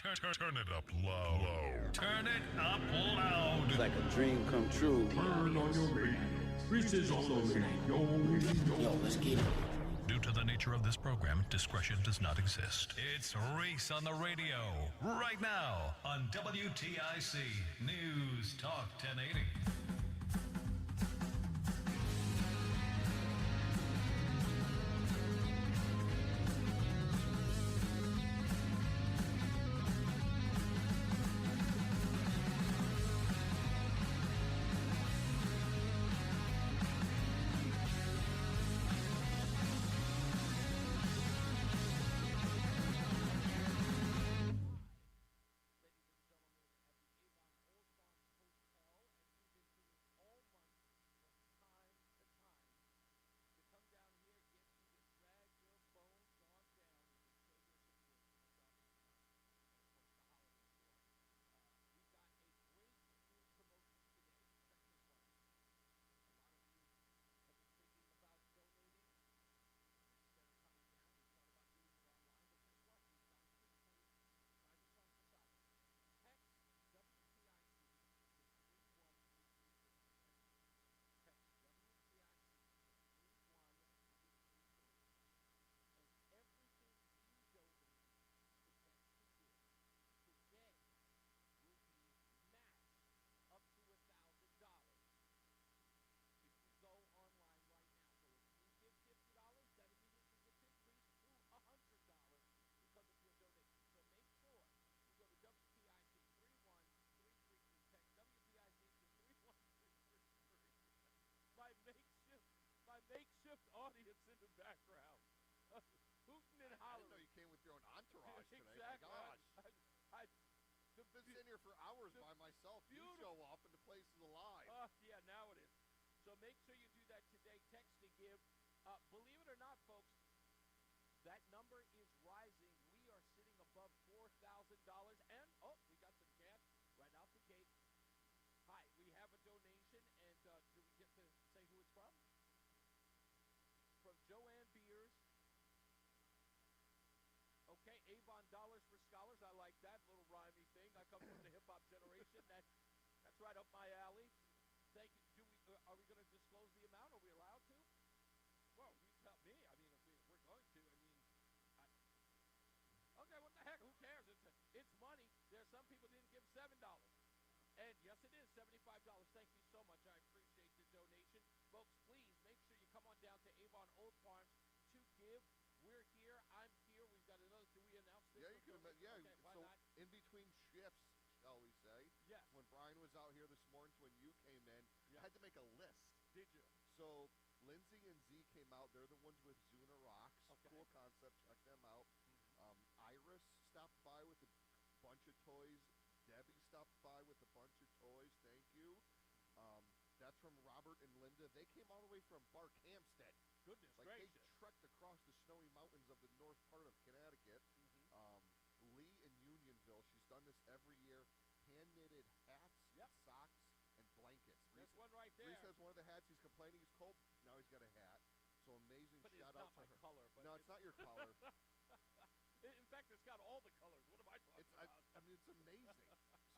Turn it up low. Turn it up loud. It's like a dream come true. Turn on your radio. Reese on the radio. Yo, let's get it. Due to the nature of this program, discretion does not exist. It's Reese on the Radio, right now on WTIC News Talk 1080. Makeshift audience in the background. Hooting and hollering. I didn't know you came with your own entourage today. Exactly. My gosh. I've been sitting here for hours by myself. You show up and the place is alive. Yeah, now it is. So make sure you do that today. Text to give. Believe it or not, folks, that number is rising. We are sitting above $4,000. And, we got some cash right out the gate. Hi, we have a donation. And do we get to say who it's from? From Joanne Beers. Okay, Avon Dollars for Scholars. I like that little rhymey thing. I come from the hip hop generation. That's right up my alley. Thank you. Are we going to disclose the amount? Are we allowed to? Well, you tell me. I mean, if we're going to. Okay, what the heck? Who cares? It's money. There's some people didn't give $7. And yes, it is $75. Thank you so much. I appreciate the donation. Folks, please make sure you come on down to Avon Old Farms to give. We're here. I'm here. We've got another. Do we announce this? Yeah, you can. Yeah. Okay, why so not? In between shifts, shall we say? Yes. When Brian was out here this morning, when you came in, I had to make a list. Did you? So Lindsay and Z came out. They're the ones with Zuna Rocks. Okay. Cool concept. Check them out. Iris stopped by with a bunch of toys. Debbie stopped by with a bunch of toys. Thank you. That's from Robert and Linda. They came all the way from Barkhamsted. Goodness gracious. gracious. They trekked across the snowy mountains of the north part of Connecticut. Lee in Unionville. She's done this every year. Hand-knitted hats, socks, and blankets. There's one right there. Reese has one of the hats. He's complaining he's cold. Now he's got a hat. So amazing But shout it's out not to my her. color. But No, it's not your color. In fact, it's got all the colors. What am I talking about? I mean, it's amazing.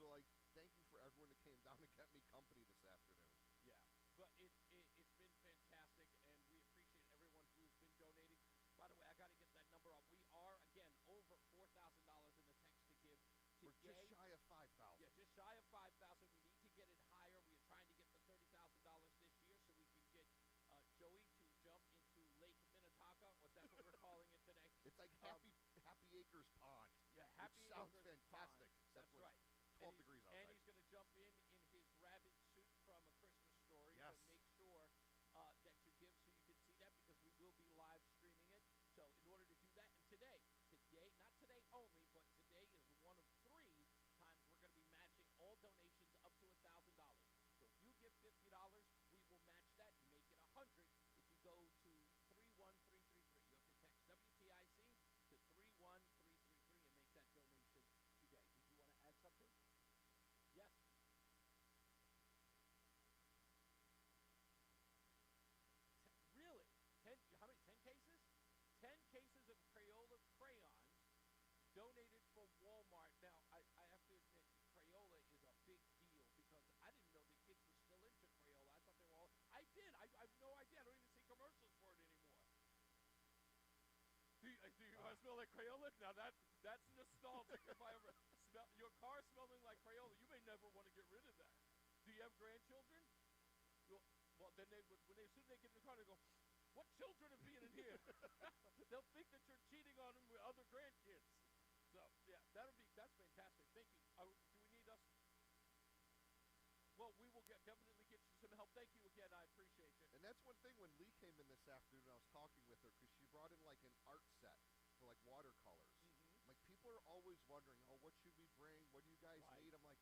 So, thank you for everyone that came down and kept me company this afternoon. Yeah, but it's been fantastic, and we appreciate everyone who's been donating. By the way, I got to get that number up. We are, again, over $4,000 in the text to give today. We're just shy of 5,000. Yeah, just shy of 5,000. We need to get it higher. We are trying to get to $30,000 this year so we can get Joey to jump into Lake Minnetonka. That's what we're calling it today. It's like Happy Acres Pond. Yeah, Happy Acres sounds Acres fantastic. Pond. That's right. 12 degrees outside. And he's going to jump in his rabbit suit from A Christmas Story. Yes. So make sure that you give so you can see that, because we will be live streaming it. So in order to do that, and today, not today only, but today is one of 3 times we're going to be matching all donations up to $1,000. So if you give $50, we will match that and make it $100 if you go to 31333. You have to text WTIC to 31333 and make that donation today. Did you want to add something? Yes. Really? How many? 10 cases? 10 cases of Crayola crayons donated from Walmart. Now, Do you smell like Crayola? Now that's nostalgic. If I ever smell your car smelling like Crayola, you may never want to get rid of that. Do you have grandchildren? Well, then as soon as they get in the car, they go, "What children are being in here?" They'll think that you're cheating on them with other grandkids. So yeah, that's fantastic. Thank you. Do we need us? Well, we will definitely get you some help. Thank you again. I appreciate it. And that's one thing when Lee came in this afternoon, I was talking with her because she brought in like an art set for like watercolors. Like people are always wondering, oh, what should we bring? What do you guys need? I'm like,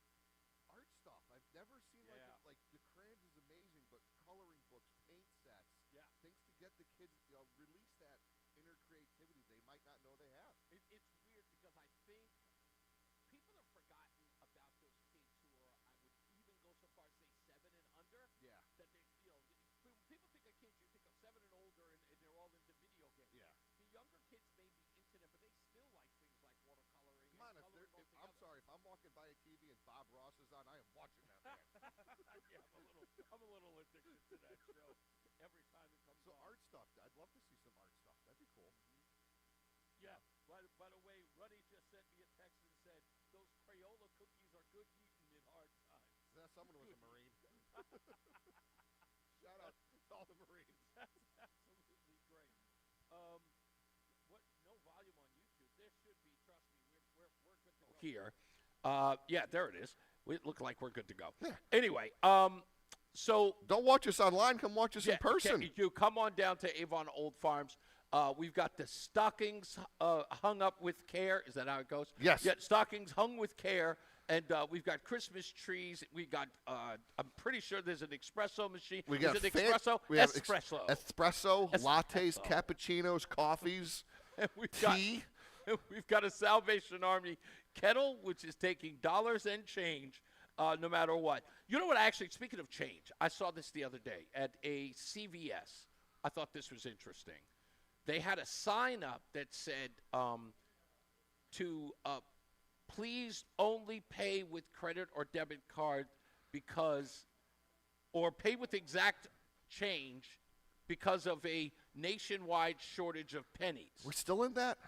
art stuff. I've never seen like the crayons is amazing, but coloring books, paint sets, things to get the kids, release that inner creativity they might not know they have. It's weird because I think people have forgotten about those kids who are, I would even go so far as say 7 and under. Yeah. That they, when people think of kids, you think of 7 and older, and they're all into video games. Yeah. The younger kids may be into them, but they still like things like watercoloring. Come on, I'm sorry, if I'm walking by a TV and Bob Ross is on, I am watching that man. Yeah, I'm a little addicted to that show every time it comes on. So art stuff, I'd love to see some art stuff. That'd be cool. Yeah. By the way, Ruddy just sent me a text and said, those Crayola cookies are good eating in hard times. Someone was a Marine. Shout out to all the Marines. That's absolutely great. What? No volume on YouTube. There should be. Trust me, we're good to go. Here. Yeah, there it is. We look like we're good to go. Yeah. Anyway, so don't watch us online. Come watch us in person. You come on down to Avon Old Farms. We've got the stockings hung up with care. Is that how it goes? Yes. Yeah, stockings hung with care. And we've got Christmas trees. We got, I'm pretty sure there's an espresso machine. We got espresso? We have espresso. Espresso, lattes, cappuccinos, coffees, tea. We've got a Salvation Army kettle, which is taking dollars and change no matter what. You know what, actually, speaking of change, I saw this the other day at a CVS. I thought this was interesting. They had a sign up that said please only pay with credit or debit card or pay with exact change because of a nationwide shortage of pennies. We're still in that?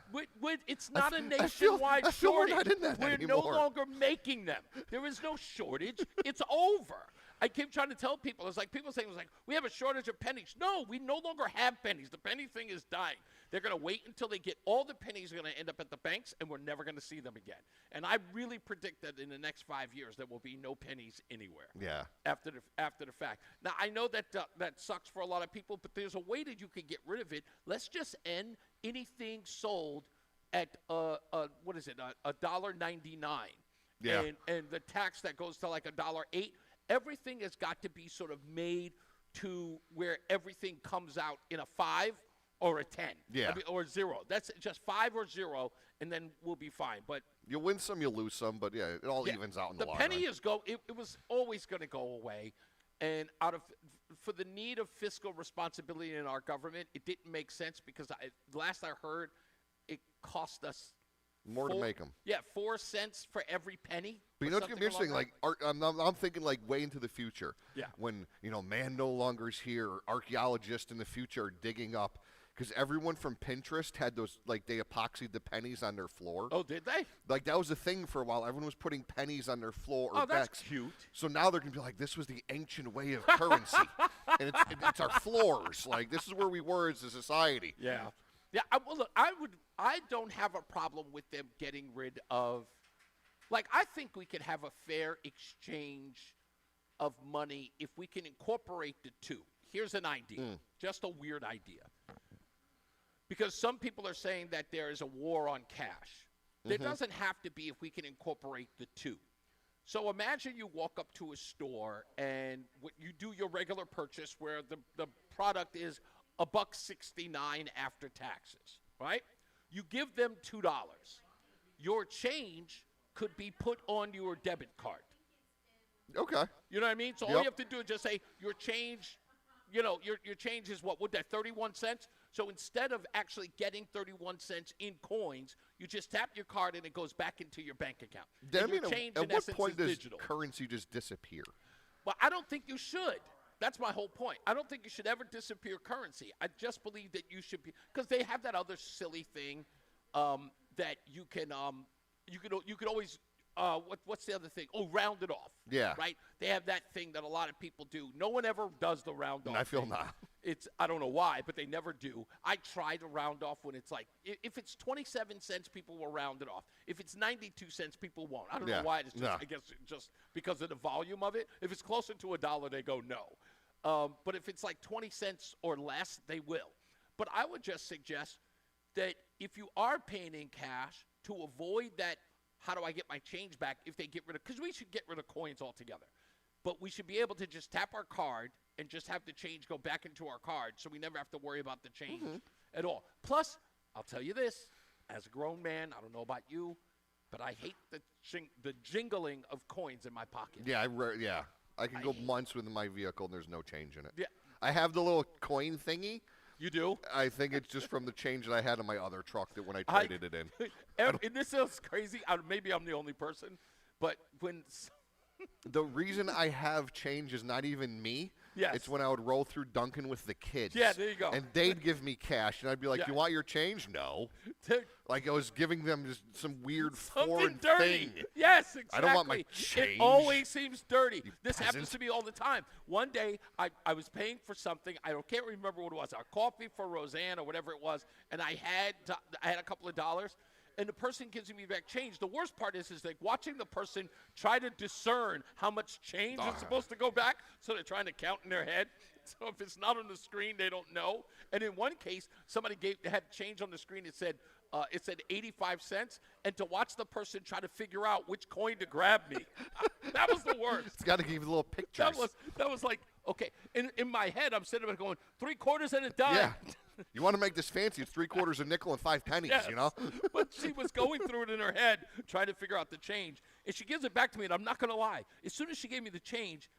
It's not a nationwide shortage. We're not in that We're anymore. no longer making them. There is no shortage. It's over. I keep trying to tell people. It's like people saying, we have a shortage of pennies. No, we no longer have pennies. The penny thing is dying. They're going to wait until they get all the pennies are going to end up at the banks, and we're never going to see them again. And I really predict that in the next 5 years there will be no pennies anywhere. Yeah. After the fact. Now, I know that that sucks for a lot of people, but there's a way that you can get rid of it. Let's just end anything sold at $1.99. Yeah. And the tax that goes to like $1.08. Everything has got to be sort of made to where everything comes out in a 5 or a 10. Yeah. Or 0. That's just 5 or 0, and then we'll be fine. But you win some, you lose some, but yeah, it all evens out in the long run. The penny run. it was always going to go away, and for the need of fiscal responsibility in our government, it didn't make sense because last I heard, it cost us more to make them. Yeah, 4 cents for every penny. But you know what's going to be interesting? Like, I'm thinking like way into the future. Yeah. When, man no longer is here, archaeologists in the future are digging up. Because everyone from Pinterest had those, like, they epoxied the pennies on their floor. Oh, did they? Like, that was a thing for a while. Everyone was putting pennies on their floor or backs. Oh, that's backs. cute. So now they're going to be like, this was the ancient way of currency. And it's our floors. Like, this is where we were as a society. Yeah. Yeah, I don't have a problem with them getting rid of, like, I think we could have a fair exchange of money if we can incorporate the two. Here's an idea, just a weird idea. Because some people are saying that there is a war on cash. There doesn't have to be if we can incorporate the two. So imagine you walk up to a store and you do your regular purchase where the product is $1.69 after taxes, right? You give them $2. Your change could be put on your debit card. Okay. You know what I mean? So all you have to do is just say your change, your change is what? Would that 31 cents? So instead of actually getting 31 cents in coins, you just tap your card and it goes back into your bank account. At what point does currency just disappear? Well, I don't think you should. That's my whole point. I don't think you should ever disappear currency. I just believe that you should be, because they have that other silly thing that you can always what's the other thing? Oh, round it off. Yeah. Right? They have that thing that a lot of people do. No one ever does the round off. I feel thing. not. I don't know why, but they never do. I try to round off when it's like, if it's 27 cents, people will round it off. If it's 92 cents, people won't. I don't know why. It's just, I guess just because of the volume of it. If it's closer to $1, they go no. But if it's like 20 cents or less, they will. But I would just suggest that if you are paying in cash, to avoid that, how do I get my change back if they get rid of, because we should get rid of coins altogether. But we should be able to just tap our card and just have the change go back into our card so we never have to worry about the change at all. Plus, I'll tell you this, as a grown man, I don't know about you, but I hate the jingling of coins in my pocket. Yeah, I can go months with my vehicle and there's no change in it. Yeah. I have the little coin thingy. You do? I think it's just from the change that I had in my other truck that when I traded it in. And this sounds crazy. Maybe I'm the only person, but when the reason I have change is not even me. Yes. It's when I would roll through Dunkin' with the kids. Yeah, there you go. And they'd give me cash, and I'd be like, "You want your change?" No. Like I was giving them just some weird foreign dirty. thing. Yes, exactly. I don't want my change. It always seems dirty. This peasant. happens to me all the time. One day, I was paying for something. I can't remember what it was. A coffee for Roseanne or whatever it was, and I had a couple of dollars. And the person gives me back change. The worst part is like watching the person try to discern how much change is supposed to go back. So they're trying to count in their head. So if it's not on the screen, they don't know. And in one case, somebody had change on the screen. It said 85 cents. And to watch the person try to figure out which coin to grab me, that was the worst. It's got to give you little pictures. That was like, okay. In my head, I'm sitting there going, 3/4 and a dime. Yeah. You want to make this fancy? It's 3/4 a nickel and 5 pennies. Yes. You know. But she was going through it in her head, trying to figure out the change, and she gives it back to me. And I'm not going to lie. As soon as she gave me the change,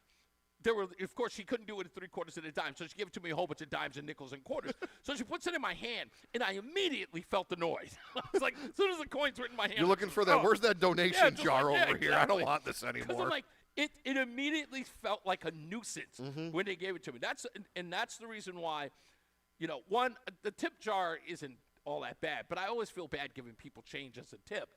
of course, she couldn't do it at 3/4 and a dime, so she gave it to me a whole bunch of dimes and nickels and quarters. So she puts it in my hand, and I immediately felt annoyed. I was like, as soon as the coins were in my hand, You're looking for that. Where's that donation jar over here? Exactly. I don't want this Because anymore. I'm like, it immediately felt like a nuisance when they gave it to me. That's the reason why. One, the tip jar isn't all that bad, but I always feel bad giving people change as a tip.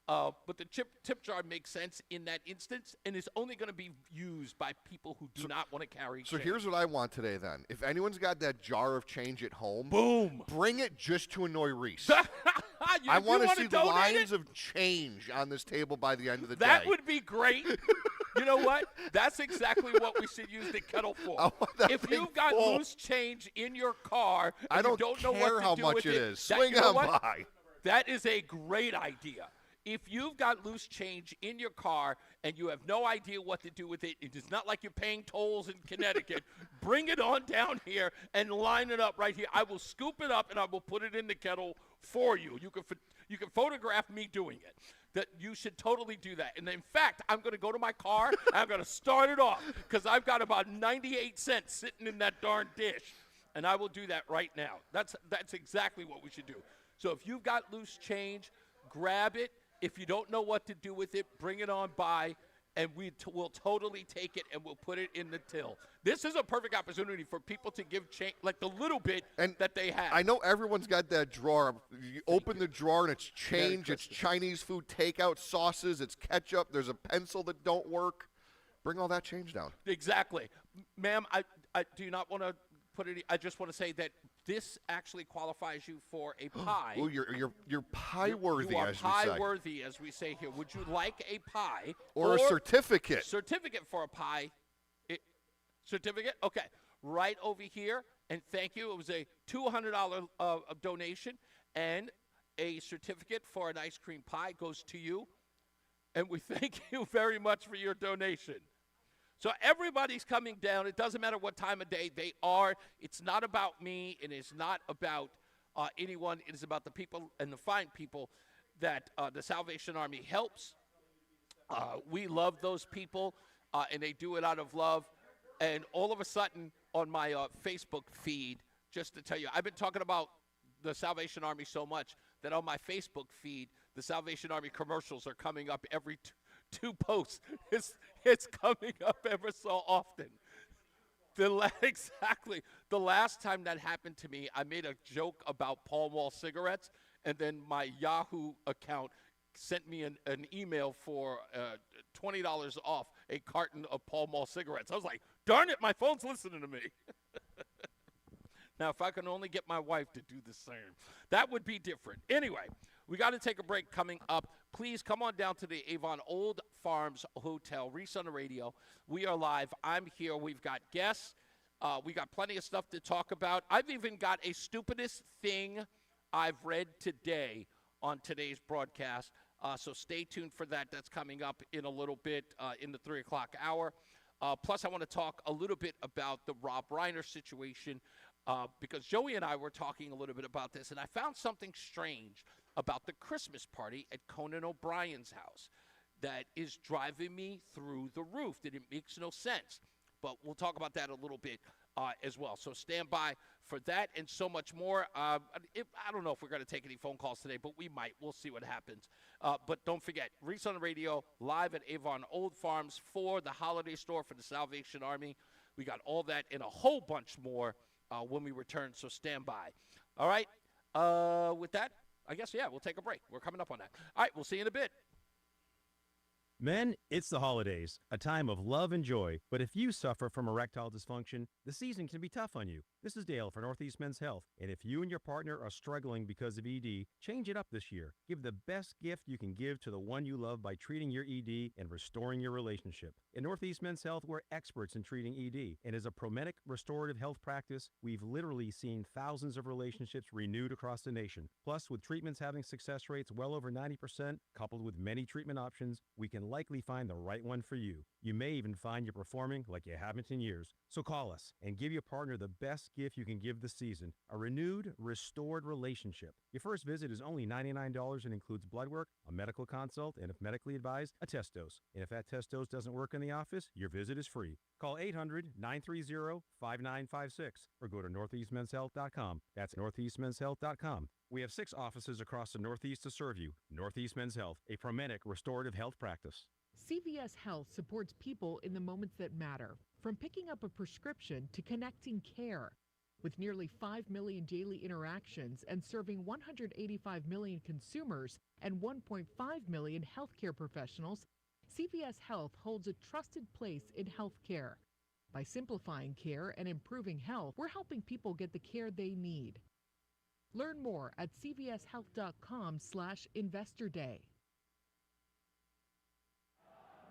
But the tip jar makes sense in that instance, and is only going to be used by people who do not want to carry So change. here's what I want today then. If anyone's got that jar of change at home, Boom. bring it just to annoy Reese. You I want to see donate lines it? of change on this table by the end of the That day. would be great. You know what? That's exactly what we should use the kettle for. I want that If thing you've got full. loose change in your car, and I don't you don't know care what to how do much with it is. that- Swing you know on what? by. That is a great idea. If you've got loose change in your car and you have no idea what to do with it, it is not like you're paying tolls in Connecticut, bring it on down here and line it up right here. I will scoop it up and I will put it in the kettle for you. You can photograph me doing it. That you should totally do that. And in fact, I'm going to go to my car and I'm going to start it off because I've got about 98 cents sitting in that darn dish. And I will do that right now. That's exactly what we should do. So if you've got loose change, grab it. If you don't know what to do with it, bring it on by, and we'll totally take it and we'll put it in the till. This is a perfect opportunity for people to give change, like the little bit that they have. I know everyone's got that drawer. You open the drawer and it's change, it's Chinese food takeout sauces, it's ketchup, there's a pencil that don't work. Bring all that change down. Exactly. Ma'am, I do not want to put it, I just want to say that this actually qualifies you for a pie. Oh, you're pie worthy, you are as we pie say. worthy, as we say here. Would you like a pie Or a certificate? Certificate for a pie. Certificate? Okay. Right over here. And thank you. It was a $200 donation, and a certificate for an ice cream pie goes to you. And we thank you very much for your donation. So everybody's coming down. It doesn't matter what time of day they are. It's not about me. It is not about anyone. It is about the people and the fine people that the Salvation Army helps. We love those people, and they do it out of love. And all of a sudden, on my Facebook feed, just to tell you, I've been talking about the Salvation Army so much that on my Facebook feed, the Salvation Army commercials are coming up every two posts. It's coming up ever so often. Exactly. The last time that happened to me, I made a joke about Pall Mall cigarettes, and then my Yahoo account sent me an email for $20 off a carton of Pall Mall cigarettes. I was like, darn it, my phone's listening to me. Now, if I can only get my wife to do the same, that would be different. Anyway, we got to take a break coming up. Please come on down to the Avon Old Farms Hotel, Reese on the Radio. We are live. I'm here. We've got guests. We got plenty of stuff to talk about. I've even got a stupidest thing I've read today on today's broadcast. So stay tuned for that. That's coming up in a little bit in the 3 o'clock hour. Plus, I want to talk a little bit about the Rob Reiner situation because Joey and I were talking a little bit about this, and I found something strange about the Christmas party at Conan O'Brien's house that is driving me through the roof, that it makes no sense. But we'll talk about that a little bit as well. So stand by for that and so much more. I don't know if we're going to take any phone calls today, but we might. We'll see what happens. But don't forget, Reese on the Radio, live at Avon Old Farms for the holiday store for the Salvation Army. We got all that and a whole bunch more when we return, so stand by. All right, with that, I guess, yeah, we'll take a break. We're coming up on that. All right, we'll see you in a bit. Men, it's the holidays, a time of love and joy. But if you suffer from erectile dysfunction, the season can be tough on you. This is Dale for Northeast Men's Health. And if you and your partner are struggling because of ED, change it up this year. Give the best gift you can give to the one you love by treating your ED and restoring your relationship. In Northeast Men's Health, we're experts in treating ED. And as a Prometic restorative health practice, we've literally seen thousands of relationships renewed across the nation. Plus, with treatments having success rates well over 90%, coupled with many treatment options, we can likely find the right one for you. You may even find you're performing like you haven't in years. So call us and give your partner the best gift you can give this season, a renewed, restored relationship. Your first visit is only $99 and includes blood work, a medical consult, and if medically advised, a test dose. And if that test dose doesn't work in the office, your visit is free. Call 800-930-5956 or go to northeastmenshealth.com. That's northeastmenshealth.com. We have 6 offices across the Northeast to serve you. Northeast Men's Health, a Prometic restorative health practice. CVS Health supports people in the moments that matter, from picking up a prescription to connecting care. With nearly 5 million daily interactions and serving 185 million consumers and 1.5 million healthcare professionals, CVS Health holds a trusted place in healthcare. By simplifying care and improving health, we're helping people get the care they need. Learn more at cvshealth.com/Investor Day.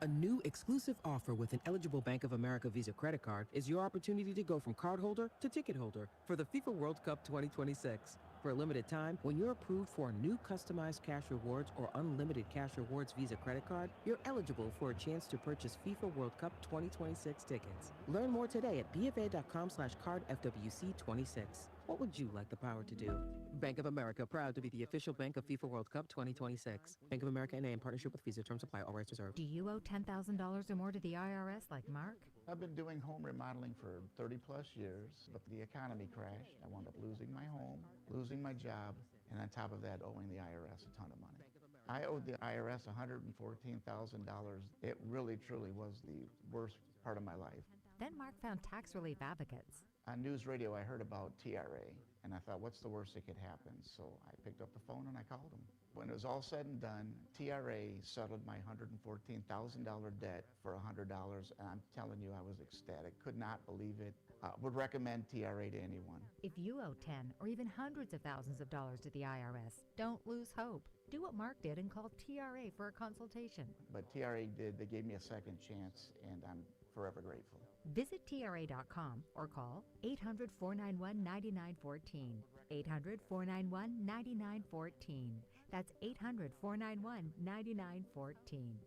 A new exclusive offer with an eligible Bank of America Visa credit card is your opportunity to go from cardholder to ticket holder for the FIFA World Cup 2026. For a limited time, when you're approved for a new customized cash rewards or unlimited cash rewards Visa credit card, you're eligible for a chance to purchase FIFA World Cup 2026 tickets. Learn more today at bfa.com/cardfwc26. What would you like the power to do? Bank of America, proud to be the official bank of FIFA World Cup 2026. Bank of America N.A. in partnership with Visa. Terms apply. All rights reserved. Do you owe $10,000 or more to the IRS like Mark? I've been doing home remodeling for 30 plus years, but the economy crashed. I wound up losing my home, losing my job, and on top of that, owing the IRS a ton of money. I owed the IRS $114,000. It really, truly was the worst part of my life. Then Mark found tax relief advocates. On News Radio, I heard about TRA, and I thought, what's the worst that could happen? So I picked up the phone and I called them. When it was all said and done, TRA settled my $114,000 debt for $100, and I'm telling you, I was ecstatic. Could not believe it. Would recommend TRA to anyone. If you owe 10 or even hundreds of thousands of dollars to the IRS, don't lose hope. Do what Mark did and call TRA for a consultation. But TRA did. They gave me a second chance, and I'm forever grateful. Visit TRA.com or call 800-491-9914. 800-491-9914. That's 800-491-9914.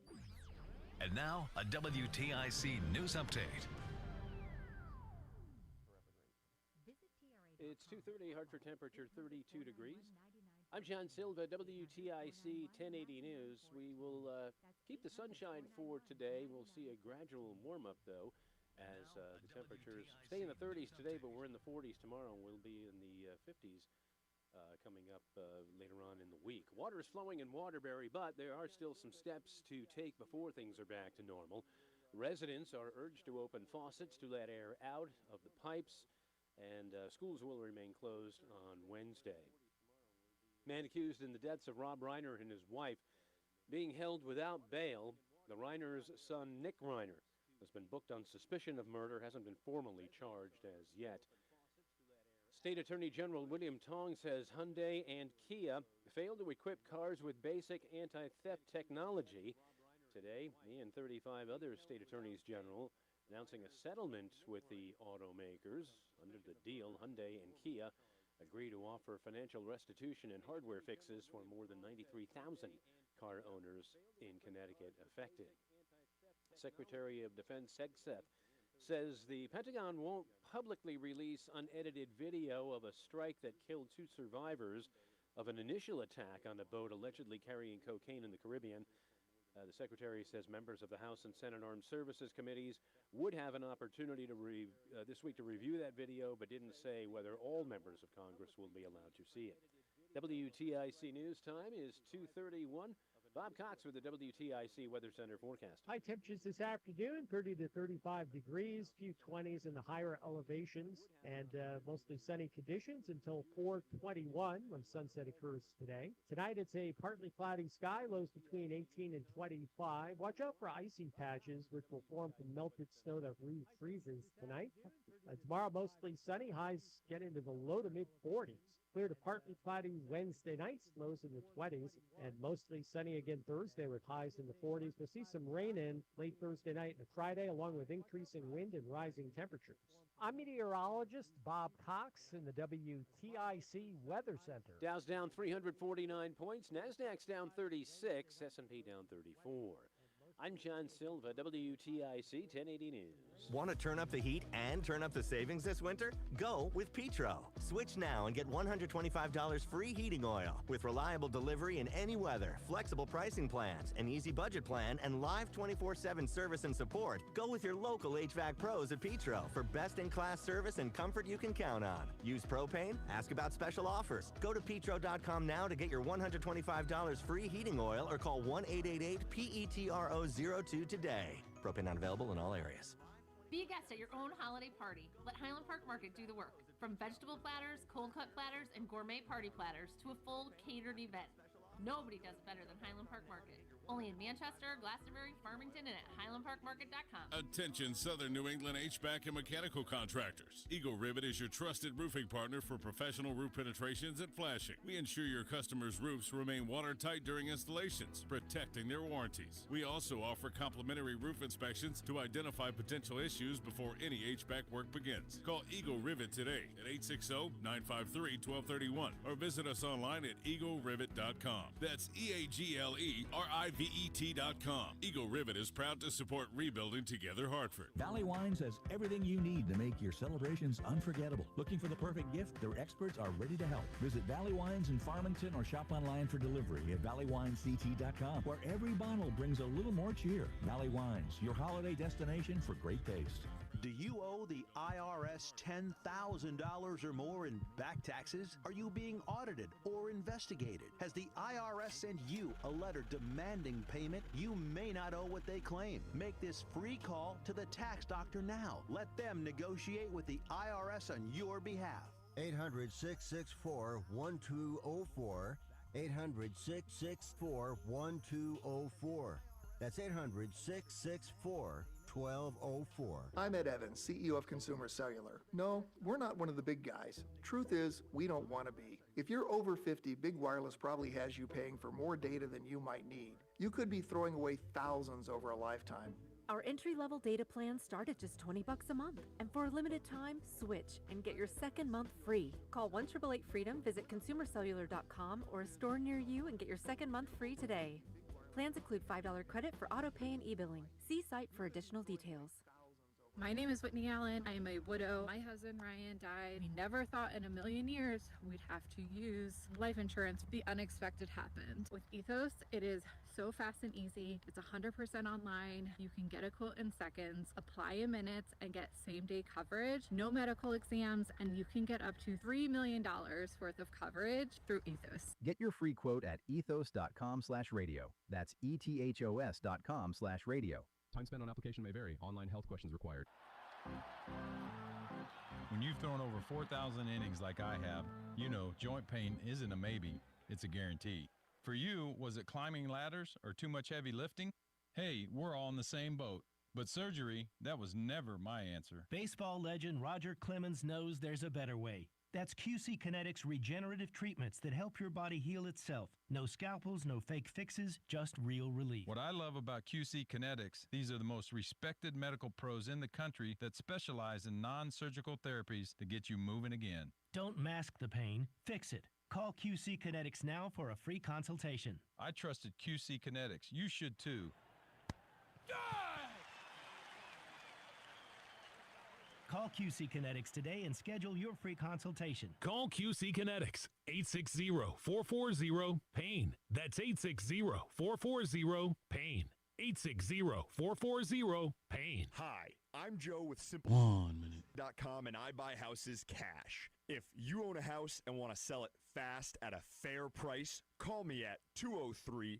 And now, a WTIC news update. It's 2:30, Hartford temperature 32 degrees. I'm John Silva, WTIC 1080 News. We will keep the sunshine for today. We'll see a gradual warm-up, though, as the temperatures stay in the 30s today, but we're in the 40s tomorrow, and we'll be in the 50s coming up later on in the week. Water is flowing in Waterbury, but there are still some steps to take before things are back to normal. Residents are urged to open faucets to let air out of the pipes, and schools will remain closed on Wednesday. Man accused in the deaths of Rob Reiner and his wife being held without bail. The Reiner's son, Nick Reiner, has been booked on suspicion of murder, hasn't been formally charged as yet. State Attorney General William Tong says Hyundai and Kia failed to equip cars with basic anti-theft technology. Today, he and 35 other state attorneys general announcing a settlement with the automakers. Under the deal, Hyundai and Kia agree to offer financial restitution and hardware fixes for more than 93,000 car owners in Connecticut affected. Secretary of Defense Hegseth says the Pentagon won't publicly release unedited video of a strike that killed 2 survivors of an initial attack on a boat allegedly carrying cocaine in the Caribbean. The Secretary says members of the House and Senate Armed Services Committees would have an opportunity to this week to review that video, but didn't say whether all members of Congress will be allowed to see it. WTIC News Time is 2:31. Bob Cox with the WTIC Weather Center forecast. High temperatures this afternoon, 30 to 35 degrees, few 20s in the higher elevations, and mostly sunny conditions until 4:21 when sunset occurs today. Tonight, it's a partly cloudy sky, lows between 18 and 25. Watch out for icy patches, which will form from melted snow that freezes tonight. Tomorrow, mostly sunny, highs get into the low to mid-40s. Clear to partly cloudy Wednesday nights, lows in the 20s, and mostly sunny again Thursday with highs in the 40s. We'll see some rain in late Thursday night and Friday, along with increasing wind and rising temperatures. I'm meteorologist Bob Cox in the WTIC Weather Center. Dow's down 349 points, NASDAQ's down 36, S&P down 34. I'm John Silva, WTIC 1080 News. Want to turn up the heat and turn up the savings this winter? Go with Petro. Switch now and get $125 free heating oil with reliable delivery in any weather, flexible pricing plans, an easy budget plan, and live 24/7 service and support. Go with your local HVAC pros at Petro for best-in-class service and comfort you can count on. Use propane? Ask about special offers. Go to petro.com now to get your $125 free heating oil or call 1-888-PETRO02 today. Propane not available in all areas. Be a guest at your own holiday party. Let Highland Park Market do the work. From vegetable platters, cold cut platters, and gourmet party platters to a full catered event. Nobody does it better than Highland Park Market. Only in Manchester, Glastonbury, Farmington, and at HighlandParkMarket.com. Attention Southern New England HVAC and mechanical contractors. Eagle Rivet is your trusted roofing partner for professional roof penetrations and flashing. We ensure your customers' roofs remain watertight during installations, protecting their warranties. We also offer complimentary roof inspections to identify potential issues before any HVAC work begins. Call Eagle Rivet today at 860-953-1231 or visit us online at eaglerivet.com. That's EAGLERIVET.com. Eagle Rivet is proud to support Rebuilding Together Hartford. Valley Wines has everything you need to make your celebrations unforgettable. Looking for the perfect gift? Their experts are ready to help. Visit Valley Wines in Farmington or shop online for delivery at valleywinesct.com, where every bottle brings a little more cheer. Valley Wines, your holiday destination for great taste. Do you owe the IRS $10,000 or more in back taxes? Are you being audited or investigated? Has the IRS sent you a letter demanding payment? You may not owe what they claim. Make this free call to the tax doctor now. Let them negotiate with the IRS on your behalf. 800-664-1204. 800-664-1204. That's 800-664-1204. I'm Ed Evans, CEO of Consumer Cellular. No, we're not one of the big guys. Truth is, we don't want to be. If you're over 50, Big Wireless probably has you paying for more data than you might need. You could be throwing away thousands over a lifetime. Our entry-level data plans start at just $20 a month. And for a limited time, switch and get your second month free. Call 1-888-FREEDOM, visit consumercellular.com or a store near you and get your second month free today. Plans include $5 credit for auto pay and e-billing. See site for additional details. My name is Whitney Allen. I am a widow. My husband Ryan died. We never thought in a million years we'd have to use life insurance. The unexpected happened. With Ethos, it is so fast and easy. It's 100% online. You can get a quote in seconds, apply in minutes, and get same-day coverage. No medical exams, and you can get up to $3 million worth of coverage through Ethos. Get your free quote at ethos.com/radio. That's ETHOS.com/radio. Time spent on application may vary. Online health questions required. When you've thrown over 4,000 innings like I have, you know joint pain isn't a maybe, it's a guarantee. For you, was it climbing ladders or too much heavy lifting? Hey, we're all in the same boat. But surgery, that was never my answer. Baseball legend Roger Clemens knows there's a better way. That's QC Kinetics regenerative treatments that help your body heal itself. No scalpels, no fake fixes, just real relief. What I love about QC Kinetics, these are the most respected medical pros in the country that specialize in non-surgical therapies to get you moving again. Don't mask the pain, fix it. Call QC Kinetics now for a free consultation. I trusted QC Kinetics. You should too. Call QC Kinetics today and schedule your free consultation. Call QC Kinetics, 860-440-PAIN. That's 860-440-PAIN. 860-440-PAIN. Hi, I'm Joe with Simple.com, and I buy houses cash. If you own a house and want to sell it fast at a fair price, call me at 203-896-4000.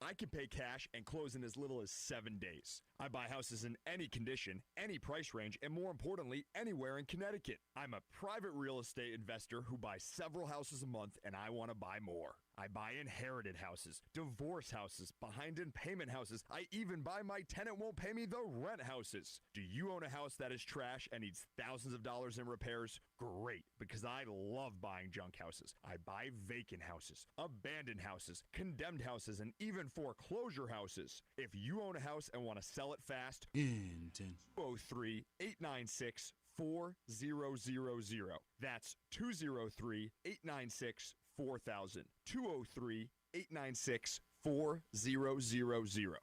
I can pay cash and close in as little as 7 days. I buy houses in any condition, any price range, and more importantly, anywhere in Connecticut. I'm a private real estate investor who buys several houses a month, and I want to buy more. I buy inherited houses, divorce houses, behind in payment houses. I even buy my tenant won't pay me the rent houses. Do you own a house that is trash and needs thousands of dollars in repairs? Great, because I love buying junk houses. I buy vacant houses, abandoned houses, condemned houses, and even foreclosure houses. If you own a house and want to sell it fast, 203-896-4000. That's 203-896-4000. 203-896-4000.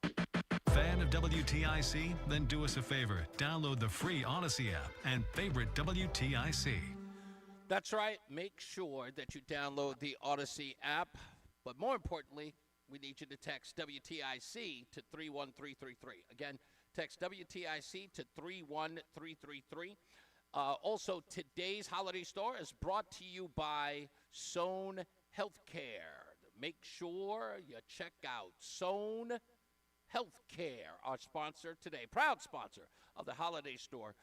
Fan of WTIC? Then do us a favor. Download the free Odyssey app and favorite WTIC. That's right. Make sure that you download the Odyssey app. But more importantly, we need you to text WTIC to 31333. Again, text WTIC to 31333. Also, today's holiday store is brought to you by Sohn Healthcare. Make sure you check out Sohn Healthcare, our sponsor today, proud sponsor of the holiday store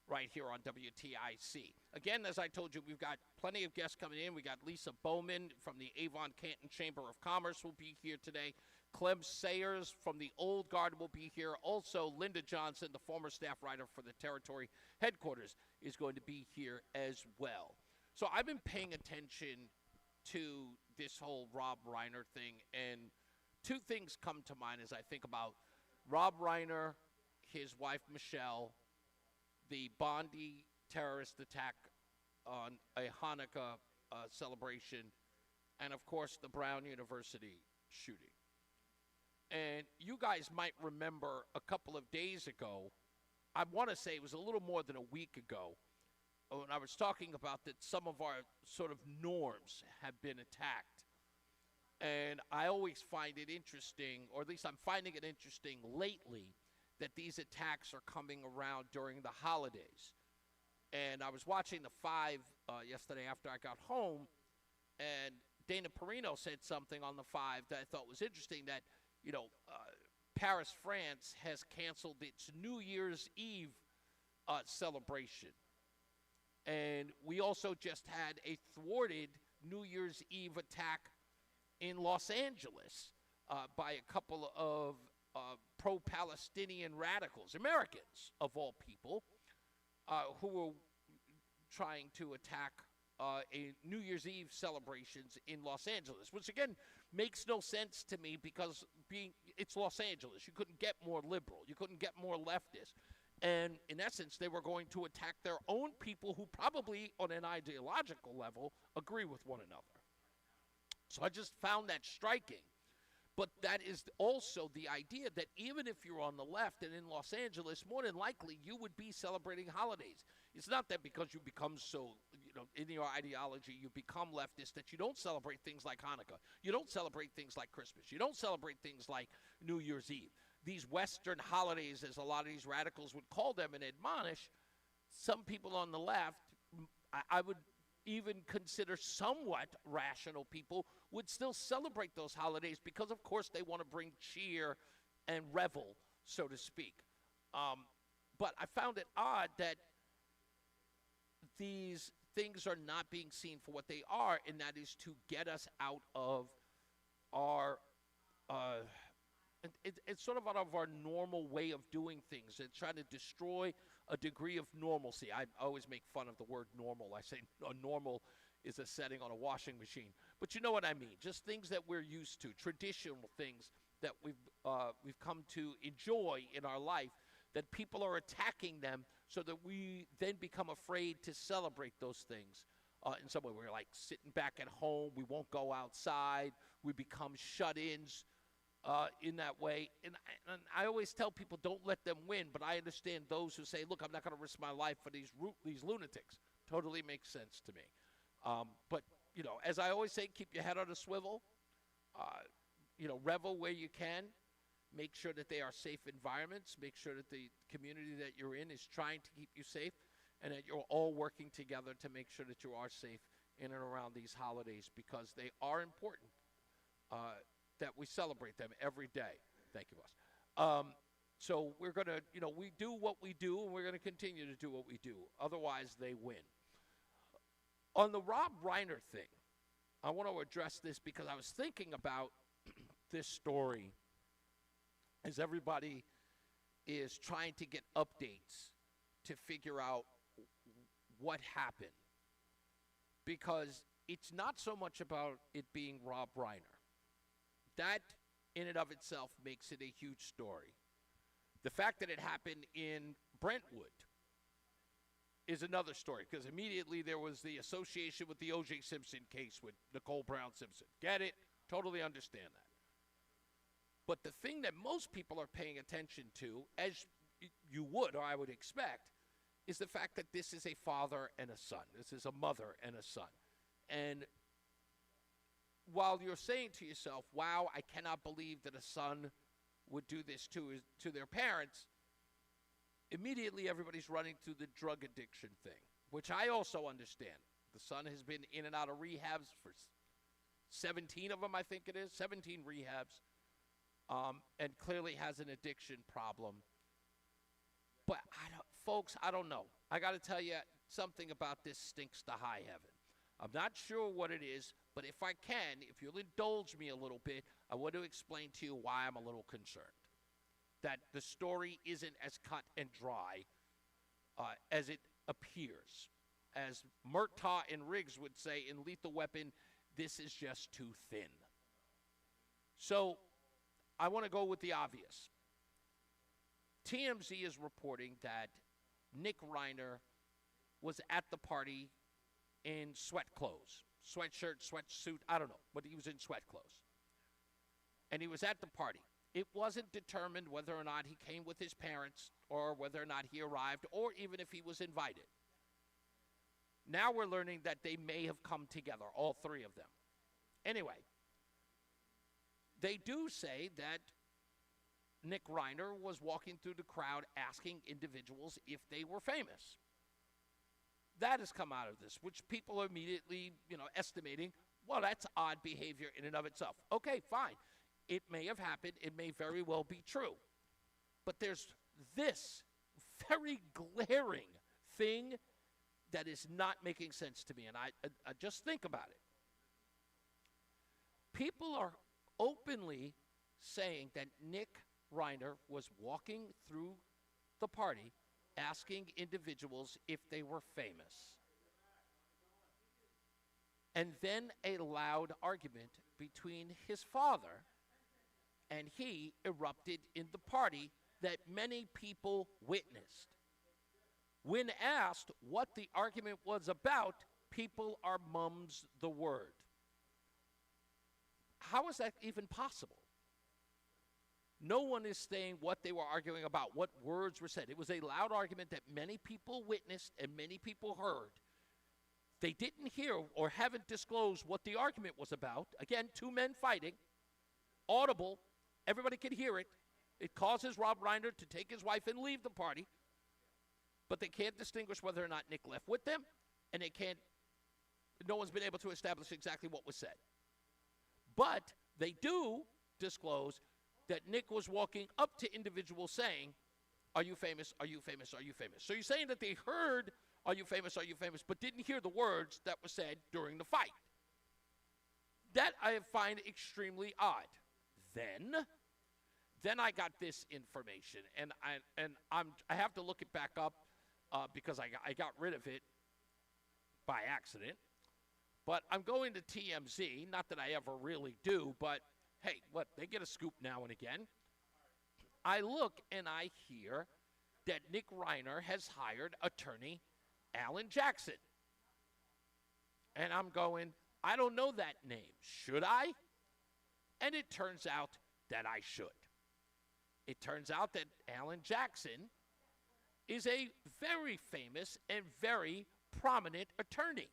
right here on WTIC. Again, as I told you, we've got plenty of guests coming in. We got Lisa Bowman from the Avon Canton Chamber of Commerce will be here today. Clem Sayers from the Old Guard will be here. Also, Linda Johnson, the former staff writer for the Territory Headquarters, is going to be here as well. So I've been paying attention to this whole Rob Reiner thing, and two things come to mind as I think about Rob Reiner, his wife Michelle, the Bondi terrorist attack on a Hanukkah celebration, and of course the Brown University shooting. And you guys might remember a couple of days ago, I want to say it was a little more than a week ago, when I was talking about that some of our sort of norms have been attacked. And I always find it interesting, or at least I'm finding it interesting lately, that these attacks are coming around during the holidays. And I was watching the Five yesterday after I got home, and Dana Perino said something on the Five that I thought was interesting, that, you know, Paris, France has canceled its New Year's Eve celebration. And we also just had a thwarted New Year's Eve attack in Los Angeles by a couple of pro-Palestinian radicals, Americans of all people, who were trying to attack a New Year's Eve celebrations in Los Angeles, which again makes no sense to me because it's Los Angeles. You couldn't get more liberal. You couldn't get more leftist. And in essence, they were going to attack their own people who probably on an ideological level agree with one another. So I just found that striking. But that is also the idea that even if you're on the left and in Los Angeles, more than likely you would be celebrating holidays. It's not that because you become so, in your ideology, you become leftist that you don't celebrate things like Hanukkah. You don't celebrate things like Christmas. You don't celebrate things like New Year's Eve. These Western holidays, as a lot of these radicals would call them and admonish, some people on the left, I would even consider somewhat rational people would still celebrate those holidays because, of course, they want to bring cheer and revel, so to speak. But I found it odd that these things are not being seen for what they are, and that is to get us out of our it's sort of out of our normal way of doing things. It's trying to destroy a degree of normalcy. I always make fun of the word normal. I say normal is a setting on a washing machine. But you know what I mean. Just things that we're used to, traditional things that we've come to enjoy in our life, that people are attacking them so that we then become afraid to celebrate those things. In some way, we're like sitting back at home. We won't go outside. We become shut-ins in that way. And I always tell people, don't let them win. But I understand those who say, look, I'm not going to risk my life for these lunatics. Totally makes sense to me. But, you know, as I always say, keep your head on a swivel. You know, revel where you can. Make sure that they are safe environments. Make sure that the community that you're in is trying to keep you safe, and that you're all working together to make sure that you are safe in and around these holidays, because they are important, that we celebrate them every day. Thank you, boss. So we're going to, you know, we do what we do, and we're going to continue to do what we do. Otherwise, they win. On the Rob Reiner thing, I want to address this because I was thinking about this story as everybody is trying to get updates to figure out what happened. Because it's not so much about it being Rob Reiner. That, in and of itself, makes it a huge story. The fact that it happened in Brentwood is another story, because immediately there was the association with the O.J. Simpson case with Nicole Brown Simpson. Get it? Totally understand that. But the thing that most people are paying attention to, as you would or I would expect, is the fact that this is a father and a son. This is a mother and a son. And while you're saying to yourself, wow, I cannot believe that a son would do this to their parents, immediately everybody's running to the drug addiction thing, which I also understand. The son has been in and out of rehabs for 17 of them, I think it is, 17 rehabs, and clearly has an addiction problem. But, folks, I don't know. I got to tell you, something about this stinks to high heaven. I'm not sure what it is, but if I can, if you'll indulge me a little bit, I want to explain to you why I'm a little concerned. That the story isn't as cut and dry as it appears. As Murtaugh and Riggs would say in Lethal Weapon, this is just too thin. So I want to go with the obvious. TMZ is reporting that Nick Reiner was at the party in sweat clothes. Sweatshirt, sweatsuit, I don't know, but he was in sweat clothes. And he was at the party. It wasn't determined whether or not he came with his parents or whether or not he arrived or even if he was invited. Now we're learning that they may have come together, all three of them. Anyway, they do say that Nick Reiner was walking through the crowd asking individuals if they were famous. That has come out of this, which people are immediately, estimating, well, that's odd behavior in and of itself. Okay, fine. It may have happened. It may very well be true. But there's this very glaring thing that is not making sense to me, and I just think about it. People are openly saying that Nick Reiner was walking through the party asking individuals if they were famous. And then a loud argument between his father and he erupted in the party that many people witnessed. When asked what the argument was about, people are mums the word. How is that even possible? No one is saying what they were arguing about, what words were said. It was a loud argument that many people witnessed and many people heard. They didn't hear or haven't disclosed what the argument was about. Again, two men fighting, audible, everybody can hear it. It causes Rob Reiner to take his wife and leave the party, but they can't distinguish whether or not Nick left with them, and they can't No one's been able to establish exactly what was said. But they do disclose that Nick was walking up to individuals saying, "Are you famous? Are you famous? Are you famous?" So you're saying that they heard, "Are you famous? Are you famous?" but didn't hear the words that were said during the fight. That I find extremely odd. Then I got this information, and I have to look it back up because I got rid of it by accident. But I'm going to TMZ, not that I ever really do, but hey, what, they get a scoop now and again. I look and I hear that Nick Reiner has hired attorney Alan Jackson. And I'm going, I don't know that name. Should I? And it turns out that I should. It turns out that Alan Jackson is a very famous and very prominent attorney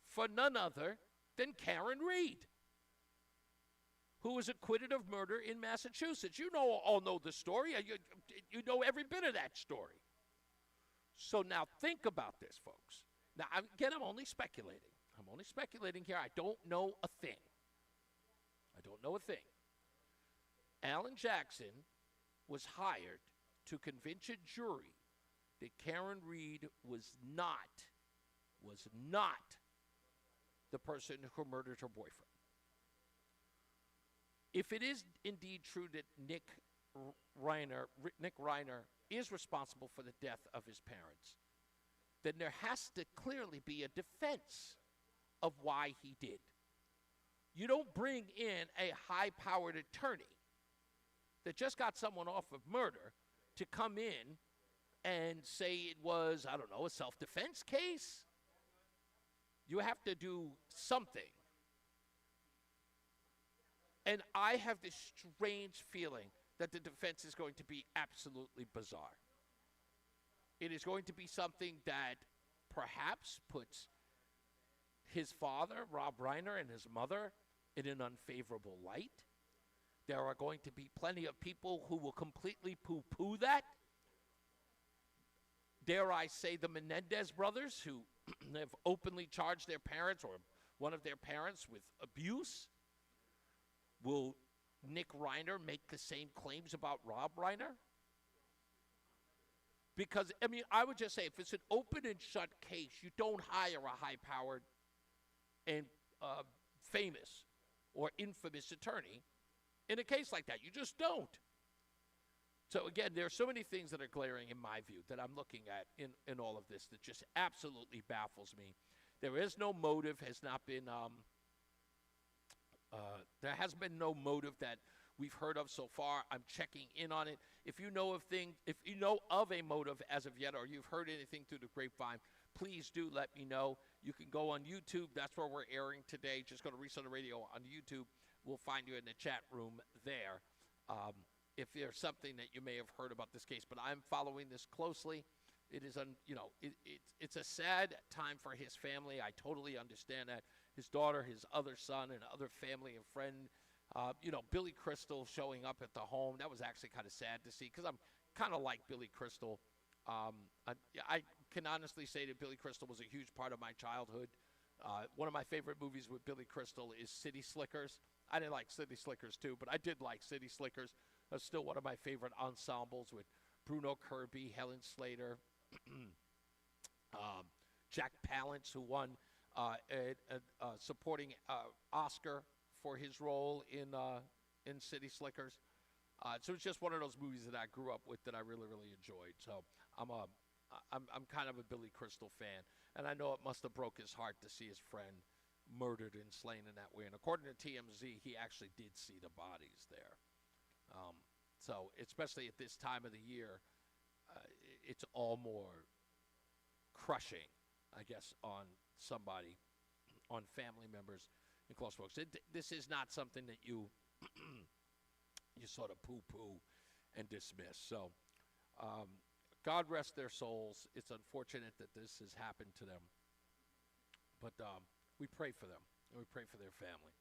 for none other than Karen Reed, who was acquitted of murder in Massachusetts. You all know the story. You know every bit of that story. So now think about this, folks. Now, again, I'm only speculating. I'm only speculating here. I don't know a thing. I don't know a thing. Alan Jackson was hired to convince a jury that Karen Reed was not the person who murdered her boyfriend. If it is indeed true that Nick Reiner is responsible for the death of his parents, then there has to clearly be a defense of why he did. You don't bring in a high-powered attorney that just got someone off of murder to come in and say it was, I don't know, a self-defense case. You have to do something. And I have this strange feeling that the defense is going to be absolutely bizarre. It is going to be something that perhaps puts his father, Rob Reiner, and his mother in an unfavorable light. There are going to be plenty of people who will completely poo-poo that. Dare I say the Menendez brothers, who have openly charged their parents or one of their parents with abuse. Will Nick Reiner make the same claims about Rob Reiner? Because, I mean, I would just say if it's an open and shut case, you don't hire a high-powered and famous or infamous attorney in a case like that. You just don't. So, again, there are so many things that are glaring in my view that I'm looking at in all of this that just absolutely baffles me. There is no motive, has not been, there has been no motive that we've heard of so far. I'm checking in on it. If you know of a motive as of yet, or you've heard anything through the grapevine, please do let me know. You can go on YouTube. That's where we're airing today. Just go to Reese On The Radio on YouTube. We'll find you in the chat room there. If there's something that you may have heard about this case, but I'm following this closely. It is, it's a sad time for his family. I totally understand that. His daughter, his other son, and other family and friend. Billy Crystal showing up at the home. That was actually kind of sad to see because I'm kind of like Billy Crystal. I can honestly say that Billy Crystal was a huge part of my childhood. One of my favorite movies with Billy Crystal is City Slickers. I didn't like City Slickers too, but I did like City Slickers. That's still one of my favorite ensembles with Bruno Kirby, Helen Slater, Jack Palance, who won a supporting Oscar for his role in City Slickers. So it's just one of those movies that I grew up with that I really, really enjoyed. So I'm kind of a Billy Crystal fan, and I know it must have broke his heart to see his friend murdered and slain in that way. And according to TMZ, he actually did see the bodies there. So especially at this time of the year, it's all more crushing, I guess, on somebody, on family members and close folks. This is not something that you you sort of poo-poo and dismiss. So God rest their souls. It's unfortunate that this has happened to them. But we pray for them, and we pray for their family.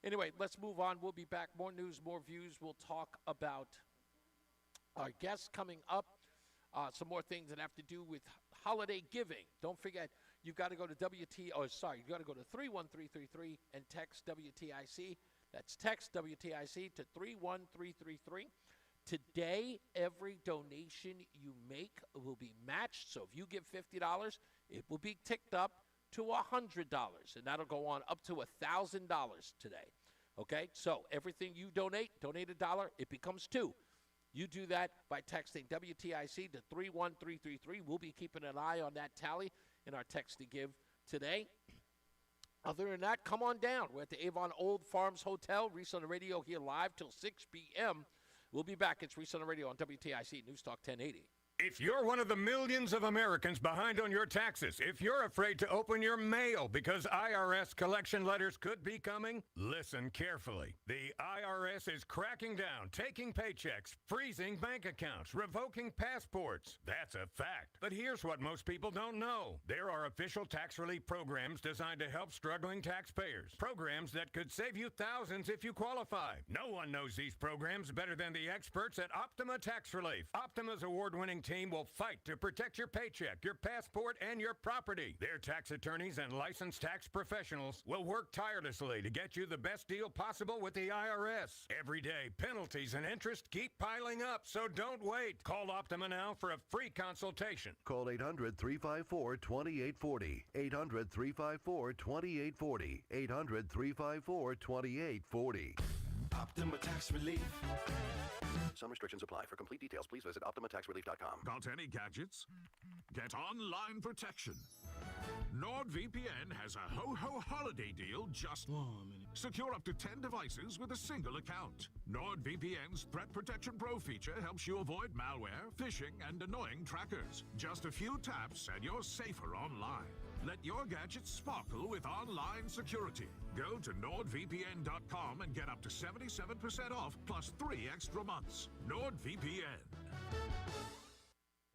Anyway, let's move on. We'll be back. More news, more views. We'll talk about our guests coming up. Some more things that have to do with holiday giving. Don't forget, you've got to go to you got to go to 31333 and text WTIC. That's text WTIC to 31333. Today, every donation you make will be matched. So if you give $50, it will be ticked up to $100, and that'll go on up to $1,000 today. Okay? So everything you donate $1, it becomes $2. You do that by texting WTIC to 31333. We'll be keeping an eye on that tally in our text to give today. Other than that, come on down. We're at the Avon Old Farms Hotel. Reese on the Radio here live till 6 p.m. We'll be back. It's Reese on the Radio on WTIC NewsTalk 1080. If you're one of the millions of Americans behind on your taxes, if you're afraid to open your mail because IRS collection letters could be coming, listen carefully. The IRS is cracking down, taking paychecks, freezing bank accounts, revoking passports. That's a fact. But here's what most people don't know. There are official tax relief programs designed to help struggling taxpayers. Programs that could save you thousands if you qualify. No one knows these programs better than the experts at Optima Tax Relief. Optima's award-winning team will fight to protect your paycheck, your passport, and your property. Their tax attorneys and licensed tax professionals will work tirelessly to get you the best deal possible with the IRS. Every day, penalties and interest keep piling up, so don't wait. Call Optima now for a free consultation. Call 800-354-2840. 800-354-2840. 800-354-2840. Optima Tax Relief. Some restrictions apply. For complete details, please visit OptimaTaxRelief.com. Got any gadgets? Get online protection. NordVPN has a ho-ho holiday deal just... Secure up to 10 devices with a single account. NordVPN's Threat Protection Pro feature helps you avoid malware, phishing, and annoying trackers. Just a few taps and you're safer online. Let your gadgets sparkle with online security. Go to NordVPN.com and get up to 77% off plus 3 extra months. NordVPN.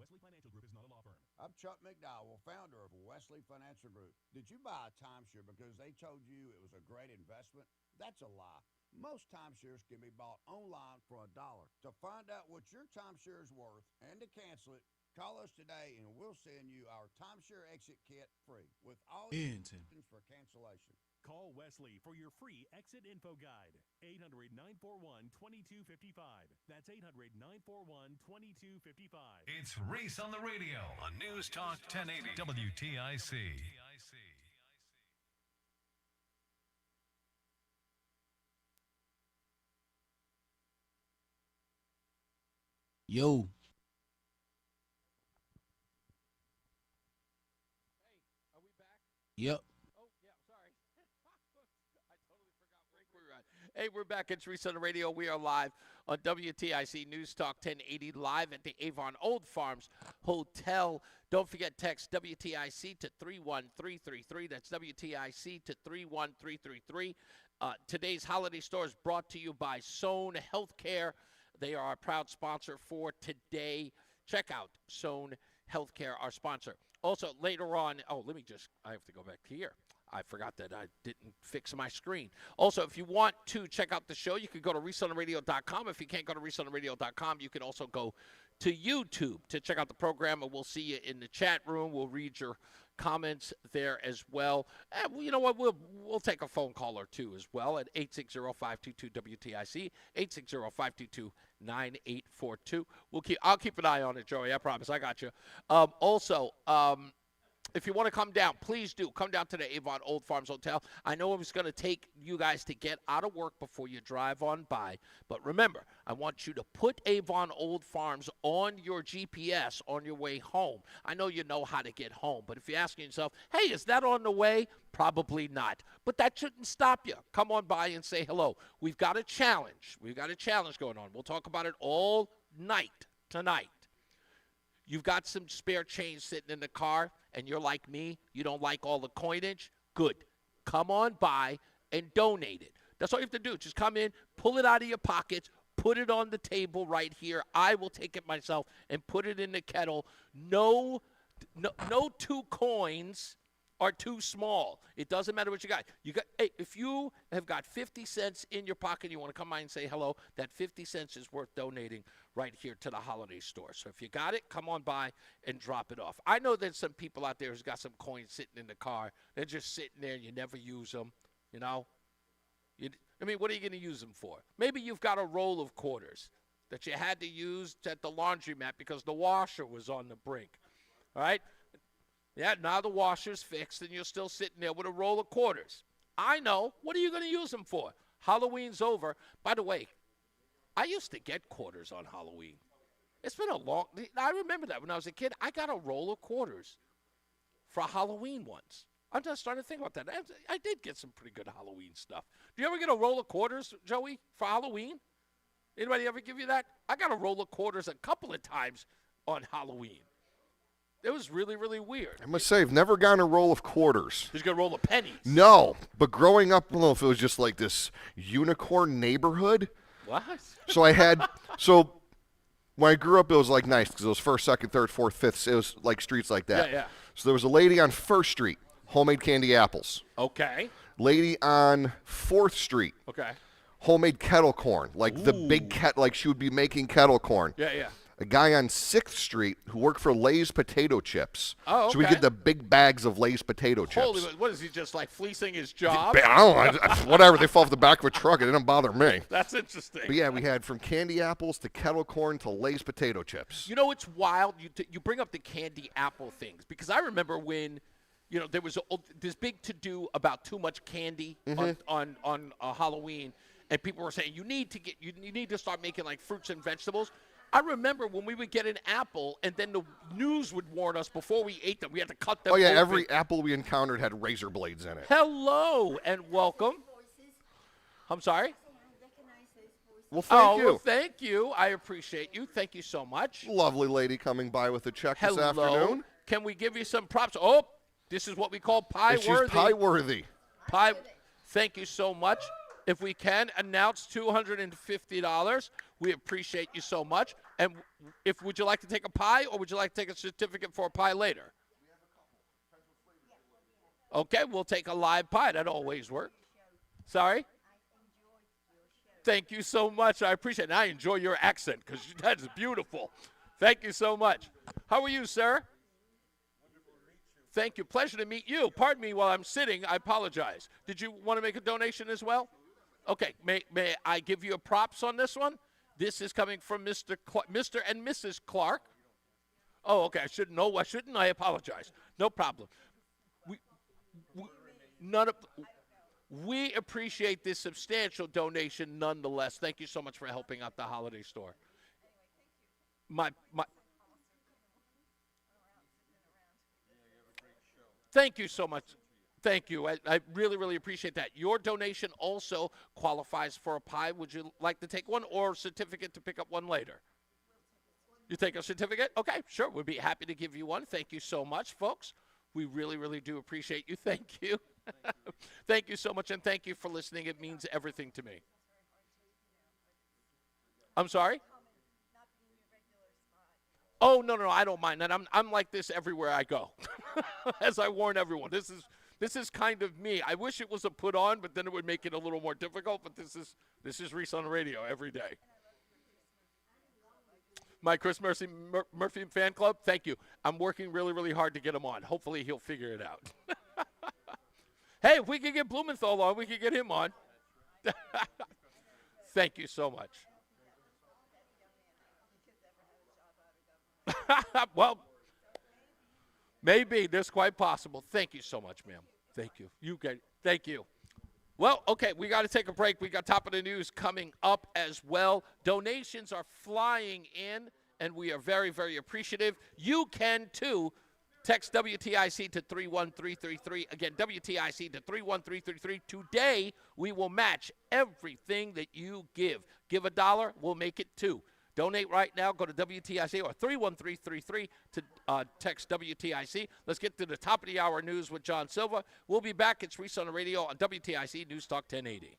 Wesley Financial Group is not a law firm. I'm Chuck McDowell, founder of Wesley Financial Group. Did you buy a timeshare because they told you it was a great investment? That's a lie. Most timeshares can be bought online for $1. To find out what your timeshare is worth and to cancel it, call us today and we'll send you our timeshare exit kit free with all instructions for cancellation. Call Wesley for your free exit info guide. 800-941-2255. That's 800-941-2255. It's Reese on the Radio on News Talk 1080 WTIC. Yo. Yep. Oh, yeah, sorry. I totally forgot where we were at. Hey, we're back. It's Reese on the Radio. We are live on WTIC News Talk 1080, live at the Avon Old Farms Hotel. Don't forget, text WTIC to 31333. That's WTIC to 31333. Today's holiday store is brought to you by Sohn Healthcare. They are our proud sponsor for today. Check out Sohn Healthcare, our sponsor. Also, later on, I have to go back here. I forgot that I didn't fix my screen. Also, if you want to check out the show, you can go to ReeseOnTheRadio.com. If you can't go to ReeseOnTheRadio.com, you can also go to YouTube to check out the program, and we'll see you in the chat room. We'll read your comments there as well. And you know what? We'll take a phone call or two as well at 860-522-WTIC, 860-522-9842. I'll keep an eye on it, Joey. I promise. I got you. If you want to come down, please do. Come down to the Avon Old Farms Hotel. I know it's going to take you guys to get out of work before you drive on by. But remember, I want you to put Avon Old Farms on your GPS on your way home. I know you know how to get home. But if you're asking yourself, hey, is that on the way? Probably not. But that shouldn't stop you. Come on by and say hello. We've got a challenge. We've got a challenge going on. We'll talk about it all night tonight. You've got some spare change sitting in the car, and you're like me, you don't like all the coinage? Good. Come on by and donate it. That's all you have to do. Just come in, pull it out of your pockets, put it on the table right here. I will take it myself and put it in the kettle. No 2 coins are too small. It doesn't matter what you got. Hey, if you have got 50 cents in your pocket, you want to come by and say hello, that 50 cents is worth donating right here to the holiday store. So if you got it, come on by and drop it off. I know there's some people out there who's got some coins sitting in the car. They're just sitting there and you never use them, you know. What are you going to use them for? Maybe you've got a roll of quarters that you had to use at the laundromat because the washer was on the brink, all right? Yeah, now the washer's fixed and you're still sitting there with a roll of quarters. I know. What are you going to use them for? Halloween's over. By the way, I used to get quarters on Halloween. It's been I remember that when I was a kid. I got a roll of quarters for Halloween once. I'm just starting to think about that. I did get some pretty good Halloween stuff. Do you ever get a roll of quarters, Joey, for Halloween? Anybody ever give you that? I got a roll of quarters a couple of times on Halloween. It was really, really weird. I must say, I've never gotten a roll of quarters. Did you get a roll of pennies? No, but growing up, I don't know if it was just like this unicorn neighborhood. What? So when I grew up, it was like nice because it was 1st, 2nd, 3rd, 4th, 5th. It was like streets like that. Yeah. So there was a lady on 1st Street, homemade candy apples. Okay. Lady on 4th Street. Okay. Homemade kettle corn, like the big like she would be making kettle corn. Yeah. A guy on 6th Street who worked for Lay's potato chips. Oh, okay. So we get the big bags of Lay's potato chips. Holy, what is he just like fleecing his job? I don't know. Whatever. They fall off the back of a truck. It didn't bother me. That's interesting. But yeah, we had from candy apples to kettle corn to Lay's potato chips. You know, it's wild. You bring up the candy apple things because I remember when, there was this big to-do about too much candy on Halloween, and people were saying you need to start making like fruits and vegetables. I remember when we would get an apple, and then the news would warn us before we ate them. We had to cut them. Oh, yeah, open. every apple we encountered had razor blades in it. Hello, and welcome. I'm sorry? Well, thank you. Well, thank you. I appreciate you. Thank you so much. Lovely lady coming by with a check this afternoon. Can we give you some props? Oh, this is what we call pie-worthy. She's pie-worthy. Thank you so much. If we can announce $250, we appreciate you so much. And would you like to take a pie or would you like to take a certificate for a pie later? Okay, we'll take a live pie. That always works. Sorry? Thank you so much. I appreciate it. And I enjoy your accent because that is beautiful. Thank you so much. How are you, sir? Thank you. Pleasure to meet you. Pardon me while I'm sitting. I apologize. Did you want to make a donation as well? Okay. May I give you a props on this one? This is coming from Mr. and Mrs. Clark. Oh, okay. I shouldn't know. I shouldn't. I apologize. No problem. We appreciate this substantial donation nonetheless. Thank you so much for helping out the holiday store. Thank you so much. Thank you. I really, really appreciate that. Your donation also qualifies for a pie. Would you like to take one or a certificate to pick up one later? You take a certificate? Okay, sure. We'd be happy to give you one. Thank you so much, folks. We really, really do appreciate you. Thank you. Thank you so much, and thank you for listening. It means everything to me. I'm sorry? Oh, no, I don't mind that. I'm like this everywhere I go. As I warn everyone, this is kind of me. I wish it was a put on, but then it would make it a little more difficult, but this is Reese on the Radio every day. My Chris Murphy fan club, thank you. I'm working really, really hard to get him on. Hopefully he'll figure it out. Hey, if we could get Blumenthal on, we could get him on. Thank you so much. Well, maybe. That's quite possible. Thank you so much, ma'am. Thank you. Thank you. Well, okay, we got to take a break. We got top of the news coming up as well. Donations are flying in, and we are very, very appreciative. You can, too. Text WTIC to 31333. Again, WTIC to 31333. Today, we will match everything that you give. Give $1, we'll make it $2. Donate right now. Go to WTIC or 31333 to text WTIC. Let's get to the top of the hour news with John Silva. We'll be back. It's Reese on the Radio on WTIC News Talk 1080.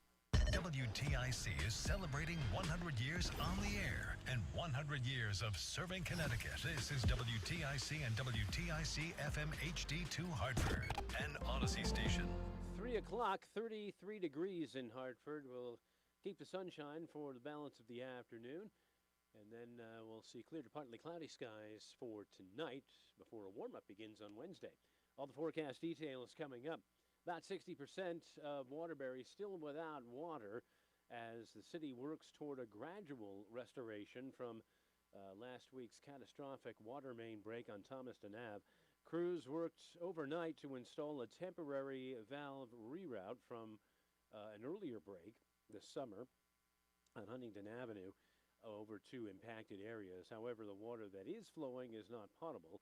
WTIC is celebrating 100 years on the air and 100 years of serving Connecticut. This is WTIC and WTIC FM HD2 Hartford, an Odyssey station. 3 o'clock, 33 degrees in Hartford. We'll keep the sunshine for the balance of the afternoon. And then we'll see clear to partly cloudy skies for tonight before a warm-up begins on Wednesday. All the forecast details coming up. About 60% of Waterbury still without water as the city works toward a gradual restoration from last week's catastrophic water main break on Thomaston Ave. Crews worked overnight to install a temporary valve reroute from an earlier break this summer on Huntington Avenue over to impacted areas. However, the water that is flowing is not potable.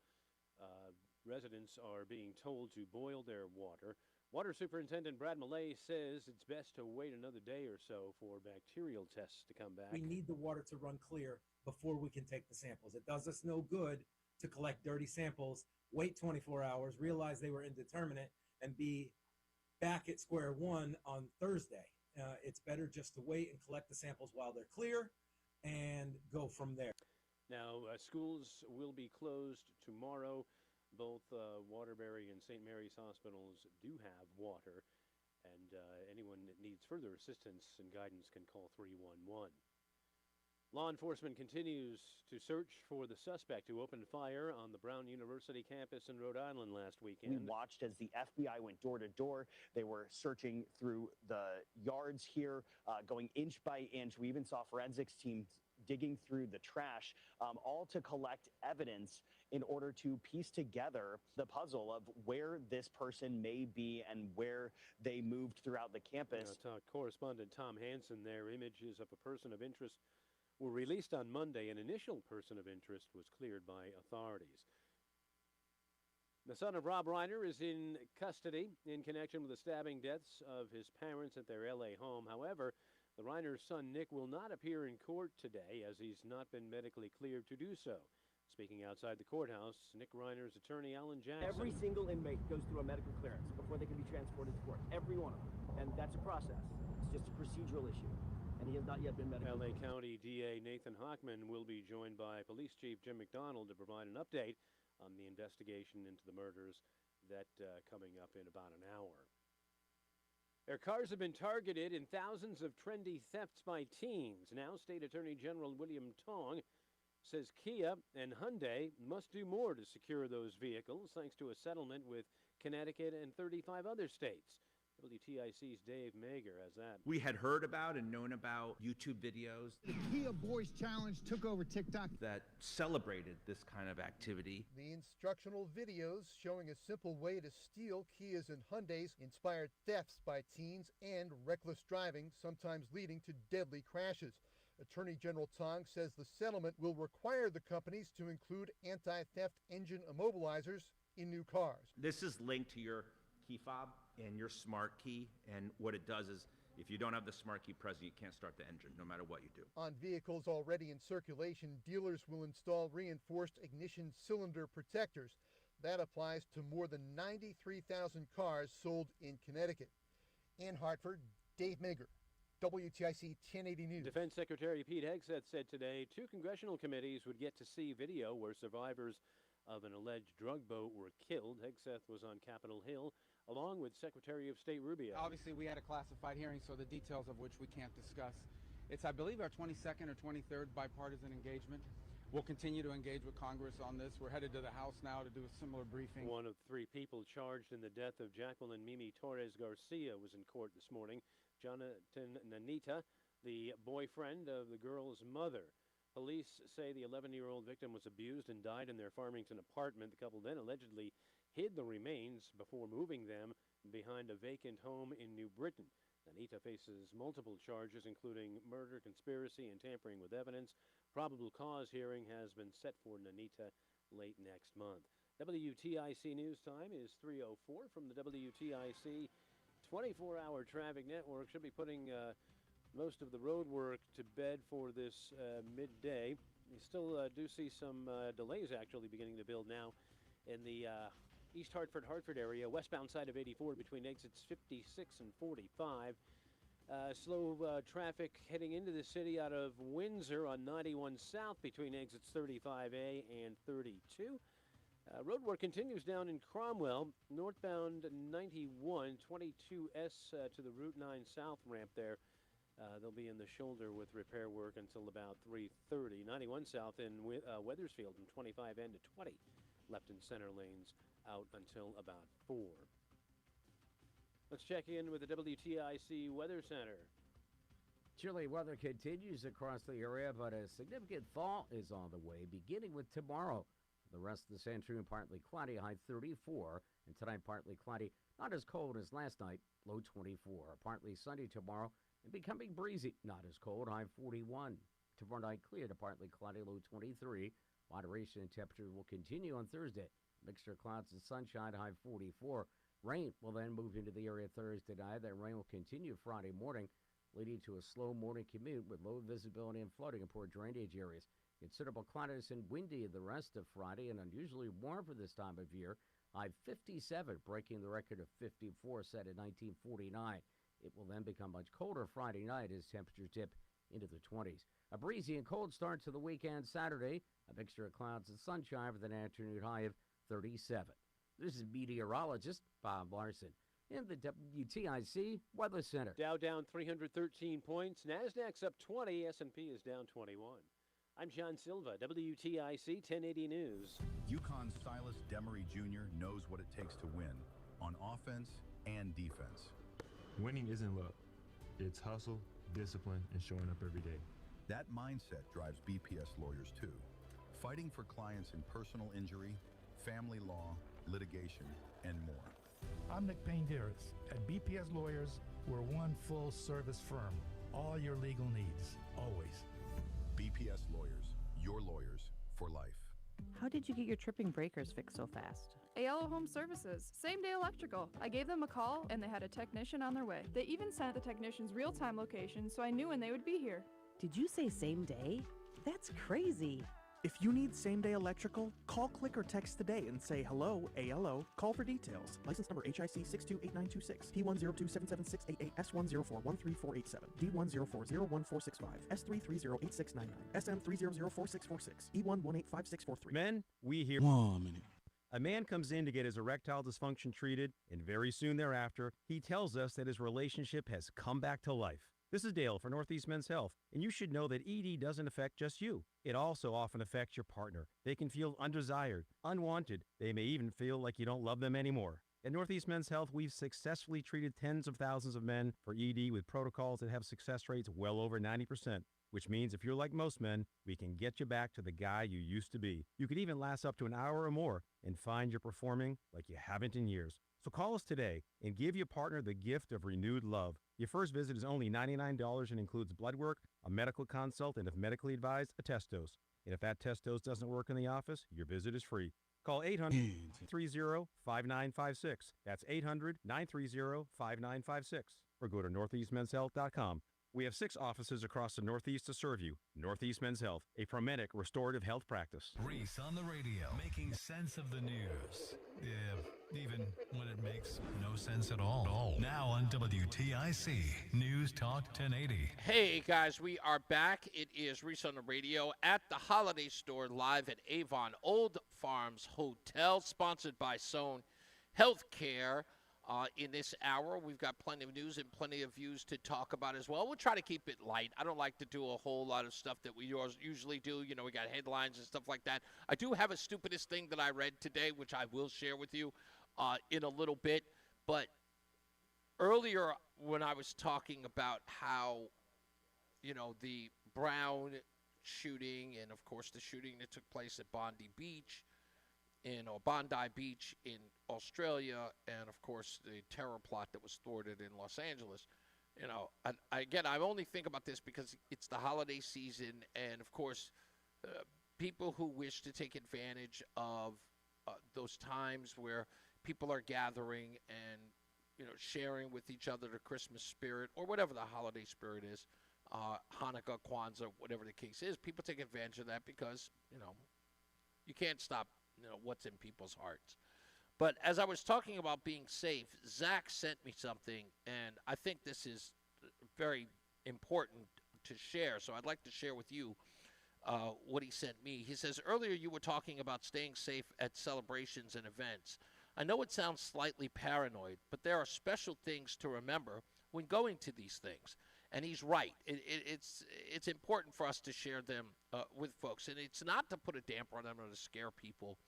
Residents are being told to boil their water. Water Superintendent Brad Millay says it's best to wait another day or so for bacterial tests to come back. We need the water to run clear before we can take the samples. It does us no good to collect dirty samples, wait 24 hours, realize they were indeterminate, and be back at square one on Thursday. It's better just to wait and collect the samples while they're clear and go from there. Now, schools will be closed tomorrow. Both Waterbury and St. Mary's hospitals do have water, and anyone that needs further assistance and guidance can call 311. Law enforcement continues to search for the suspect who opened fire on the Brown University campus in Rhode Island last weekend. We watched as the FBI went door to door. They were searching through the yards here, going inch by inch. We even saw forensics teams digging through the trash, all to collect evidence in order to piece together the puzzle of where this person may be and where they moved throughout the campus. Correspondent Tom Hansen there. Images of a person of interest were released on Monday. An initial person of interest was cleared by authorities. The son of Rob Reiner is in custody in connection with the stabbing deaths of his parents at their L.A. home. However, the Reiner's son, Nick, will not appear in court today as he's not been medically cleared to do so. Speaking outside the courthouse, Nick Reiner's attorney, Alan Jackson. Every single inmate goes through a medical clearance before they can be transported to court. Every one of them. And that's a process. It's just a procedural issue. And he has not yet been medically L.A. cleared. County DA Nathan Hochman will be joined by Police Chief Jim McDonald to provide an update on the investigation into the murders that coming up in about an hour. Their cars have been targeted in thousands of trendy thefts by teens. Now, State Attorney General William Tong says Kia and Hyundai must do more to secure those vehicles, thanks to a settlement with Connecticut and 35 other states. WTIC's Dave Mager has that. We had heard about and known about YouTube videos. The Kia Boys Challenge took over TikTok that celebrated this kind of activity. The instructional videos showing a simple way to steal Kias and Hyundais inspired thefts by teens and reckless driving, sometimes leading to deadly crashes. Attorney General Tong says the settlement will require the companies to include anti-theft engine immobilizers in new cars. This is linked to your key fob and your smart key, and what it does is if you don't have the smart key present, you can't start the engine no matter what you do. On vehicles already in circulation, dealers will install reinforced ignition cylinder protectors. That applies to more than 93,000 cars sold in Connecticut. In Hartford, Dave Mager, WTIC 1080 News. Defense Secretary Pete Hegseth said today 2 congressional committees would get to see video where survivors of an alleged drug boat were killed. Hegseth was on Capitol Hill along with Secretary of State Rubio. Obviously, we had a classified hearing, so the details of which we can't discuss. It's, I believe, our 22nd or 23rd bipartisan engagement. We'll continue to engage with Congress on this. We're headed to the House now to do a similar briefing. One of 3 people charged in the death of Jacqueline Mimi Torres Garcia was in court this morning. Jonathan Nanita, the boyfriend of the girl's mother. Police say the 11-year-old victim was abused and died in their Farmington apartment. The couple then allegedly hid the remains before moving them behind a vacant home in New Britain. Nanita faces multiple charges, including murder, conspiracy, and tampering with evidence. Probable cause hearing has been set for Nanita late next month. WTIC News Time is 3:04 from the WTIC 24-hour traffic network. Should be putting most of the road work to bed for this midday. We still do see some delays actually beginning to build now in the East Hartford area, westbound side of 84 between exits 56 and 45. Slow traffic heading into the city out of Windsor on 91 South between exits 35A and 32. Road work continues down in Cromwell, northbound 91, 22S to the Route 9 South ramp there. They'll be in the shoulder with repair work until about 3:30. 91 South in Wethersfield from 25N to 20. Left and center lanes out until about 4. Let's check in with the WTIC Weather Center. Chilly weather continues across the area, but a significant thaw is on the way, beginning with tomorrow. The rest of this afternoon, partly cloudy, high 34. And tonight, partly cloudy, not as cold as last night, low 24. Partly sunny tomorrow and becoming breezy, not as cold, high 41. Tomorrow night, clear to partly cloudy, low 23. Moderation in temperature will continue on Thursday. Mixture of clouds and sunshine, high 44. Rain will then move into the area Thursday night. That rain will continue Friday morning, leading to a slow morning commute with low visibility and flooding in poor drainage areas. Considerable cloudiness and windy the rest of Friday and unusually warm for this time of year. High 57, breaking the record of 54 set in 1949. It will then become much colder Friday night as temperatures dip into the 20s. A breezy and cold start to the weekend Saturday. A mixture of clouds and sunshine with an afternoon high of 37. This is meteorologist Bob Larson in the WTIC Weather Center. Dow down 313 points. NASDAQ's up 20. S&P is down 21. I'm John Silva, WTIC 1080 News. UConn Silas Demery Jr. knows what it takes to win on offense and defense. Winning isn't luck. It's hustle, discipline, and showing up every day. That mindset drives BPS lawyers too, fighting for clients in personal injury, family law, litigation, and more. I'm Nick Payne-Darris. At BPS Lawyers, we're one full-service firm. All your legal needs, always. BPS Lawyers, your lawyers for life. How did you get your tripping breakers fixed so fast? ALO Home Services, same day electrical. I gave them a call and they had a technician on their way. They even sent the technician's real-time location so I knew when they would be here. Did you say same day? That's crazy. If you need same-day electrical, call, click, or text today and say hello, ALO. Call for details. License number HIC 628926, P102776688, S104-13487, D104-01465, S3308699, SM3004646, E1185643. Men, we hear. Whoa, a minute. A man comes in to get his erectile dysfunction treated, and very soon thereafter, he tells us that his relationship has come back to life. This is Dale for Northeast Men's Health, and you should know that ED doesn't affect just you. It also often affects your partner. They can feel undesired, unwanted. They may even feel like you don't love them anymore. At Northeast Men's Health, we've successfully treated tens of thousands of men for ED with protocols that have success rates well over 90%, which means if you're like most men, we can get you back to the guy you used to be. You could even last up to an hour or more and find you're performing like you haven't in years. So call us today and give your partner the gift of renewed love. Your first visit is only $99 and includes blood work, a medical consult, and if medically advised, a test dose. And if that test dose doesn't work in the office, your visit is free. Call 800-930-5956. That's 800-930-5956. Or go to northeastmenshealth.com. We have 6 offices across the Northeast to serve you. Northeast Men's Health, a Promedic restorative health practice. Reese on the radio, making sense of the news. Yeah, even when it makes no sense at all. Now on WTIC, News Talk 1080. Hey, guys, we are back. It is Reese on the radio at the Holiday Store live at Avon Old Farms Hotel, sponsored by Sohn Healthcare. In this hour, we've got plenty of news and plenty of views to talk about as well. We'll try to keep it light. I don't like to do a whole lot of stuff that we usually do. You know, we got headlines and stuff like that. I do have a stupidest thing that I read today, which I will share with you in a little bit. But earlier when I was talking about how, you know, the Brown shooting and, of course, the shooting that took place at Bondi Beach in Australia, and of course the terror plot that was thwarted in Los Angeles. You know, and again, I only think about this because it's the holiday season, and of course, people who wish to take advantage of those times where people are gathering and, you know, sharing with each other the Christmas spirit or whatever the holiday spirit is, Hanukkah, Kwanzaa, whatever the case is. People take advantage of that because, you know, you can't stop, you know, what's in people's hearts. But as I was talking about being safe, Zach sent me something, and I think this is very important to share. So I'd like to share with you what he sent me. He says, earlier you were talking about staying safe at celebrations and events. I know it sounds slightly paranoid, but there are special things to remember when going to these things. And he's right. It's important for us to share them with folks. And it's not to put a damper on them or to scare people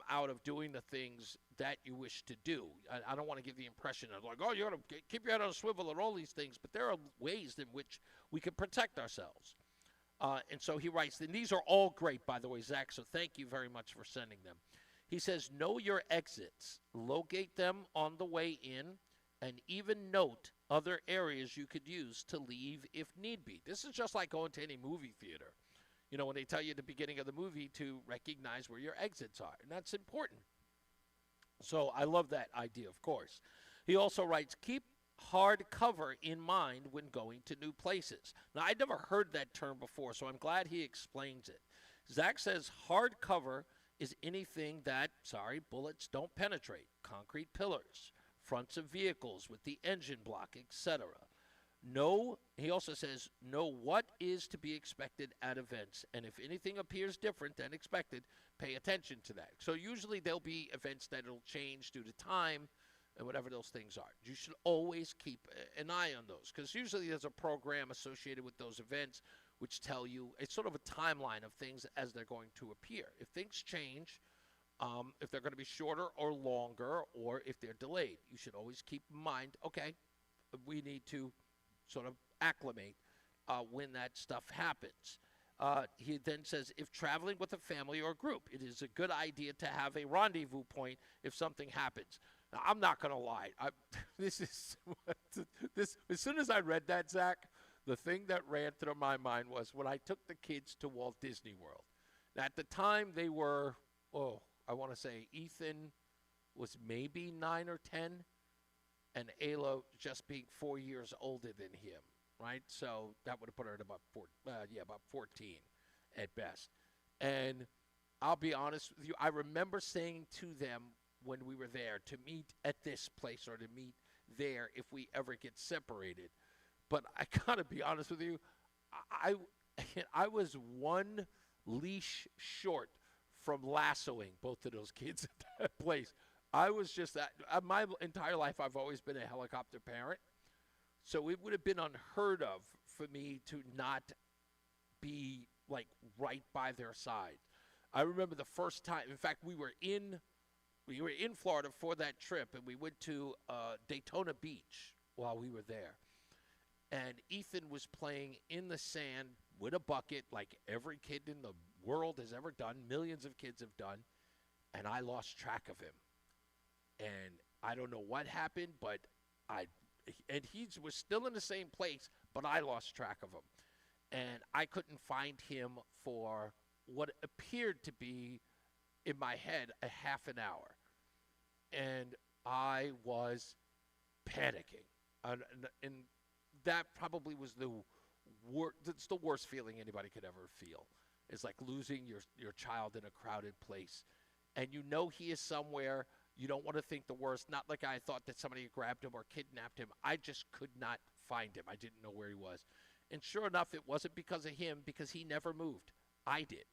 out of doing the things that you wish to do. I don't want to give the impression of like, oh, you got to keep your head on a swivel and all these things. But there are ways in which we can protect ourselves. And so he writes, and these are all great, by the way, Zach, so thank you very much for sending them. He says, know your exits, locate them on the way in, and even note other areas you could use to leave if need be. This is just like going to any movie theater. You know, when they tell you at the beginning of the movie to recognize where your exits are, and that's important. So I love that idea, of course. He also writes, keep hard cover in mind when going to new places. Now, I'd never heard that term before, so I'm glad he explains it. Zach says hard cover is anything that, bullets don't penetrate, concrete pillars, fronts of vehicles with the engine block, etc. He also says, know what is to be expected at events, and if anything appears different than expected, pay attention to that. So usually there'll be events that will change due to time, and whatever those things are. You should always keep an eye on those, because usually there's a program associated with those events which tell you, it's sort of a timeline of things as they're going to appear. If things change, if they're going to be shorter or longer, or if they're delayed, you should always keep in mind, okay, we need to sort of acclimate when that stuff happens. He then says, if traveling with a family or group, it is a good idea to have a rendezvous point if something happens. Now, I'm not going to lie. As soon as I read that, Zach, the thing that ran through my mind was when I took the kids to Walt Disney World. Now, at the time, they were, I want to say Ethan was maybe 9 or 10, and Ayla just being 4 years older than him, right? So that would have put her at about 14 at best. And I'll be honest with you, I remember saying to them when we were there to meet at this place or to meet there if we ever get separated. But I gotta be honest with you, I was one leash short from lassoing both of those kids at that place. I was just that. My entire life, I've always been a helicopter parent, so it would have been unheard of for me to not be like right by their side. I remember the first time. In fact, we were in Florida for that trip, and we went to Daytona Beach while we were there. And Ethan was playing in the sand with a bucket like every kid in the world has ever done, millions of kids have done, and I lost track of him. And I don't know what happened, but he was still in the same place, but I lost track of him. And I couldn't find him for what appeared to be, in my head, a half an hour. And I was panicking. And that probably was it's the worst feeling anybody could ever feel. It's like losing your child in a crowded place. And you know he is somewhere. You don't want to think the worst. Not like I thought that somebody grabbed him or kidnapped him. I just could not find him. I didn't know where he was. And sure enough, it wasn't because of him, because he never moved. I did.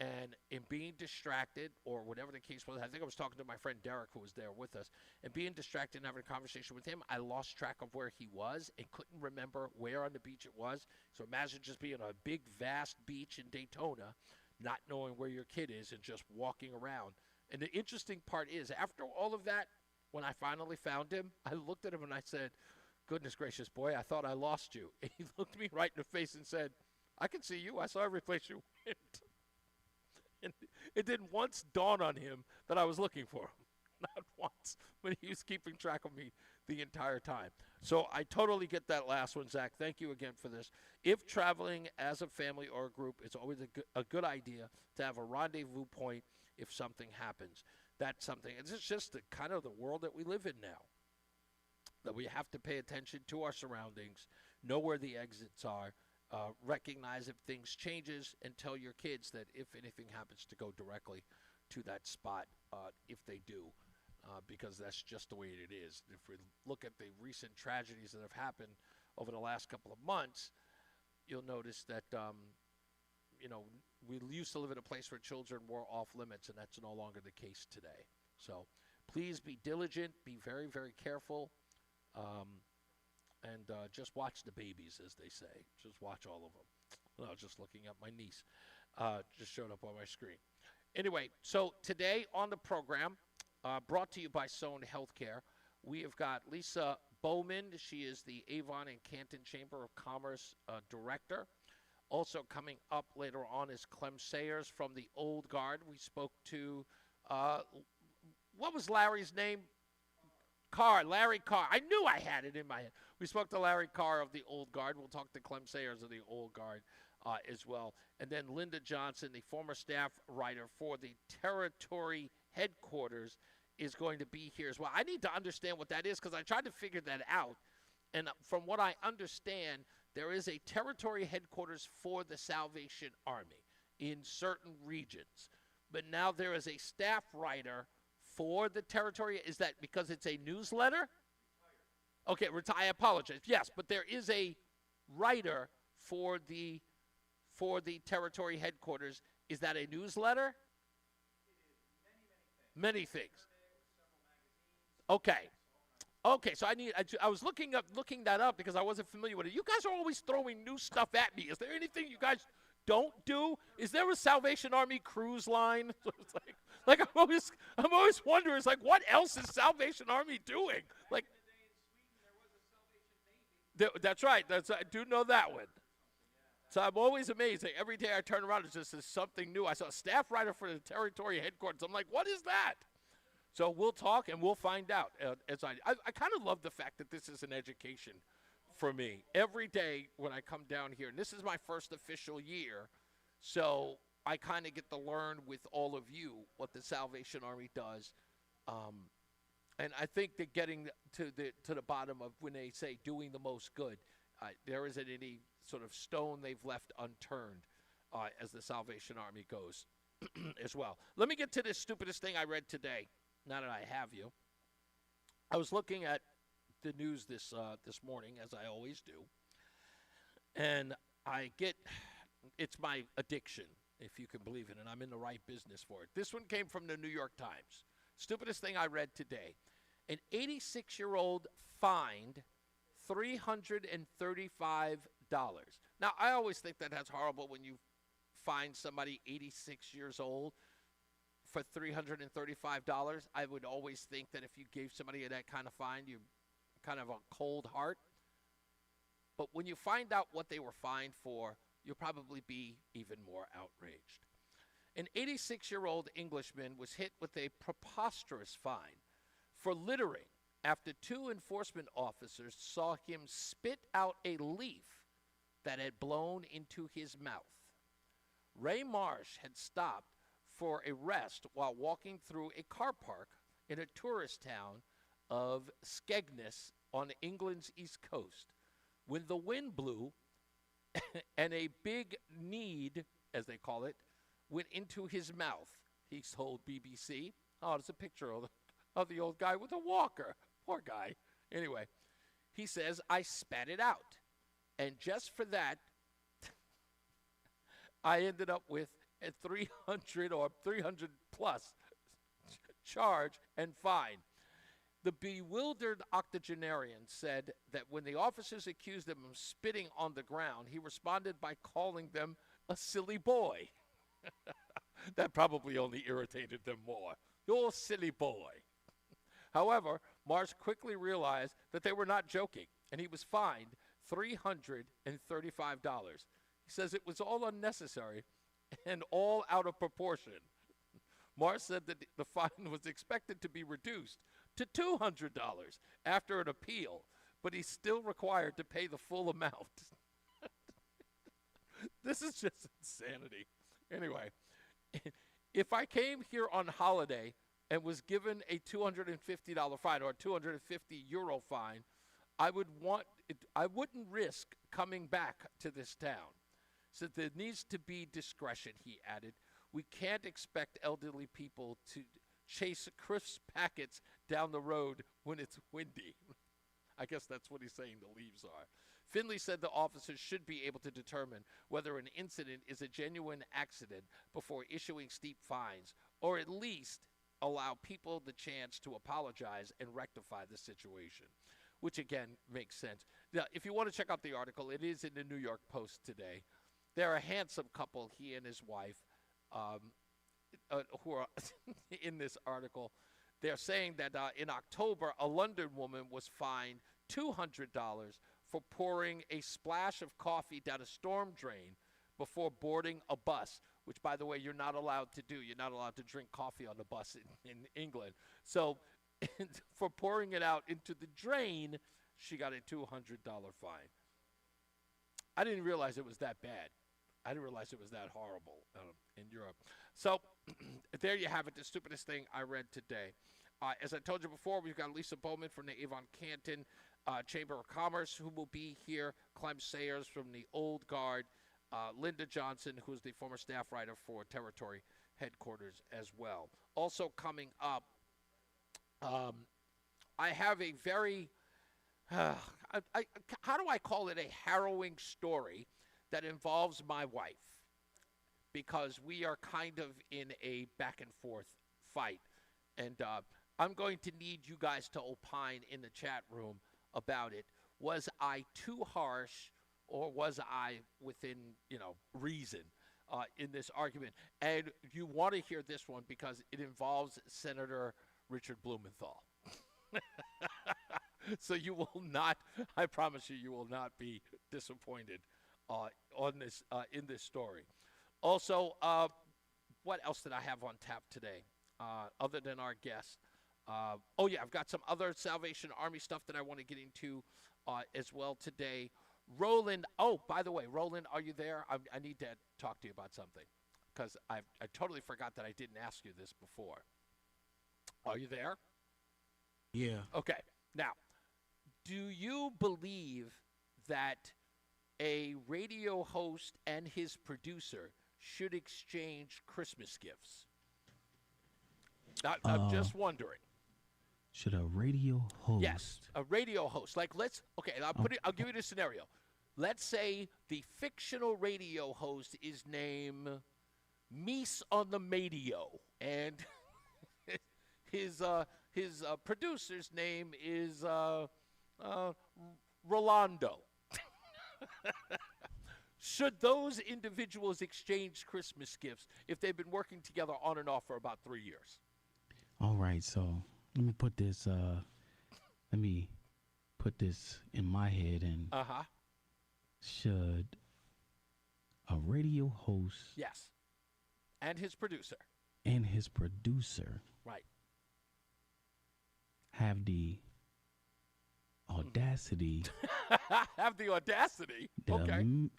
And in being distracted, or whatever the case was, I think I was talking to my friend Derek, who was there with us, and being distracted and having a conversation with him, I lost track of where he was and couldn't remember where on the beach it was. So imagine just being on a big, vast beach in Daytona, not knowing where your kid is and just walking around. And the interesting part is, after all of that, when I finally found him, I looked at him and I said, goodness gracious, boy, I thought I lost you. And he looked me right in the face and said, I can see you. I saw every place you went. And it didn't once dawn on him that I was looking for him. Not once. But he was keeping track of me the entire time. So I totally get that last one, Zach. Thank you again for this. If traveling as a family or a group, it's always a good idea to have a rendezvous point if something happens. That's something. It's just the kind of the world that we live in now, that we have to pay attention to our surroundings, know where the exits are, recognize if things changes, and tell your kids that if anything happens to go directly to that spot if they do, because that's just the way it is. If we look at the recent tragedies that have happened over the last couple of months, you'll notice that, we used to live in a place where children were off limits, and that's no longer the case today. So please be diligent, be very, very careful, and just watch the babies, as they say. Just watch all of them. Well, I was just looking at my niece. Just showed up on my screen. Anyway, so today on the program, brought to you by Sohn Healthcare, we have got Lisa Bowman. She is the Avon and Canton Chamber of Commerce Director. Also coming up later on is Clem Sayers from the Old Guard. We spoke to, what was Larry's name? Larry Carr. I knew I had it in my head. We spoke to Larry Carr of the Old Guard. We'll talk to Clem Sayers of the Old Guard as well. And then Linda Johnson, the former staff writer for the Territory Headquarters, is going to be here as well. I need to understand what that is because I tried to figure that out. And from what I understand, there is a Territory Headquarters for the Salvation Army in certain regions. But now there is a staff writer for the Territory. Is that because it's a newsletter? Okay, I apologize. Yes, but there is a writer for the Territory Headquarters. Is that a newsletter? Many things. Okay. Okay, so I was looking that up because I wasn't familiar with it. You guys are always throwing new stuff at me. Is there anything you guys don't do? Is there a Salvation Army cruise line? It's like I'm always wondering. It's like, what else is Salvation Army doing? Like, that's right. I do know that one. So I'm always amazed. Like, every day I turn around, it's just something new. I saw a staff writer for the Territory Headquarters. I'm like, what is that? So we'll talk and we'll find out. I kind of love the fact that this is an education for me. Every day when I come down here, and this is my first official year, so I kind of get to learn with all of you what the Salvation Army does. And I think that getting to the bottom of when they say doing the most good, there isn't any sort of stone they've left unturned as the Salvation Army goes as well. Let me get to this stupidest thing I read today. Now that I have you, I was looking at the news this morning, as I always do, and it's my addiction, if you can believe it, and I'm in the right business for it. This one came from the New York Times. Stupidest thing I read today. An 86-year-old fined $335. Now, I always think that's horrible when you find somebody 86 years old for $335. I would always think that if you gave somebody that kind of fine, you kind of a cold heart. But when you find out what they were fined for, you'll probably be even more outraged. An 86-year-old Englishman was hit with a preposterous fine for littering after two enforcement officers saw him spit out a leaf that had blown into his mouth. Ray Marsh had stopped for a rest while walking through a car park in a tourist town of Skegness on England's east coast when the wind blew and a big need, as they call it, went into his mouth, he told BBC. Oh, there's a picture of the old guy with a walker. Poor guy. Anyway, he says, I spat it out. And just for that, I ended up with a 300 or 300 plus charge and fine. The bewildered octogenarian said that when the officers accused him of spitting on the ground, he responded by calling them a silly boy. That probably only irritated them more. You're a silly boy. However, Marsh quickly realized that they were not joking, and he was fined $335. He says it was all unnecessary and all out of proportion. Marsh said that the fine was expected to be reduced to $200 after an appeal, but he's still required to pay the full amount. This is just insanity. Anyway, if I came here on holiday and was given a $250 fine or a €250 fine, I wouldn't risk coming back to this town. So there needs to be discretion, he added. We can't expect elderly people to chase crisp packets down the road when it's windy. I guess that's what he's saying the leaves are. Finley said the officers should be able to determine whether an incident is a genuine accident before issuing steep fines, or at least allow people the chance to apologize and rectify the situation, which again makes sense. Now, if you want to check out the article, it is in the New York Post today. They're a handsome couple, he and his wife, who are in this article. They're saying that in October, a London woman was fined $200 for pouring a splash of coffee down a storm drain before boarding a bus, which, by the way, you're not allowed to do. You're not allowed to drink coffee on the bus in England. So for pouring it out into the drain, she got a $200 fine. I didn't realize it was that bad. I didn't realize it was that horrible in Europe. So there you have it, the stupidest thing I read today. As I told you before, we've got Lisa Bowman from the Avon Canton Chamber of Commerce who will be here, Clem Sayers from the Old Guard, Linda Johnson, who's the former staff writer for Territory Headquarters as well. Also coming up, I have a very, how do I call it, a harrowing story that involves my wife, because we are kind of in a back and forth fight. And I'm going to need you guys to opine in the chat room about it. Was I too harsh, or was I within, reason in this argument? And you want to hear this one because it involves Senator Richard Blumenthal. So you will not, I promise you, you will not be disappointed on this in this story. Also, what else did I have on tap today other than our guest? Oh, yeah, I've got some other Salvation Army stuff that I want to get into as well today. Roland, oh, by the way, Roland, are you there? I need to talk to you about something because I totally forgot that I didn't ask you this before. Are you there? Yeah. Okay. Now, do you believe that a radio host and his producer should exchange Christmas gifts? I'm just wondering. Should a radio host? Yes, a radio host. Like, I'll give you the scenario. Let's say the fictional radio host is named Reese On The Radio, and his producer's name is Rolando. Should those individuals exchange Christmas gifts if they've been working together on and off for about 3 years? All right, so let me put this in my head and should a radio host Yes. And his producer. Right. Have the audacity Have the audacity. the Okay.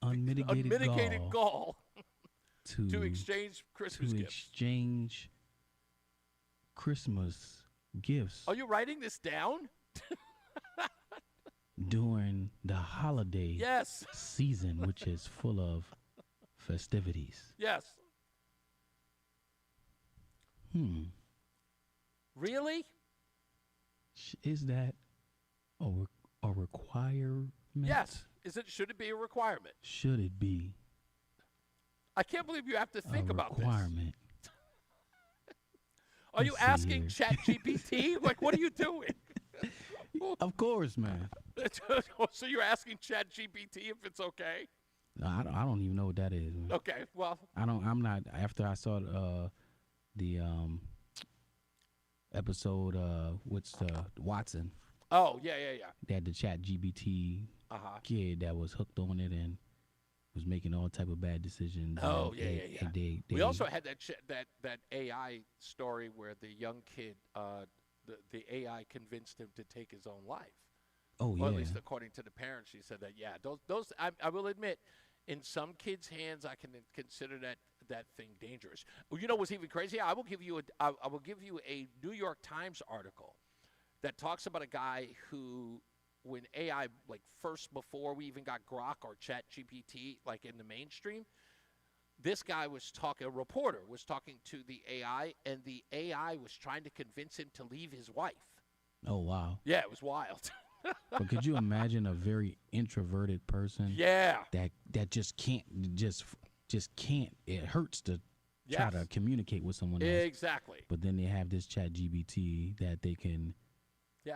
Unmitigated gall to exchange Christmas gifts. exchange Christmas gifts Are you writing this down? during the holiday Yes. season, which is full of festivities. Yes. Really? Is that a requirement? Yes. Should it be a requirement? Should it be I can't believe you have to think a about requirement? Are you Let's see asking here. ChatGPT? Like, what are you doing? Of course, man. So you're asking ChatGPT if it's okay? No, I don't even know what that is, man. Okay, well. I'm not. After I saw the episode with Watson. Oh, yeah. They had the ChatGPT kid that was hooked on it and was making all type of bad decisions. Oh, and yeah. They We also had that AI story where the young kid, the AI convinced him to take his own life. Oh, Or at yeah. least according to the parents, she said that. Yeah, those. I will admit, in some kids' hands, I can consider that thing dangerous. Well, you know what's even crazy? I will give you a New York Times article that talks about a guy who, when AI, like first before we even got Grok or ChatGPT, like in the mainstream, this guy a reporter was talking to the AI, and the AI was trying to convince him to leave his wife. Oh, wow. Yeah, it was wild. But could you imagine a very introverted person? Yeah. That just can't. It hurts to try to communicate with someone else. Exactly. But then they have this chat GBT that they can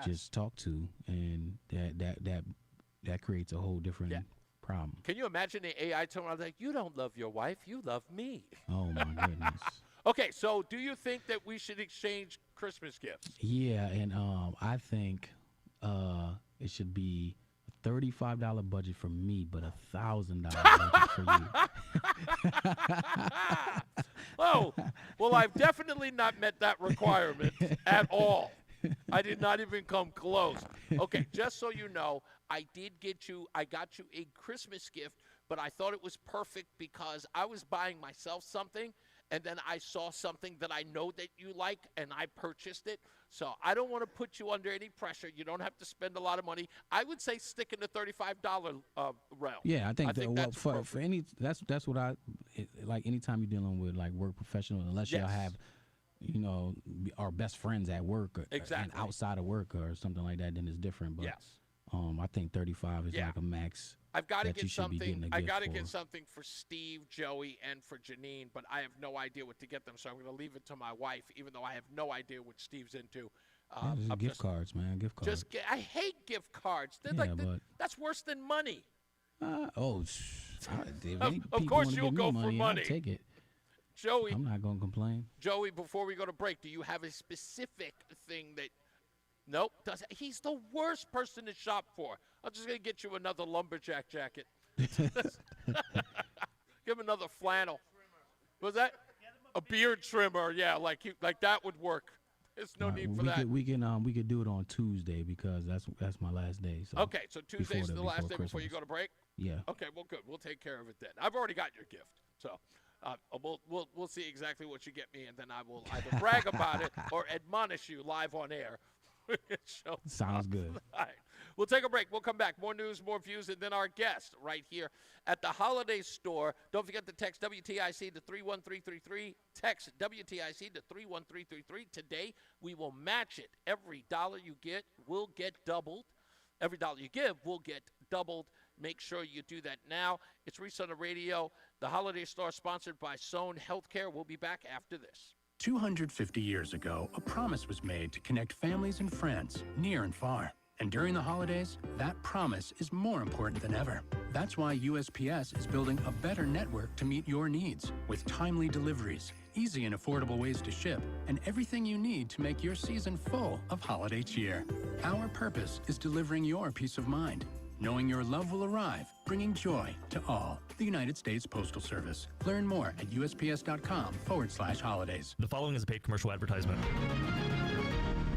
just talk to, and that creates a whole different problem. Can you imagine the AI telling me, like, you don't love your wife, you love me? Oh my goodness. Okay, so do you think that we should exchange Christmas gifts? Yeah, and I think it should be a $35 budget for me, but $1,000 budget for you. Oh, well, I've definitely not met that requirement at all. I did not even come close. Okay, just so you know, I got you a Christmas gift, but I thought it was perfect because I was buying myself something, and then I saw something that I know that you like, and I purchased it. So I don't want to put you under any pressure. You don't have to spend a lot of money. I would say stick in the $35 realm. Yeah, I think that's for any that's what I like. Anytime you're dealing with like work professional, unless y'all have, our best friends at work and outside of work or something like that, then it's different. But I think 35 is like a max. I've got to get something. I got to get something for Steve, Joey, and for Janine, but I have no idea what to get them, so I'm going to leave it to my wife, even though I have no idea what Steve's into. Gift cards, man. Gift cards. I hate gift cards. They're that's worse than money. Of course you'll go for money. I'll take it. Joey, I'm not going to complain. Joey, before we go to break, do you have a specific thing that? Nope. He's the worst person to shop for. I'm just going to get you another lumberjack jacket. Give him another flannel. Was that? A beard trimmer. Yeah, like that would work. There's no need for that. We could do it on Tuesday because that's my last day. So okay, so Tuesday's the last day before you go to break? Yeah. Okay, well, good. We'll take care of it then. I've already got your gift. So we'll see exactly what you get me, and then I will either brag about it or admonish you live on air. Sounds good. All right. We'll take a break. We'll come back. More news, more views, and then our guest right here at the Holiday Store. Don't forget to text WTIC to 31333. Text WTIC to 31333. Today, we will match it. Every dollar you get will get doubled. Every dollar you give will get doubled. Make sure you do that now. It's Reese on the Radio. The Holiday Store sponsored by Sohn Healthcare. We'll be back after this. 250 years ago, a promise was made to connect families and friends, near and far. And during the holidays, that promise is more important than ever. That's why USPS is building a better network to meet your needs, with timely deliveries, easy and affordable ways to ship, and everything you need to make your season full of holiday cheer. Our purpose is delivering your peace of mind, knowing your love will arrive, bringing joy to all. The United States Postal Service. Learn more at USPS.com/holidays. The following is a paid commercial advertisement.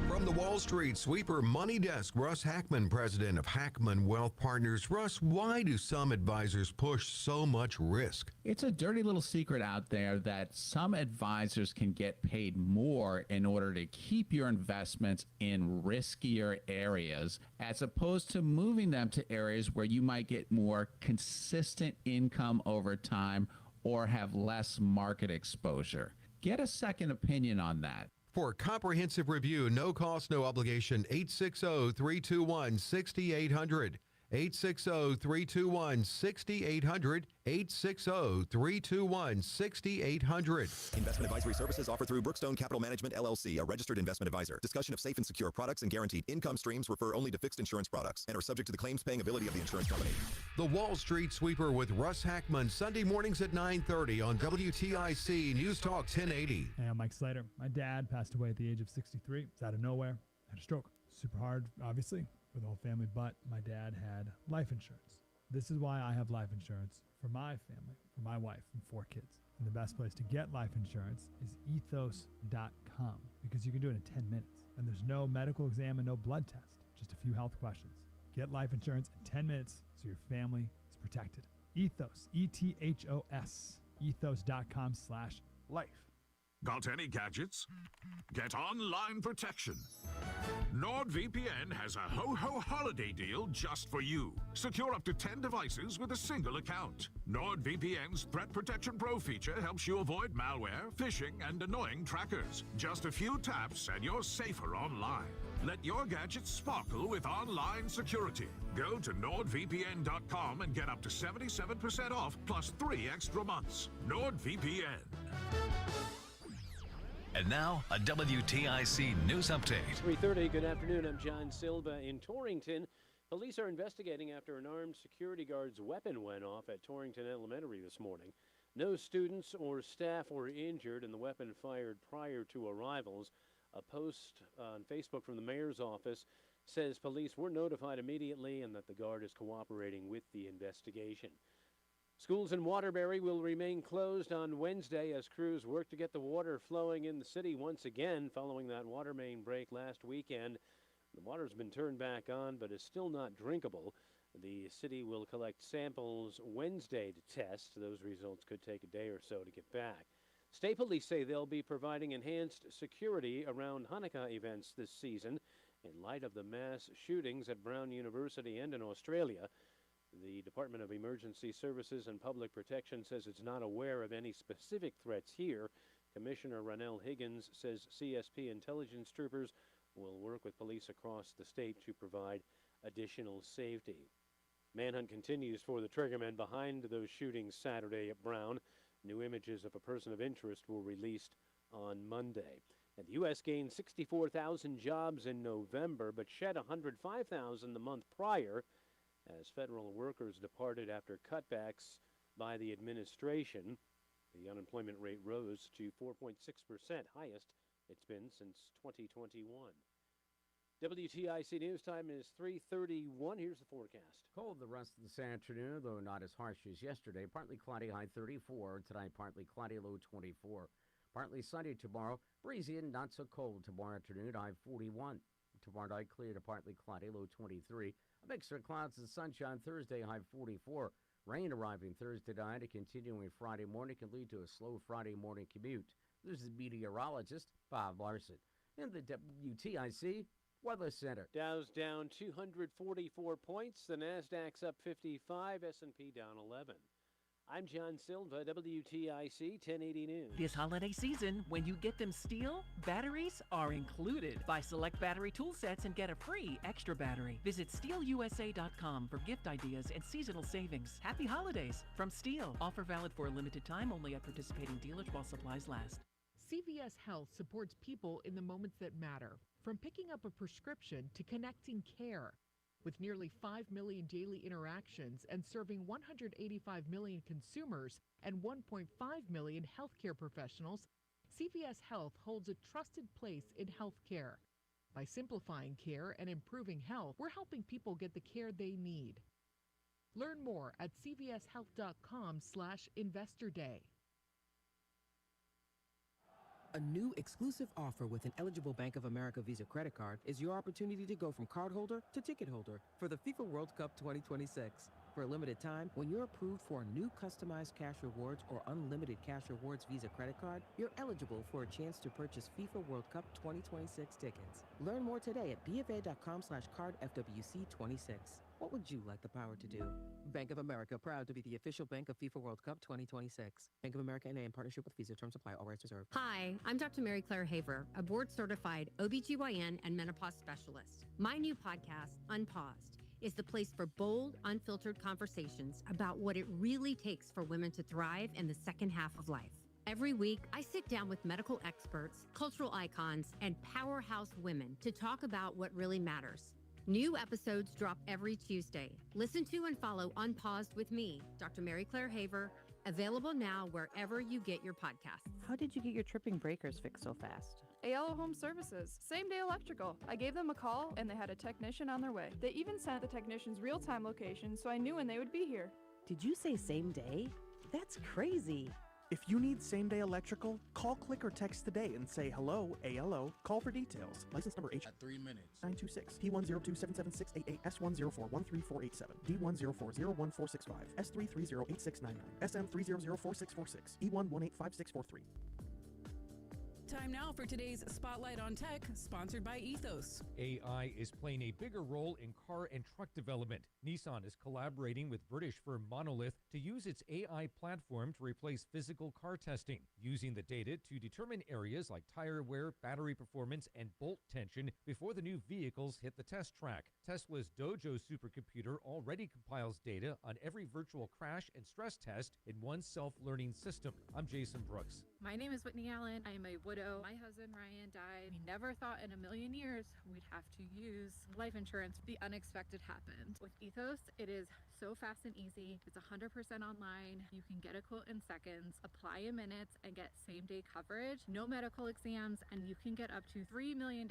From the Wall Street Sweeper Money Desk, Russ Hackman, president of Hackman Wealth Partners. Russ, why do some advisors push so much risk? It's a dirty little secret out there that some advisors can get paid more in order to keep your investments in riskier areas, as opposed to moving them to areas where you might get more consistent income over time or have less market exposure. Get a second opinion on that. For a comprehensive review, no cost, no obligation, 860-321-6800. 860-321-6800. 860-321-6800. Investment advisory services offered through Brookstone Capital Management, LLC, a registered investment advisor. Discussion of safe and secure products and guaranteed income streams refer only to fixed insurance products and are subject to the claims-paying ability of the insurance company. The Wall Street Sweeper with Russ Hackman, Sunday mornings at 9:30 on WTIC News Talk 1080. Hey, I'm Mike Slater. My dad passed away at the age of 63. It's out of nowhere. Had a stroke. Super hard, obviously, for the whole family, but my dad had life insurance. This is why I have life insurance for my family, for my wife and 4 kids. And the best place to get life insurance is ethos.com, because you can do it in 10 minutes. And there's no medical exam and no blood test, just a few health questions. Get life insurance in 10 minutes so your family is protected. Ethos, ETHOS, ethos.com/life. Got any gadgets? Get online protection. NordVPN has a ho-ho holiday deal just for you. Secure up to 10 devices with a single account. NordVPN's Threat Protection Pro feature helps you avoid malware, phishing, and annoying trackers. Just a few taps and you're safer online. Let your gadgets sparkle with online security. Go to NordVPN.com and get up to 77% off plus 3 extra months. NordVPN. And now, a WTIC news update. 3:30, good afternoon. I'm John Silva in Torrington. Police are investigating after an armed security guard's weapon went off at Torrington Elementary this morning. No students or staff were injured, and the weapon fired prior to arrivals. A post on Facebook from the mayor's office says police were notified immediately and that the guard is cooperating with the investigation. Schools in Waterbury will remain closed on Wednesday as crews work to get the water flowing in the city once again following that water main break last weekend. The water's been turned back on but is still not drinkable. The city will collect samples Wednesday to test. Those results could take a day or so to get back. State police say they'll be providing enhanced security around Hanukkah events this season in light of the mass shootings at Brown University and in Australia. The Department of Emergency Services and Public Protection says it's not aware of any specific threats here. Commissioner Ronell Higgins says CSP intelligence troopers will work with police across the state to provide additional safety. Manhunt continues for the triggermen behind those shootings Saturday at Brown. New images of a person of interest were released on Monday. And the U.S. gained 64,000 jobs in November, but shed 105,000 the month prior as federal workers departed after cutbacks by the administration. The unemployment rate rose to 4.6%, highest it's been since 2021. WTIC News Time is 3:31. Here's the forecast. Cold the rest of this afternoon, though not as harsh as yesterday. Partly cloudy, high 34. Tonight, partly cloudy, low 24. Partly sunny tomorrow. Breezy and not so cold tomorrow afternoon, high 41. Tomorrow night, clear to partly cloudy, low 23. A mixture of clouds and sunshine Thursday, high 44. Rain arriving Thursday night and continuing Friday morning can lead to a slow Friday morning commute. This is meteorologist Bob Larson in the WTIC Weather Center. Dow's down 244 points. The Nasdaq's up 55. S&P down 11. I'm John Silva, WTIC 1080 News. This holiday season, when you get them Steel, batteries are included. Buy select battery tool sets and get a free extra battery. Visit SteelUSA.com for gift ideas and seasonal savings. Happy holidays from Steel. Offer valid for a limited time only at participating dealers while supplies last. CVS Health supports people in the moments that matter, from picking up a prescription to connecting care. With nearly 5 million daily interactions and serving 185 million consumers and 1.5 million healthcare professionals, CVS Health holds a trusted place in healthcare. By simplifying care and improving health, we're helping people get the care they need. Learn more at cvshealth.com/investorday. A new exclusive offer with an eligible Bank of America Visa credit card is your opportunity to go from cardholder to ticket holder for the FIFA World Cup 2026. For a limited time, when you're approved for a new customized cash rewards or unlimited cash rewards Visa credit card, you're eligible for a chance to purchase FIFA World Cup 2026 tickets. Learn more today at bfa.com/cardfwc26. What would you like the power to do? Bank of America, proud to be the official bank of FIFA World Cup 2026. Bank of America NA in partnership with Visa. Terms apply. All rights reserved. Hi, I'm Dr. Mary Claire Haver, a board-certified OBGYN and menopause specialist. My new podcast, Unpaused, is the place for bold, unfiltered conversations about what it really takes for women to thrive in the second half of life. Every week, I sit down with medical experts, cultural icons, and powerhouse women to talk about what really matters. New episodes drop every Tuesday. Listen to and follow Unpaused with me, Dr. Mary Claire Haver, available now wherever you get your podcasts. How did you get your tripping breakers fixed so fast? Ayala Home Services, same day electrical. I gave them a call and they had a technician on their way. They even sent the technician's real-time location so I knew when they would be here. Did you say same day? That's crazy. If you need same-day electrical, call, click, or text today and say hello, ALO. Call for details. License number H. At 3 minutes. 926, P102776688, S1041347, D1040145, S3308699, SM3004646, E1185643. Time now for today's Spotlight on Tech, sponsored by Ethos. AI is playing a bigger role in car and truck development. Nissan is collaborating with British firm Monolith to use its AI platform to replace physical car testing, using the data to determine areas like tire wear, battery performance, and bolt tension before the new vehicles hit the test track. Tesla's Dojo supercomputer already compiles data on every virtual crash and stress test in one self-learning system. I'm Jason Brooks. My name is Whitney Allen. I am a widow. My husband Ryan died. We never thought in a million years we'd have to use life insurance. The unexpected happened. With Ethos, it is so fast and easy. It's 100% online. You can get a quote in seconds, apply in minutes, and get same-day coverage. No medical exams, and you can get up to $3 million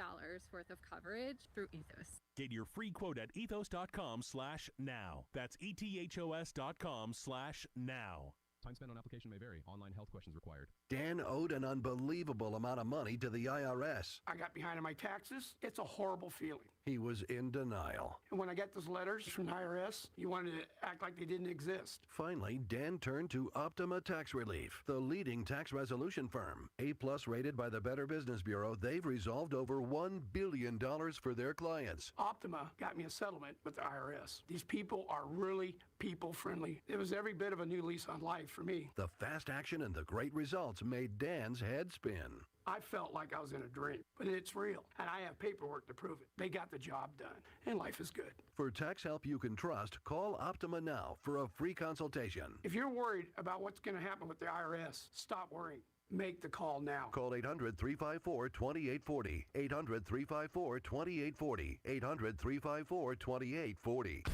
worth of coverage through Ethos. Get your free quote at ethos.com/now. That's ethos.com/now. Time spent on application may vary. Online health questions required. Dan owed an unbelievable amount of money to the IRS. I got behind on my taxes. It's a horrible feeling. He was in denial. And when I got those letters from the IRS, you wanted to act like they didn't exist. Finally, Dan turned to Optima Tax Relief, the leading tax resolution firm. A-plus rated by the Better Business Bureau, they've resolved over $1 billion for their clients. Optima got me a settlement with the IRS. These people are really people-friendly. It was every bit of a new lease on life for me. The fast action and the great results made Dan's head spin. I felt like I was in a dream, but it's real, and I have paperwork to prove it. They got the job done, and life is good. For tax help you can trust, call Optima now for a free consultation. If you're worried about what's going to happen with the IRS, stop worrying. Make the call now. Call 800-354-2840. 800-354-2840. 800-354-2840.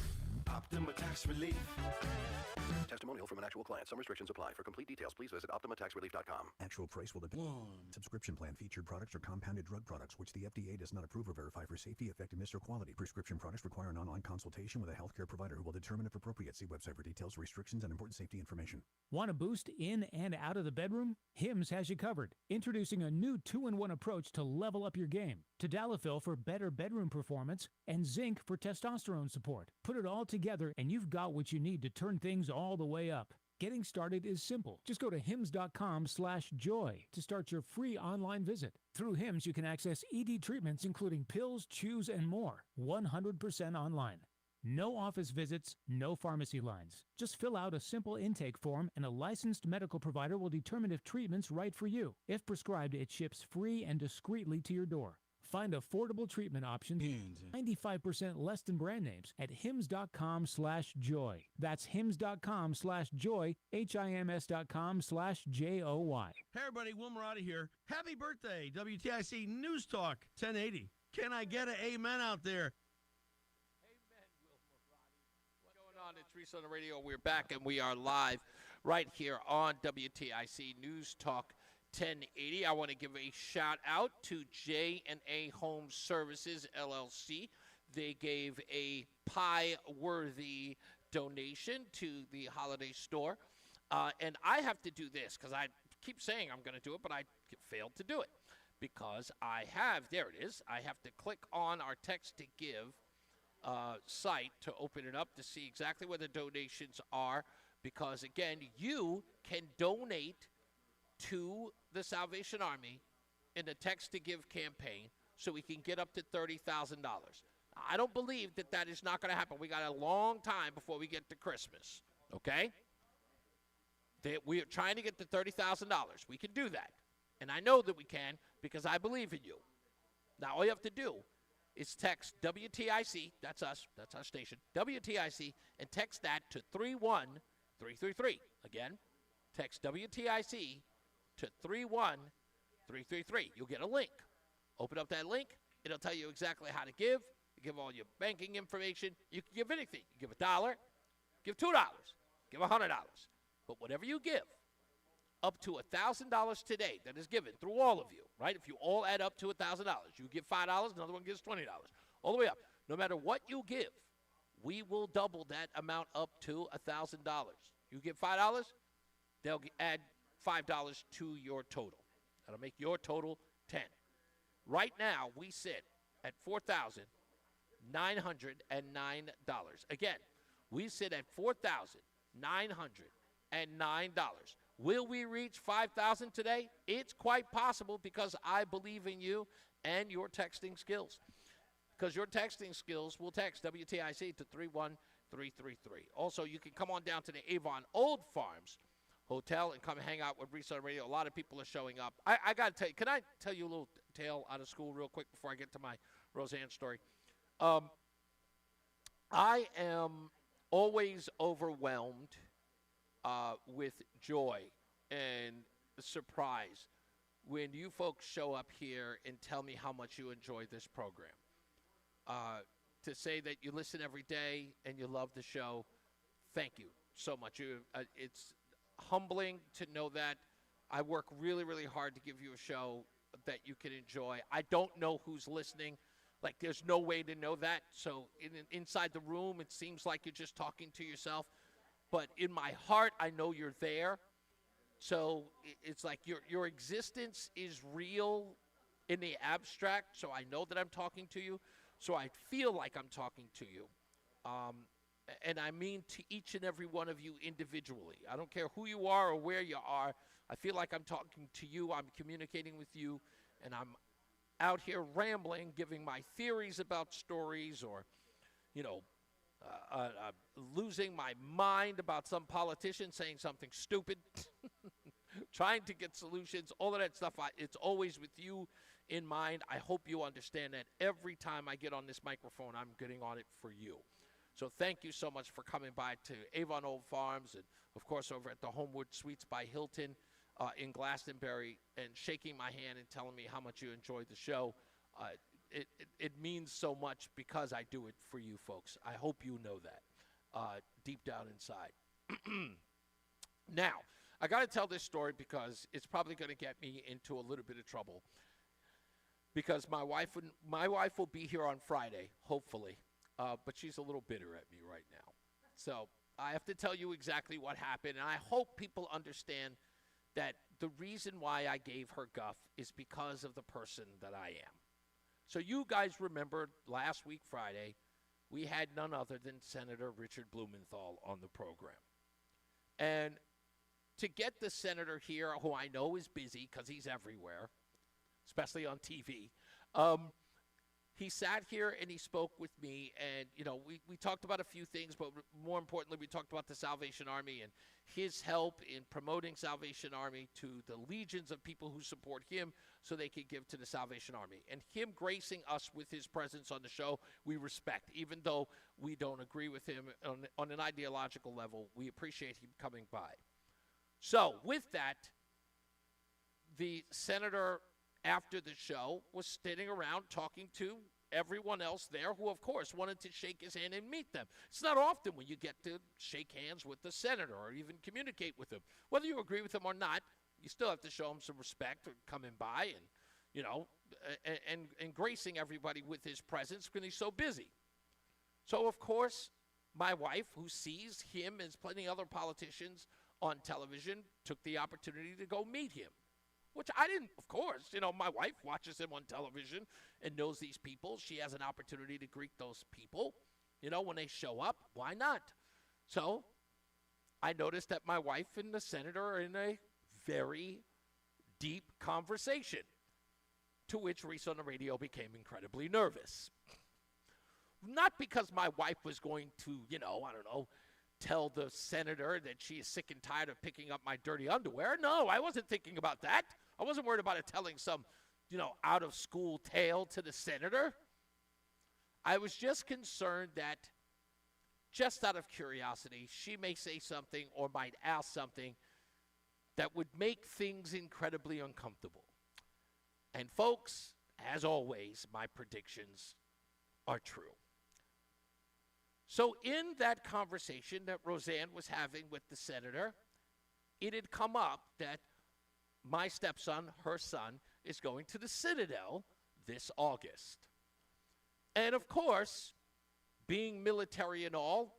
Optima Tax Relief. Testimonial from an actual client. Some restrictions apply. For complete details, please visit OptimaTaxRelief.com. Actual price will depend. Subscription plan featured products are compounded drug products, which the FDA does not approve or verify for safety, effectiveness, or quality. Prescription products require an online consultation with a healthcare provider who will determine if appropriate. See website for details, restrictions, and important safety information. Want a boost in and out of the bedroom? Hims has you covered. Introducing a new 2-in-1 approach to level up your game. Tadalafil for better bedroom performance and zinc for testosterone support. Put it all together and you've got what you need to turn things all the way up. Getting started is simple. Just go to hims.com/joy to start your free online visit. Through Hims, you can access ED treatments including pills, chews, and more. 100% online. No office visits, no pharmacy lines. Just fill out a simple intake form and a licensed medical provider will determine if treatment's right for you. If prescribed, it ships free and discreetly to your door. Find affordable treatment options 95% less than brand names at hims.com/joy. That's hims.com/joy, hims.com/joy. Hey everybody, Will Murata here. Happy birthday, WTIC News Talk 1080. Can I get an amen out there? What's going on? It's Reese on the Radio. We're back and we are live right here on WTIC News Talk 1080. I want to give a shout out to J&A Home Services LLC. They gave a pie-worthy donation to the holiday store. And I have to do this because I keep saying I'm going to do it, but I failed to do it because there it is. I have to click on our text to give site to open it up to see exactly where the donations are because, again, you can donate to the Salvation Army in the Text to Give campaign so we can get up to $30,000. I don't believe that is not going to happen. We got a long time before we get to Christmas, okay? We are trying to get to $30,000. We can do that. And I know that we can because I believe in you. Now, all you have to do is text WTIC, that's us, that's our station, WTIC, and text that to 31333. Again, text WTIC to 31333. You'll get a link. Open up that link. It'll tell you exactly how to give. You give all your banking information. You can give anything. You give $1, give $2, give $100. But whatever you give, up to $1,000 today that is given through all of you, right? If you all add up to $1,000, you give $5, another one gives $20, all the way up. No matter what you give, we will double that amount up to $1,000. You give $5, they'll add $5 to your total. That'll make your total $10. Right now, we sit at $4,909. Again, we sit at $4,909. Will we reach 5,000 today? It's quite possible because I believe in you and your texting skills. Because your texting skills will text WTIC to 31333. Also, you can come on down to the Avon Old Farms Hotel and come hang out with Reese On The Radio. A lot of people are showing up. I got to tell you, can I tell you a little tale out of school real quick before I get to my Roseanne story? I am always overwhelmed with joy and surprise when you folks show up here and tell me how much you enjoy this program. To say that you listen every day and you love the show, thank you so much. It's humbling to know that. I work really, really hard to give you a show that you can enjoy. I don't know who's listening. Like, there's no way to know that. So inside the room, it seems like you're just talking to yourself. But in my heart, I know you're there. So it's like your existence is real in the abstract. So I know that I'm talking to you. So I feel like I'm talking to you. And I mean to each and every one of you individually. I don't care who you are or where you are. I feel like I'm talking to you. I'm communicating with you. And I'm out here rambling, giving my theories about stories or, losing my mind about some politician saying something stupid, trying to get solutions, all of that stuff. It's always with you in mind. I hope you understand that every time I get on this microphone, I'm getting on it for you. So thank you so much for coming by to Avon Old Farms and, of course, over at the Homewood Suites by Hilton in Glastonbury and shaking my hand and telling me how much you enjoyed the show. It means so much because I do it for you folks. I hope you know that deep down inside. Now, I got to tell this story because it's probably going to get me into a little bit of trouble. Because my wife will be here on Friday, hopefully, but she's a little bitter at me right now. So I have to tell you exactly what happened, and I hope people understand that the reason why I gave her guff is because of the person that I am. So you guys remember last week, Friday, we had none other than Senator Richard Blumenthal on the program. And to get the senator here, who I know is busy because he's everywhere, especially on TV, he sat here and he spoke with me, and, we talked about a few things, but more importantly, we talked about the Salvation Army and his help in promoting Salvation Army to the legions of people who support him so they could give to the Salvation Army. And him gracing us with his presence on the show, we respect. Even though we don't agree with him on an ideological level, we appreciate him coming by. So with that, the senator, after the show, was standing around talking to everyone else there who, of course, wanted to shake his hand and meet them. It's not often when you get to shake hands with the senator or even communicate with him. Whether you agree with him or not, you still have to show him some respect for coming by and, and gracing everybody with his presence because he's so busy. So, of course, my wife, who sees him as plenty other politicians on television, took the opportunity to go meet him. Which I didn't, of course. My wife watches him on television and knows these people. She has an opportunity to greet those people, when they show up. Why not? So I noticed that my wife and the senator are in a very deep conversation, to which Reese On The Radio became incredibly nervous. Not because my wife was going to, tell the senator that she is sick and tired of picking up my dirty underwear. No, I wasn't thinking about that. I wasn't worried about it telling some, out-of-school tale to the senator. I was just concerned that, just out of curiosity, she may say something or might ask something that would make things incredibly uncomfortable. And folks, as always, my predictions are true. So in that conversation that Roseanne was having with the senator, it had come up that my stepson, her son, is going to the Citadel this August. And of course, being military and all,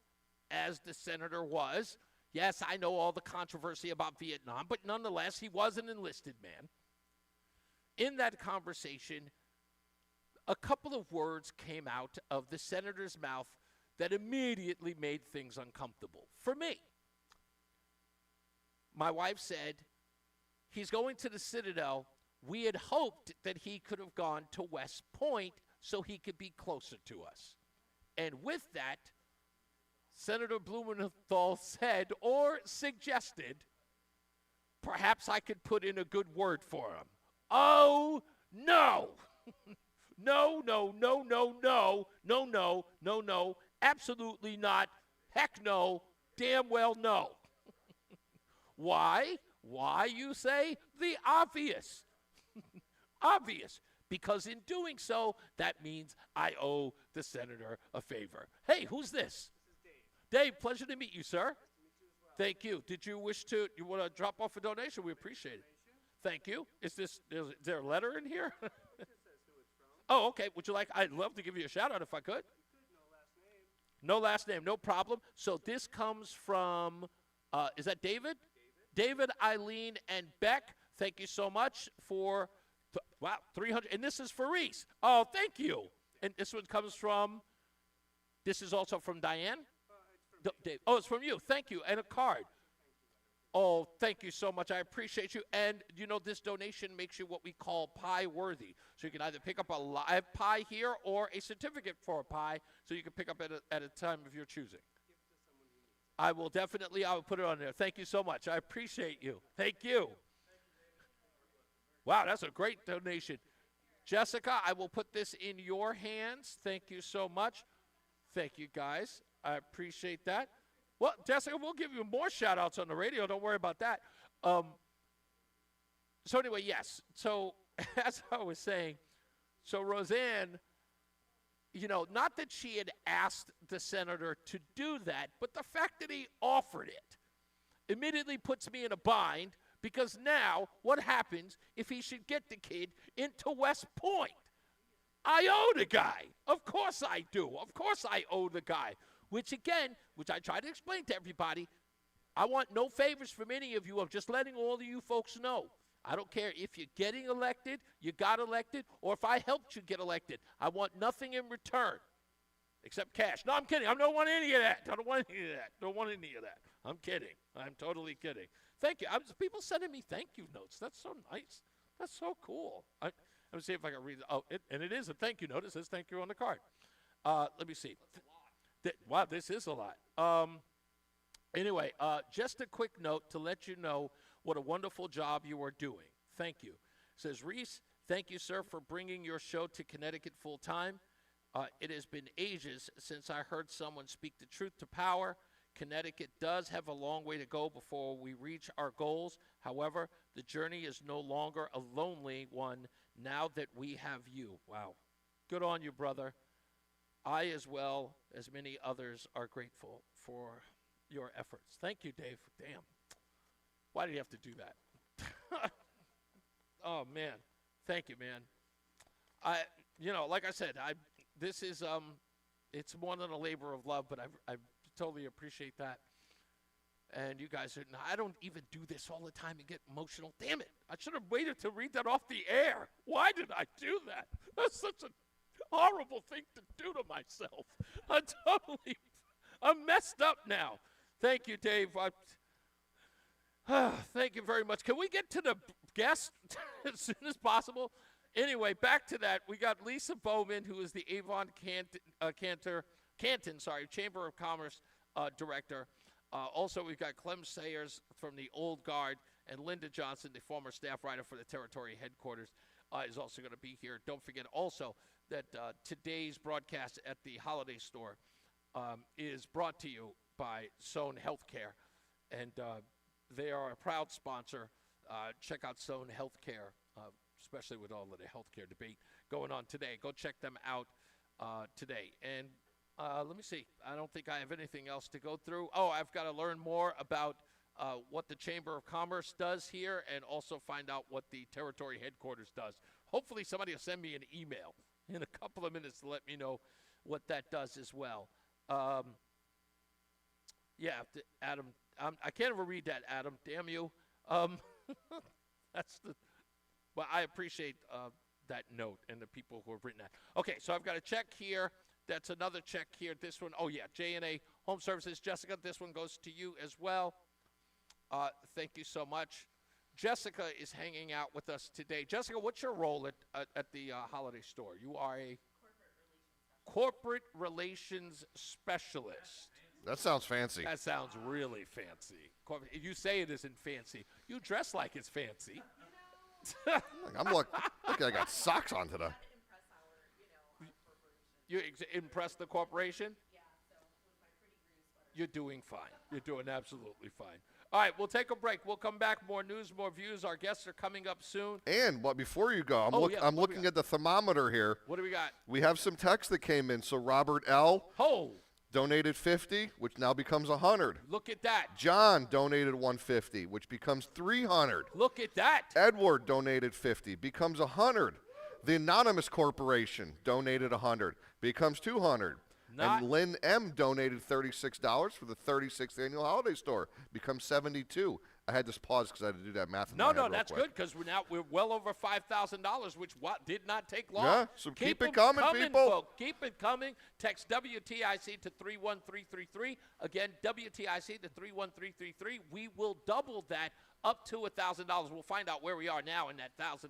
as the senator was, yes, I know all the controversy about Vietnam, but nonetheless, he was an enlisted man. In that conversation, a couple of words came out of the senator's mouth that immediately made things uncomfortable for me. my wife said, he's going to the Citadel. We had hoped that he could have gone to West Point so he could be closer to us. And with that, Senator Blumenthal said or suggested, perhaps I could put in a good word for him. Oh, no. No, no, no, no, no, no, no, no, no, absolutely not. Heck no, damn well no. Why? Why, you say? The obvious. Obvious. Because in doing so, that means I owe the senator a favor. Hey, who's this? This is Dave. Dave, pleasure to meet you, sir. Nice to meet you as well. Thank you. Did you wish to, you want to drop off a donation? We appreciate it. Thank you. Is there a letter in here? It just says who it's from. Oh, okay. Would you like, I'd love to give you a shout out if I could. No last name, no problem. So this comes from, is that David? David, Eileen, and Beck. Thank you so much for, wow, 300. And this is for Reese. Oh, thank you. And this one comes from, this is also from Diane? Dave. Oh, it's from you. Thank you. And a card. Oh, thank you so much. I appreciate you. And, you know, this donation makes you what we call pie worthy. So you can either pick up a live pie here or a certificate for a pie, so you can pick up at a time of your choosing. I will definitely, I will put it on there. Thank you so much. I appreciate you. Thank you. Wow, that's a great donation. Jessica, I will put this in your hands. Thank you so much. Thank you, guys. I appreciate that. Well, Jessica, we'll give you more shout-outs on the radio. Don't worry about that. So anyway, yes. So as I was saying, so Roseanne, you know, not that she had asked the senator to do that, but the fact that he offered it immediately puts me in a bind, because now what happens if he should get the kid into West Point? I owe the guy. Of course I do. Of course I owe the guy. Which, again, which I try to explain to everybody, I want no favors from any of you. I'm just letting all of you folks know. I don't care if you're getting elected, you got elected, or if I helped you get elected. I want nothing in return except cash. No, I'm kidding. I don't want any of that. I don't want any of that. Don't want any of that. I'm kidding. I'm totally kidding. Thank you. People sending me thank you notes. That's so nice. That's so cool. Let me see if I can read it. Oh, and it is a thank you note. It says thank you on the card. Let me see. Wow, this is a lot. Anyway, just a quick note to let you know what a wonderful job you are doing. Thank you. It says, Reese, thank you, sir, for bringing your show to Connecticut full time. It has been ages since I heard someone speak the truth to power. Connecticut does have a long way to go before we reach our goals. However, the journey is no longer a lonely one now that we have you. Wow. Good on you, brother. I, as well as many others, are grateful for your efforts. Thank you, Dave. Damn. Why did you have to do that? Oh, man. Thank you, man. Like I said, this is, it's more than a labor of love, but I totally appreciate that. And you guys, I don't even do this all the time and get emotional. Damn it. I should have waited to read that off the air. Why did I do that? That's such a horrible thing to do to myself. I'm messed up now. Thank you, Dave. Thank you very much. Can we get to the guest as soon as possible? Anyway, back to that. We got Lisa Bowman, who is the Avon Canton Chamber of Commerce director. Also, we've got Clem Sayers from the Old Guard, and Linda Johnson, the former staff writer for the territory headquarters, is also going to be here. Don't forget also that today's broadcast at the Holiday Store is brought to you by Sohn Healthcare, and they are a proud sponsor. Check out Sohn Healthcare, especially with all of the healthcare debate going on today. Go check them out today. And let me see. I don't think I have anything else to go through. Oh, I've got to learn more about what the Chamber of Commerce does here, and also find out what the territory headquarters does. Hopefully somebody will send me an email in a couple of minutes to let me know what that does as well. Adam, I can't even read that, Adam. Damn you. Well, I appreciate that note and the people who have written that. Okay, so I've got a check here. That's another check here. This one, oh yeah, J&A Home Services. Jessica, this one goes to you as well. Thank you so much. Jessica is hanging out with us today. Jessica, what's your role at the holiday store? You are a corporate relations specialist. That sounds fancy. That sounds really fancy. You say it isn't fancy. You dress like it's fancy. Look, I got socks on today. You impress the corporation? You're doing fine. You're doing absolutely fine. All right, we'll take a break. We'll come back. More news, more views. Our guests are coming up soon. But before you go, I'm looking at the thermometer here. What do we got? We have some text that came in. So Robert L. donated 50, which now becomes 100. Look at that. John donated 150, which becomes 300. Look at that. Edward donated 50, becomes 100. The Anonymous Corporation donated 100, becomes 200. And Lynn M. donated $36 for the 36th annual holiday store, becomes 72. I had to pause because I had to do that math. No, that's good because we're well over $5,000, which did not take long. Yeah, so keep it coming, people. Folks. Keep it coming. Text WTIC to 31333. Again, WTIC to 31333. We will double that up to $1,000. We'll find out where we are now in that $1,000.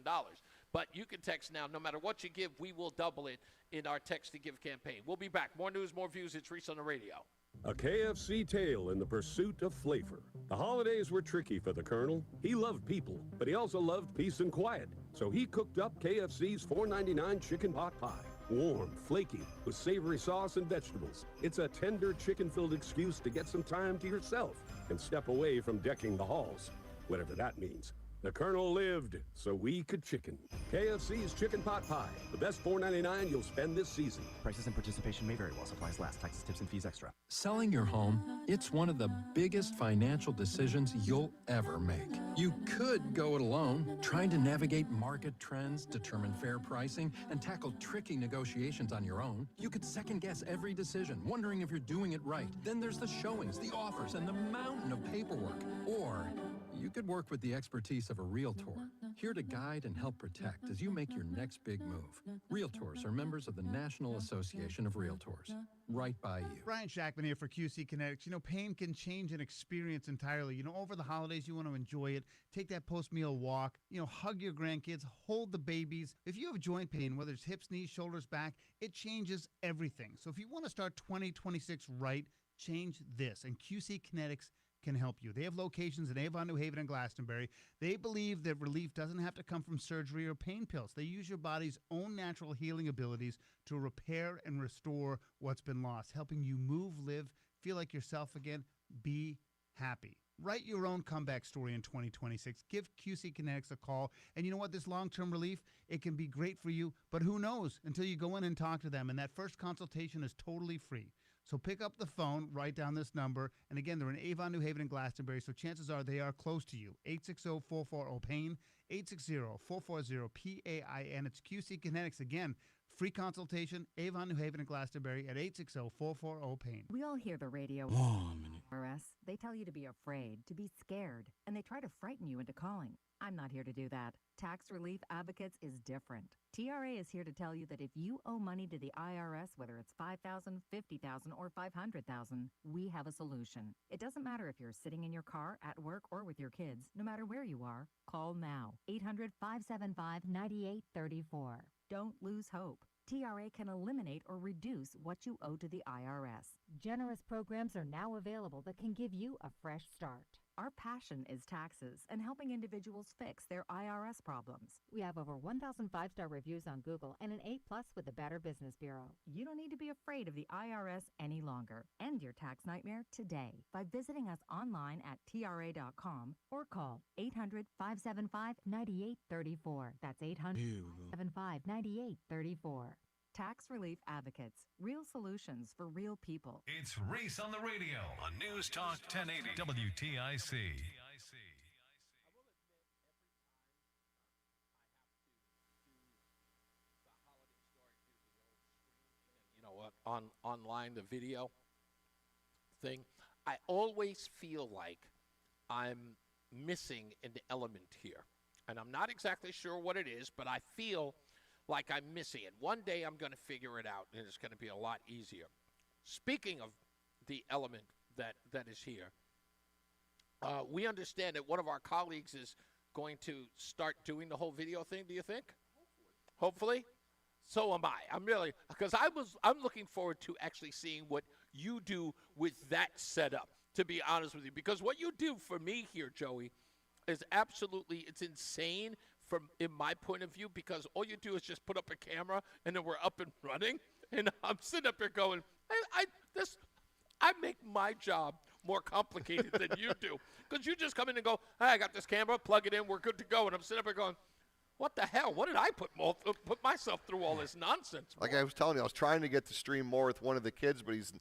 But you can text now. No matter what you give, we will double it in our Text to Give campaign. We'll be back. More news, more views. It's Reese on the Radio. A KFC tale in the pursuit of flavor. The holidays were tricky for the Colonel. He loved people, but he also loved peace and quiet. So he cooked up KFC's $4.99 chicken pot pie. Warm, flaky, with savory sauce and vegetables. It's a tender chicken-filled excuse to get some time to yourself and step away from decking the halls, whatever that means. The Colonel lived so we could chicken. KFC's Chicken Pot Pie, the best $4.99 you'll spend this season. Prices and participation may vary while supplies last. Taxes, tips, and fees extra. Selling your home, it's one of the biggest financial decisions you'll ever make. You could go it alone, trying to navigate market trends, determine fair pricing, and tackle tricky negotiations on your own. You could second-guess every decision, wondering if you're doing it right. Then there's the showings, the offers, and the mountain of paperwork. Or you could work with the expertise of a realtor, here to guide and help protect as you make your next big move. Realtors are members of the National Association of Realtors. Right by you. Brian Shackman here for QC Kinetics. Pain can change an experience entirely. Over the holidays, you want to enjoy it. Take that post-meal walk. Hug your grandkids. Hold the babies. If you have joint pain, whether it's hips, knees, shoulders, back, it changes everything. So if you want to start 2026 right, change this. And QC Kinetics can help you. They have locations in Avon, New Haven, and Glastonbury. They believe that relief doesn't have to come from surgery or pain pills. They use your body's own natural healing abilities to repair and restore what's been lost, helping you move, live, feel like yourself again, be happy. Write your own comeback story in 2026. Give QC Kinetics a call. And you know what? This long-term relief, it can be great for you, but who knows until you go in and talk to them. And that first consultation is totally free. So pick up the phone, write down this number, and again, they're in Avon, New Haven, and Glastonbury, so chances are they are close to you. 860-440-PAIN, 860-440-PAIN. It's QC Kinetics. Again, free consultation, Avon, New Haven, and Glastonbury at 860-440-PAIN. We all hear the radio. RS. They tell you to be afraid, to be scared, and they try to frighten you into calling. I'm not here to do that. Tax Relief Advocates is different. TRA is here to tell you that if you owe money to the IRS, whether it's $5,000, $50,000, or $500,000, we have a solution. It doesn't matter if you're sitting in your car, at work, or with your kids. No matter where you are, call now. 800-575-9834. Don't lose hope. TRA can eliminate or reduce what you owe to the IRS. Generous programs are now available that can give you a fresh start. Our passion is taxes and helping individuals fix their IRS problems. We have over 1,000 5-star reviews on Google and an A+ with the Better Business Bureau. You don't need to be afraid of the IRS any longer. End your tax nightmare today by visiting us online at TRA.com or call 800-575-9834. That's 800-575-9834. Tax Relief Advocates. Real solutions for real people. It's Reese on the Radio on NewsTalk 1080 WTIC. You know what? Online, the video thing, I always feel like I'm missing an element here. And I'm not exactly sure what it is, but I feel like I'm missing it. One day I'm going to figure it out, and it's going to be a lot easier. Speaking of the element that is here, we understand that one of our colleagues is going to start doing the whole video thing, do you think? Hopefully. So am I. I'm really, because I'm looking forward to actually seeing what you do with that setup, to be honest with you. Because what you do for me here, Joey, is absolutely, it's insane from in my point of view, because all you do is just put up a camera and then we're up and running. And I'm sitting up here going, I make my job more complicated than you do. Because you just come in and go, hey, I got this camera, plug it in, we're good to go. And I'm sitting up here going, what the hell? What did I put myself through all this nonsense for? Like I was telling you, I was trying to get to stream more with one of the kids, but he's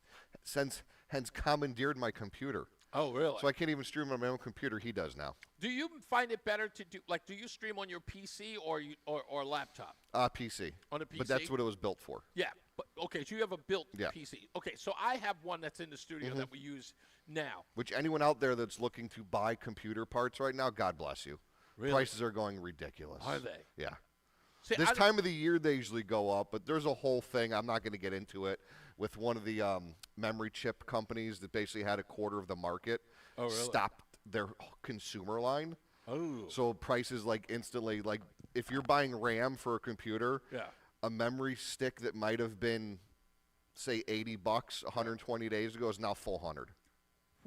hence commandeered my computer. Oh, really? So I can't even stream on my own computer. He does now. Do you find it better to do, like, do you stream on your PC or laptop? PC. On a PC? But that's what it was built for. Yeah. But, okay, so you have a built Yeah. PC. Okay, so I have one that's in the studio that we use now. Which anyone out there that's looking to buy computer parts right now, God bless you. Really? Prices are going ridiculous. Are they? Yeah. See, this time of the year, they usually go up, but there's a whole thing. I'm not going to get into it with one of the memory chip companies that basically had a quarter of the market stopped their consumer line. Oh. So prices like instantly, like if you're buying RAM for a computer, a memory stick that might have been, say, $80 120 days ago is now full 100.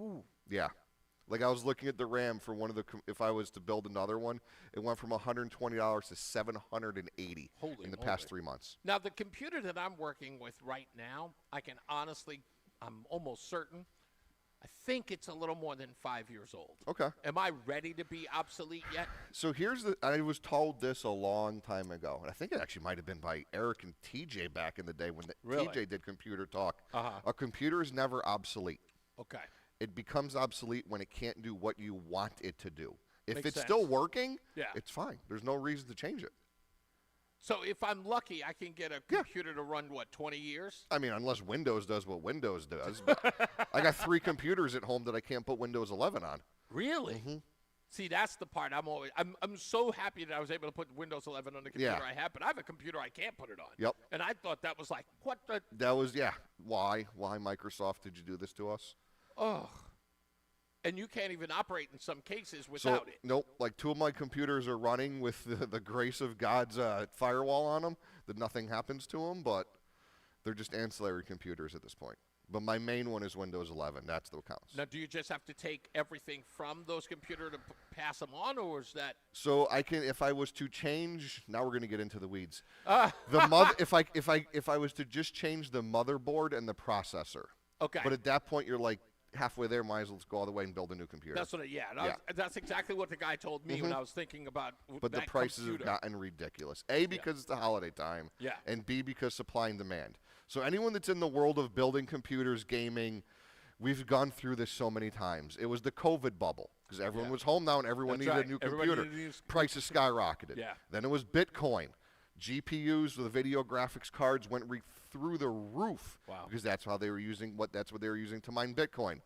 Ooh. Yeah. Like I was looking at the RAM for one of the, if I was to build another one, it went from $120 to $780 in the past 3 months. Now, the computer that I'm working with right now, I'm almost certain, I think it's a little more than 5 years old. Okay. Am I ready to be obsolete yet? So I was told this a long time ago, and I think it actually might have been by Eric and TJ back in the day when TJ did Computer Talk. A computer is never obsolete. Okay. It becomes obsolete when it can't do what you want it to do. If Makes it's sense. still working, Yeah. it's fine. There's no reason to change it. So if I'm lucky, I can get a computer to run, 20 years? I mean, unless Windows does what Windows does. But I got 3 computers at home that I can't put Windows 11 on. Really? Mm-hmm. See, that's the part I'm so happy that I was able to put Windows 11 on the computer I have, but I have a computer I can't put it on. Yep. And I thought that was like, what the? That was, why? Why, Microsoft, did you do this to us? Oh. And you can't even operate in some cases without it. Nope. Like 2 of my computers are running with the grace of God's firewall on them, that nothing happens to them, but they're just ancillary computers at this point. But my main one is Windows 11. That's the counts. Now, do you just have to take everything from those computers to pass them on, or is that? So I can, if I was to change, now we're going to get into the weeds. If I was to just change the motherboard and the processor. Okay. But at that point, you're like halfway there. Might as well go all the way and build a new computer. That's what. That's exactly what the guy told me when I was thinking about. But the prices computer. have gotten ridiculous. A, because it's the holiday time. Yeah. And B, because supply and demand. So anyone that's in the world of building computers, gaming, we've gone through this so many times. It was the COVID bubble because everyone was home now and everyone needed a new computer. Prices skyrocketed. Yeah. Then it was Bitcoin. GPUs with video graphics cards went through the roof. Wow. Because that's how they were using that's what they were using to mine Bitcoin.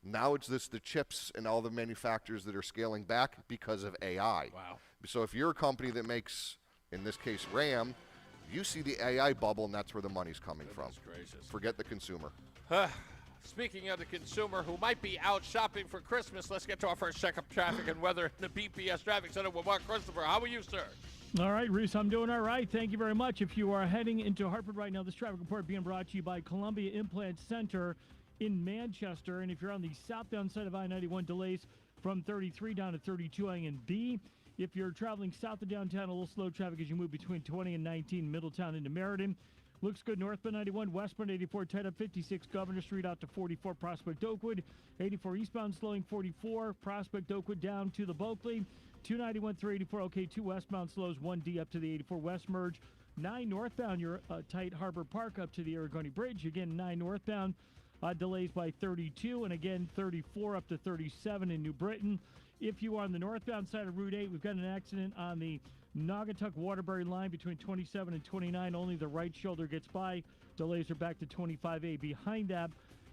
Now it's the chips and all the manufacturers that are scaling back because of AI. Wow. So if you're a company that makes, in this case, RAM, you see the AI bubble, and that's where the money's coming from. Gracious. Forget the consumer. Speaking of the consumer who might be out shopping for Christmas, let's get to our first check of traffic and weather in the BPS Traffic Center with Mark Christopher. How are you, sir? All right, Reese, I'm doing all right. Thank you very much. If you are heading into Hartford right now, this traffic report being brought to you by Columbia Implant Center in Manchester. And if you're on the southbound side of I-91, delays from 33 down to 32A and B. If you're traveling south of downtown, a little slow traffic as you move between 20 and 19, Middletown into Meriden. Looks good northbound 91, westbound 84, tight up 56, Governor Street out to 44, Prospect Oakwood. 84 eastbound slowing 44, Prospect Oakwood down to the Bulkley. 291 through 84, okay, 2 westbound slows, 1D up to the 84 west merge. 9 northbound, you're tight Harbor Park up to the Aragoni Bridge. Again, 9 northbound, delays by 32, and again, 34 up to 37 in New Britain. If you are on the northbound side of Route 8, we've got an accident on the Naugatuck-Waterbury line between 27 and 29. Only the right shoulder gets by. Delays are back to 25A behind that.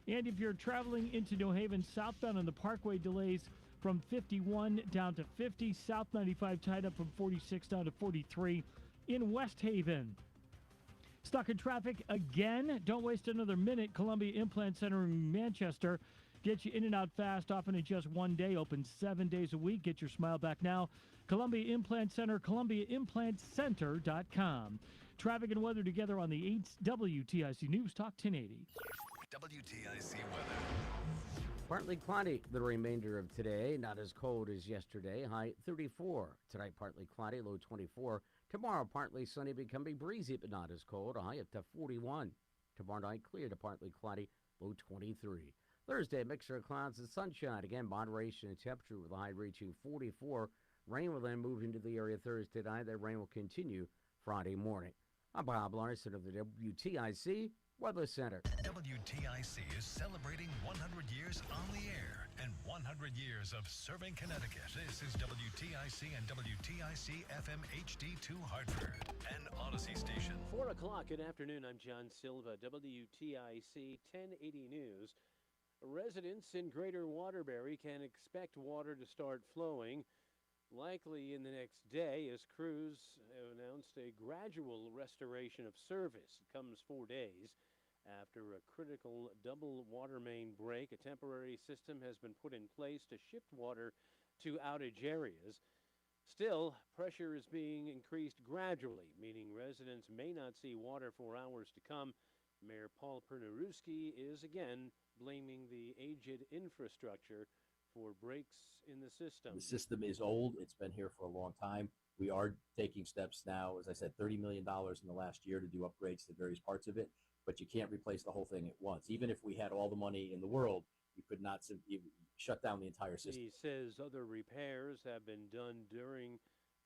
And if you're traveling into New Haven southbound on the Parkway, delays from 51 down to 50. South 95 tied up from 46 down to 43 in West Haven. Stuck in traffic again. Don't waste another minute. Columbia Implant Center in Manchester. Get you in and out fast, often in just one day. Open 7 days a week. Get your smile back now. Columbia Implant Center, ColumbiaImplantCenter.com. Traffic and weather together on the 8th WTIC News Talk 1080. WTIC weather. Partly cloudy the remainder of today. Not as cold as yesterday. High 34. Tonight, partly cloudy, low 24. Tomorrow, partly sunny, becoming breezy, but not as cold. A high up to 41. Tomorrow night, clear to partly cloudy, low 23. Thursday, mixture of clouds and sunshine. Again, moderation in temperature with a high reaching 44. Rain will then move into the area Thursday night. That rain will continue Friday morning. I'm Bob Larson of the WTIC Weather Center. WTIC is celebrating 100 years on the air and 100 years of serving Connecticut. This is WTIC and WTIC FM HD2 Hartford, an Odyssey station. 4 o'clock, good afternoon. I'm John Silva, WTIC 1080 News. Residents in Greater Waterbury can expect water to start flowing likely in the next day as crews have announced a gradual restoration of service. It comes 4 days after a critical double water main break. A temporary system has been put in place to shift water to outage areas. Still, pressure is being increased gradually, meaning residents may not see water for hours to come. Mayor Paul Pernaruski is again blaming the aged infrastructure for breaks in the system. The system is old. It's been here for a long time. We are taking steps now, as I said, $30 million in the last year to do upgrades to various parts of it, but you can't replace the whole thing at once. Even if we had all the money in the world, you could not simply shut down the entire system. He says other repairs have been done during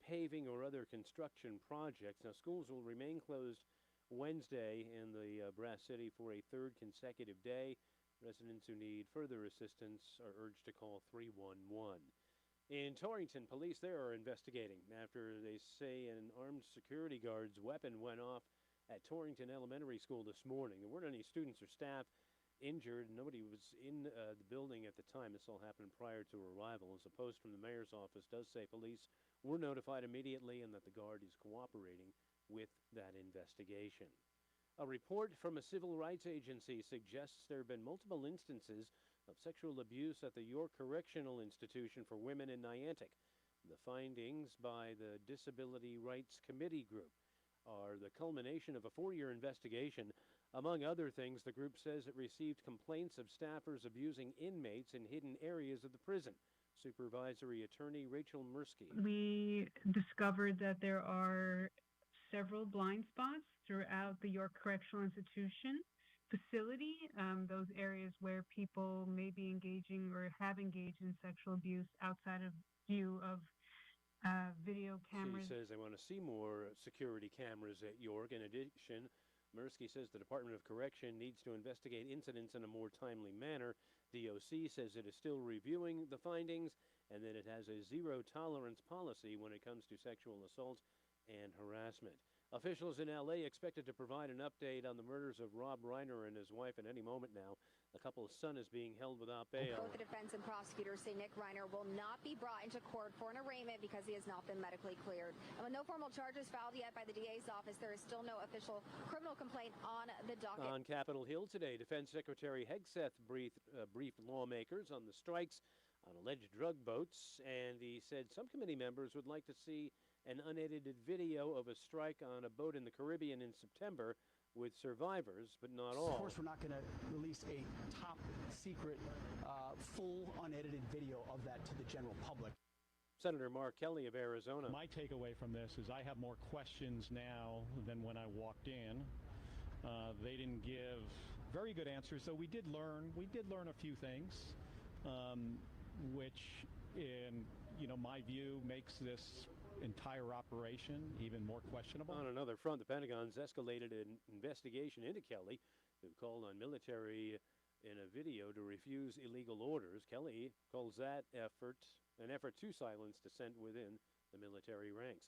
paving or other construction projects. Now, schools will remain closed Wednesday in the Brass City for a third consecutive day. Residents who need further assistance are urged to call 311. In Torrington, police there are investigating after they say an armed security guard's weapon went off at Torrington Elementary School this morning. There weren't any students or staff injured. Nobody was in the building at the time. This all happened prior to arrival. As a post from the mayor's office does say police were notified immediately and that the guard is cooperating with that investigation. A report from a civil rights agency suggests there have been multiple instances of sexual abuse at the York Correctional Institution for Women in Niantic. The findings by the Disability Rights Committee group are the culmination of a 4-year investigation. Among other things, the group says it received complaints of staffers abusing inmates in hidden areas of the prison. Supervisory attorney Rachel Mursky. We discovered that there are several blind spots throughout the York Correctional Institution facility, those areas where people may be engaging or have engaged in sexual abuse outside of view of video cameras. She says they want to see more security cameras at York. In addition, Mursky says the Department of Correction needs to investigate incidents in a more timely manner. DOC says it is still reviewing the findings and that it has a zero-tolerance policy when it comes to sexual assault and harassment. Officials in L.A. expected to provide an update on the murders of Rob Reiner and his wife at any moment now. The couple's son is being held without bail. Both the defense and prosecutors say Nick Reiner will not be brought into court for an arraignment because he has not been medically cleared. And with no formal charges filed yet by the DA's office, there is still no official criminal complaint on the docket. On Capitol Hill today, Defense Secretary Hegseth briefed lawmakers on the strikes on alleged drug boats, and he said some committee members would like to see an unedited video of a strike on a boat in the Caribbean in September with survivors, but not all. Of course, we're not going to release a top secret, full unedited video of that to the general public. Senator Mark Kelly of Arizona. My takeaway from this is I have more questions now than when I walked in. They didn't give very good answers, though we did learn a few things, which in my view makes this entire operation even more questionable. On another front, the Pentagon's escalated an investigation into Kelly, who called on military in a video to refuse illegal orders. Kelly calls that an effort to silence dissent within the military ranks.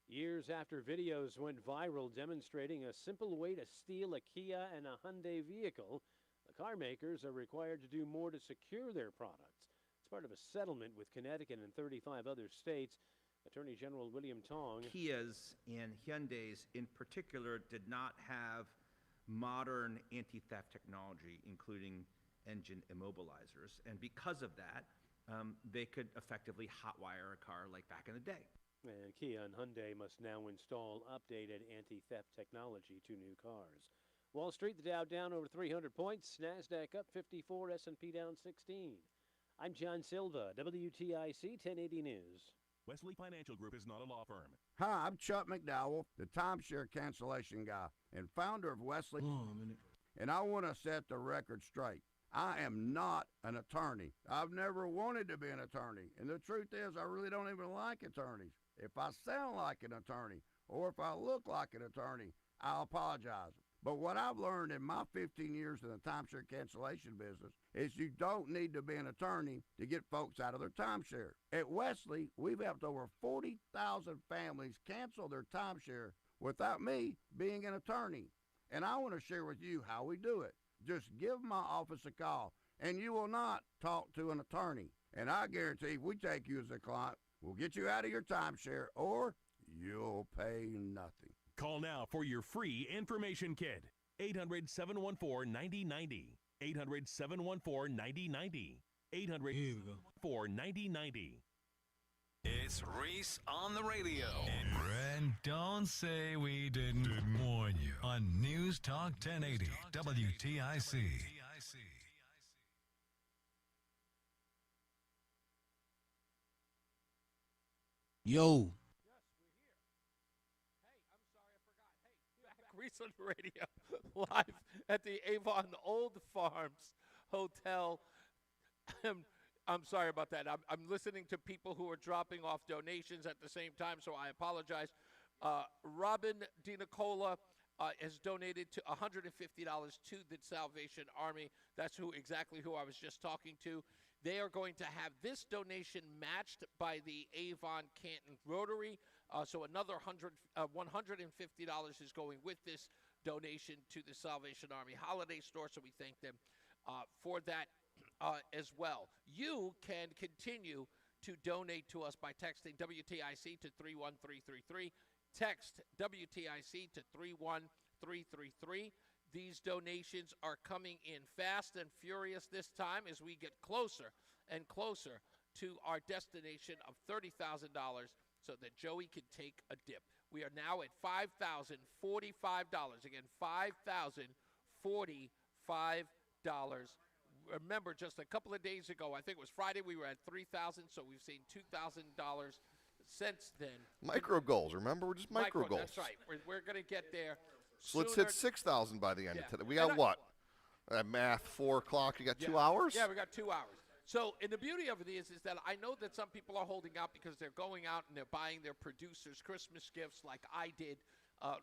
Years after videos went viral demonstrating a simple way to steal a Kia and a Hyundai vehicle, the car makers are required to do more to secure their products. It's part of a settlement with Connecticut and 35 other states. Attorney General William Tong. Kias and Hyundais in particular did not have modern anti-theft technology, including engine immobilizers. And because of that, they could effectively hotwire a car like back in the day. And Kia and Hyundai must now install updated anti-theft technology to new cars. Wall Street, the Dow down over 300 points, NASDAQ up 54, S&P down 16. I'm John Silva, WTIC 1080 News. Wesley Financial Group is not a law firm. Hi, I'm Chuck McDowell, the timeshare cancellation guy and founder of Wesley. And I want to set the record straight. I am not an attorney. I've never wanted to be an attorney. And the truth is, I really don't even like attorneys. If I sound like an attorney or if I look like an attorney, I'll apologize. But what I've learned in my 15 years in the timeshare cancellation business is you don't need to be an attorney to get folks out of their timeshare. At Wesley, we've helped over 40,000 families cancel their timeshare without me being an attorney. And I want to share with you how we do it. Just give my office a call, and you will not talk to an attorney. And I guarantee if we take you as a client, we'll get you out of your timeshare, or you'll pay nothing. Call now for your free information kit. 800-714-9090. 800-714-9090. 800-714-9090. It's Reese on the radio. And don't say we didn't warn you on News Talk 1080 WTIC. Yo. Reese on the Radio, live at the Avon Old Farms Hotel. I'm sorry about that. I'm listening to people who are dropping off donations at the same time, so I apologize. Robin DiNicola has donated to $150 to the Salvation Army. That's exactly who I was just talking to. They are going to have this donation matched by the Avon Canton Rotary. So another $150 is going with this donation to the Salvation Army Holiday Store. So we thank them for that as well. You can continue to donate to us by texting WTIC to 31333. Text WTIC to 31333. These donations are coming in fast and furious this time as we get closer and closer to our destination of $30,000 so that Joey can take a dip. We are now at $5,045. Again, $5,045. Remember, just a couple of days ago, I think it was Friday, we were at $3,000, so we've seen $2,000 since then. Micro goals, remember? We're just micro goals. That's right. We're going to get there. So let's hit 6,000 by the end of today. We got what? Math, 4 o'clock. You got 2 hours? Yeah, we got 2 hours. So, and the beauty of it is that I know that some people are holding out because they're going out and they're buying their producers Christmas gifts like I did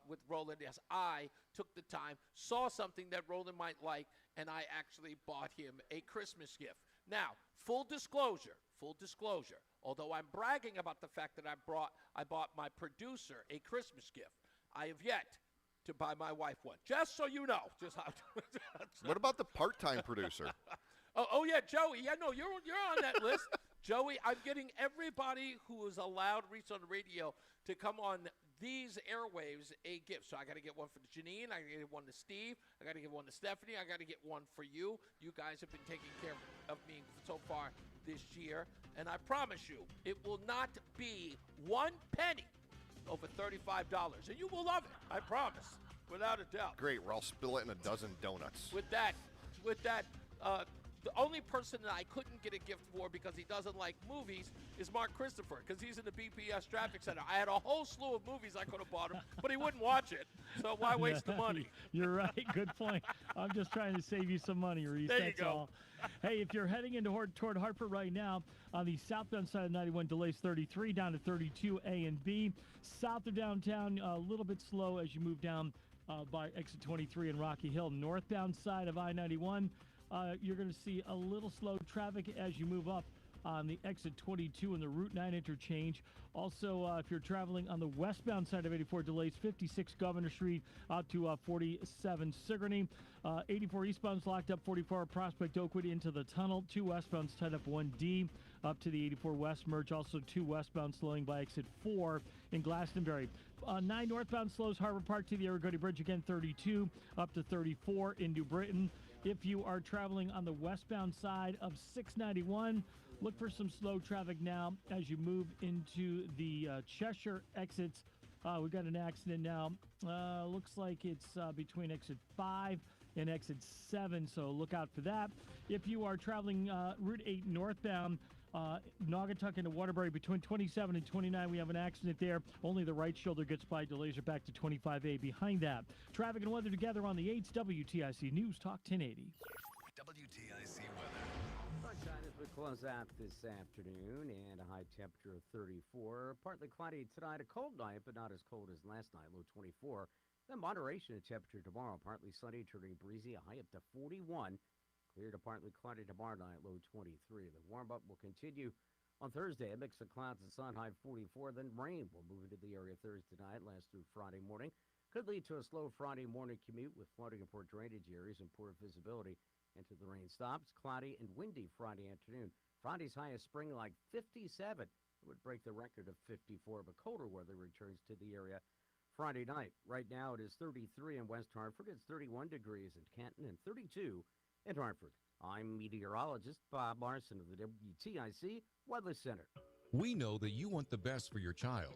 with Roland. Yes, I took the time, saw something that Roland might like, and I actually bought him a Christmas gift. Now, full disclosure, although I'm bragging about the fact that I bought my producer a Christmas gift, I have yet to buy my wife one. Just so you know. What about the part-time producer? Oh yeah, Joey. Yeah, no, you're on that list. Joey, I'm getting everybody who is allowed Reese on the Radio to come on these airwaves a gift. So I got to get one for Janine. I got to get one to Steve. I got to get one to Stephanie. I got to get one for you. You guys have been taking care of me so far this year. And I promise you, it will not be one penny over $35. And you will love it. I promise. Without a doubt. Great. Well, I'll spill it in a dozen donuts. With that, the only person that I couldn't get a gift for because he doesn't like movies is Mark Christopher, because he's in the BPS Traffic Center. I had a whole slew of movies I could have bought him, but he wouldn't watch it. So why waste the money? You're right. Good point. I'm just trying to save you some money, Reese. There That's you go. all. Hey, if you're heading toward Hartford right now, on the southbound side of 91, delays 33 down to 32 A and B. South of downtown, a little bit slow as you move down by exit 23 in Rocky Hill. Northbound side of I-91, you're going to see a little slow traffic as you move up on the exit 22 and the Route 9 interchange. Also, if you're traveling on the westbound side of 84, delays 56 Governor Street out to 47 Sigourney. 84 eastbound's locked up, 44 Prospect Oakwood into the tunnel. 2 westbound's tied up 1D up to the 84 west merge. Also 2 westbound slowing by exit 4 in Glastonbury. 9 northbound slows Harbor Park to the Aragodi Bridge, again 32 up to 34 in New Britain. If you are traveling on the westbound side of 691, look for some slow traffic now as you move into the Cheshire exits. We've got an accident now. Looks like it's between exit 5 and exit 7, so look out for that. If you are traveling Route 8 northbound, Naugatuck into Waterbury between 27 and 29, we have an accident there. Only the right shoulder gets by. Delays are back to 25A behind that. Traffic and weather together on the 8th. WTIC News Talk 1080. WTIC weather. Sunshine as we close out this afternoon, and a high temperature of 34. Partly cloudy tonight, a cold night, but not as cold as last night, low 24. Then moderation in temperature tomorrow, partly sunny, turning breezy, a high up to 41. Clear to partly cloudy tomorrow night, low 23. The warm-up will continue on Thursday. A mix of clouds and sun, high 44. Then rain will move into the area Thursday night, last through Friday morning. Could lead to a slow Friday morning commute with flooding and poor drainage areas and poor visibility until the rain stops. Cloudy and windy Friday afternoon. Friday's high of spring like 57. It would break the record of 54, but colder weather returns to the area Friday night. Right now it is 33 in West Hartford. It's 31 degrees in Canton and 32 in Hartford. I'm meteorologist Bob Larson of the WTIC Weather Center. We know that you want the best for your child.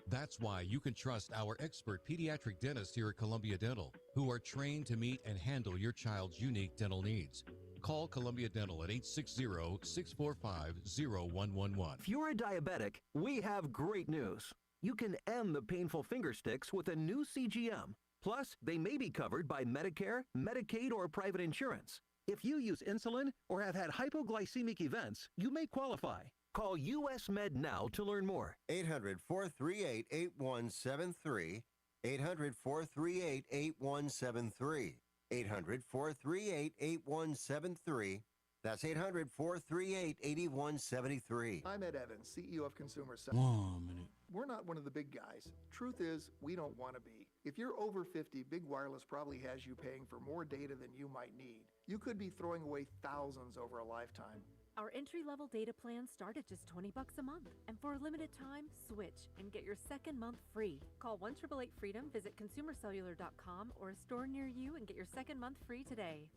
That's why you can trust our expert pediatric dentists here at Columbia Dental, who are trained to meet and handle your child's unique dental needs. Call Columbia Dental at 860-645-0111. If you're a diabetic, we have great news. You can end the painful finger sticks with a new CGM. Plus, they may be covered by Medicare, Medicaid, or private insurance. If you use insulin or have had hypoglycemic events, you may qualify. Call US Med now to learn more. 800-438-8173. 800-438-8173. 800-438-8173. That's 800-438-8173. I'm Ed Evans, CEO of Consumer Wait a minute. We're not one of the big guys. Truth is, we don't want to be. If you're over 50, Big Wireless probably has you paying for more data than you might need. You could be throwing away thousands over a lifetime. Our entry-level data plans start at just $20 a month. And for a limited time, switch and get your second month free. Call 1-888-FREEDOM, visit consumercellular.com or a store near you and get your second month free today.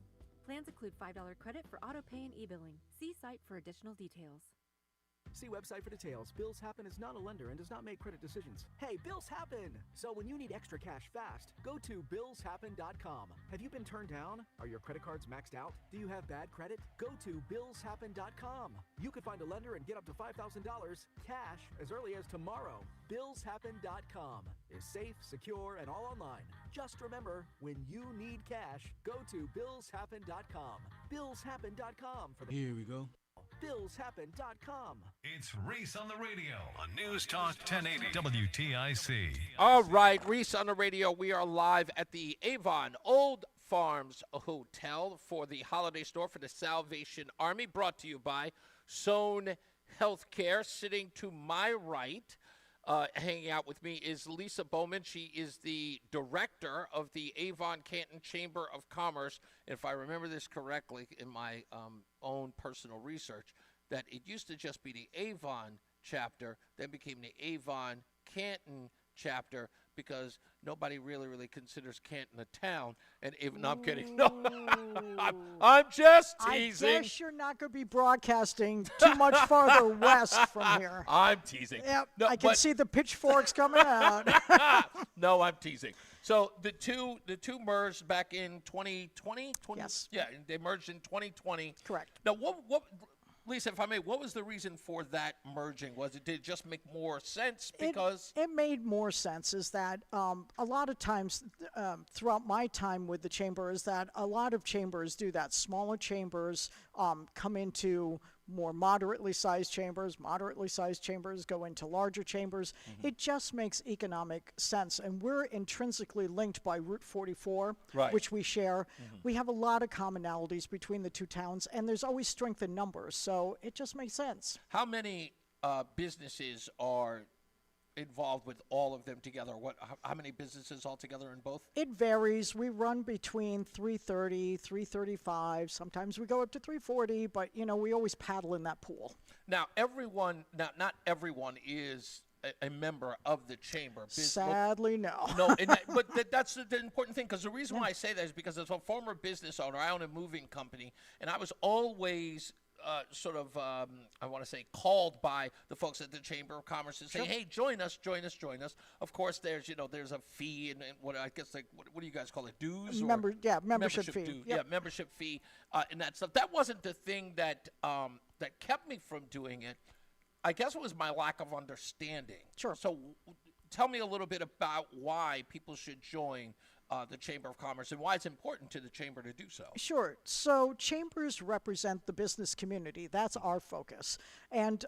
Plans include $5 credit for auto pay and e-billing. See site for additional details. See website for details. Bills Happen is not a lender and does not make credit decisions. Hey, bills happen! So when you need extra cash fast, go to billshappen.com. Have you been turned down? Are your credit cards maxed out? Do you have bad credit? Go to billshappen.com. You could find a lender and get up to $5,000 cash as early as tomorrow. Billshappen.com is safe, secure, and all online. Just remember, when you need cash, go to billshappen.com. Billshappen.com for the... Here we go. billshappen.com. It's Reese on the Radio on News Talk 1080 WTIC. All right, Reese on the Radio. We are live at the Avon Old Farms Hotel for the holiday store for the Salvation Army, brought to you by Sohn Healthcare. Sitting to my right, hanging out with me, is Lisa Bowman. She is the director of the Avon Canton Chamber of Commerce. And if I remember this correctly in my own personal research, that it used to just be the Avon chapter, then became the Avon Canton chapter, because nobody really considers Canton a town. And no, I'm kidding. No, I'm just teasing. I guess you're not going to be broadcasting too much farther west from here. I'm teasing. Yep, no, I can see the pitchforks coming out. No, I'm teasing. So the two merged back in 2020. Yes. Yeah, they merged in 2020. Correct. Now, what, Lisa, if I may, what was the reason for that merging? Did it just make more sense because it made more sense? Is that a lot of times throughout my time with the chamber is that a lot of chambers do that. Smaller chambers come into more moderately sized chambers go into larger chambers. Mm-hmm. It just makes economic sense. And we're intrinsically linked by Route 44, Right. which we share. Mhm. We have a lot of commonalities between the two towns, and there's always strength in numbers. So it just makes sense. how many businesses are involved with all of them together? How many businesses altogether in both? It varies. We run between 330, 335. Sometimes we go up to 340, but, we always paddle in that pool. Now, not everyone is a member of the chamber. Sadly, no. No, but that's the important thing, because the reason why I say that is because as a former business owner, I own a moving company, and I was always I want to say, called by the folks at the Chamber of Commerce to say, hey, join us. Of course, there's a fee and what I guess what do you guys call it, dues? Membership fee. Dues. Yeah, membership fee and that stuff. That wasn't the thing that kept me from doing it. I guess it was my lack of understanding. Sure. So tell me a little bit about why people should join the Chamber of Commerce and why it's important to the Chamber to do so. Sure. So chambers represent the business community. That's our focus. And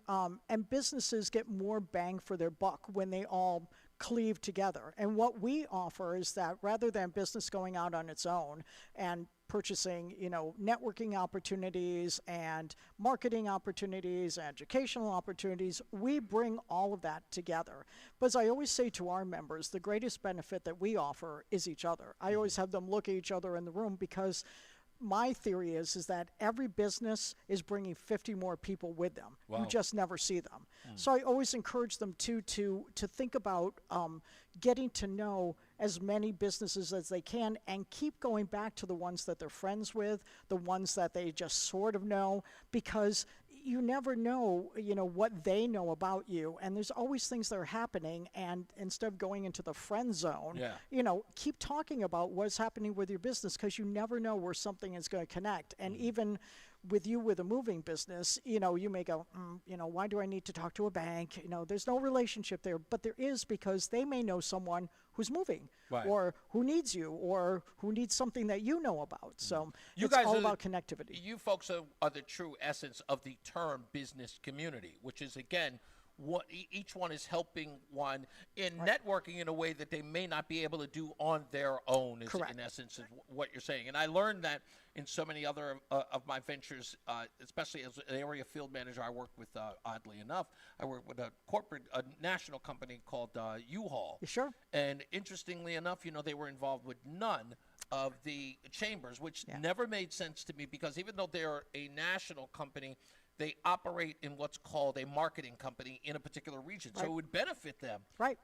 businesses get more bang for their buck when they all cleave together. And what we offer is that rather than business going out on its own and purchasing, networking opportunities and marketing opportunities, educational opportunities, we bring all of that together. But as I always say to our members, the greatest benefit that we offer is each other. I always have them look at each other in the room, because my theory is that every business is bringing 50 more people with them. Wow. You just never see them. So I always encourage them to think about getting to know as many businesses as they can, and keep going back to the ones that they're friends with, the ones that they just sort of know, because you never know, what they know about you, and there's always things that are happening, and instead of going into the friend zone, keep talking about what's happening with your business, because you never know where something is going to connect. And even with a moving business, you may go, why do I need to talk to a bank? There's no relationship there, but there is, because they may know someone who's moving, or who needs you, or who needs something that you know about. So it's all about connectivity. You folks are the true essence of the term business community, which is, again, what each one is helping one in networking in a way that they may not be able to do on their own, is in essence is what you're saying. And I learned that in so many other of my ventures, especially as an area field manager. I worked with, oddly enough, I worked with a national company called U-Haul. Sure. And interestingly enough, they were involved with none of the chambers, which never made sense to me, because even though they're a national company, they operate in what's called a marketing company in a particular region. So it would benefit them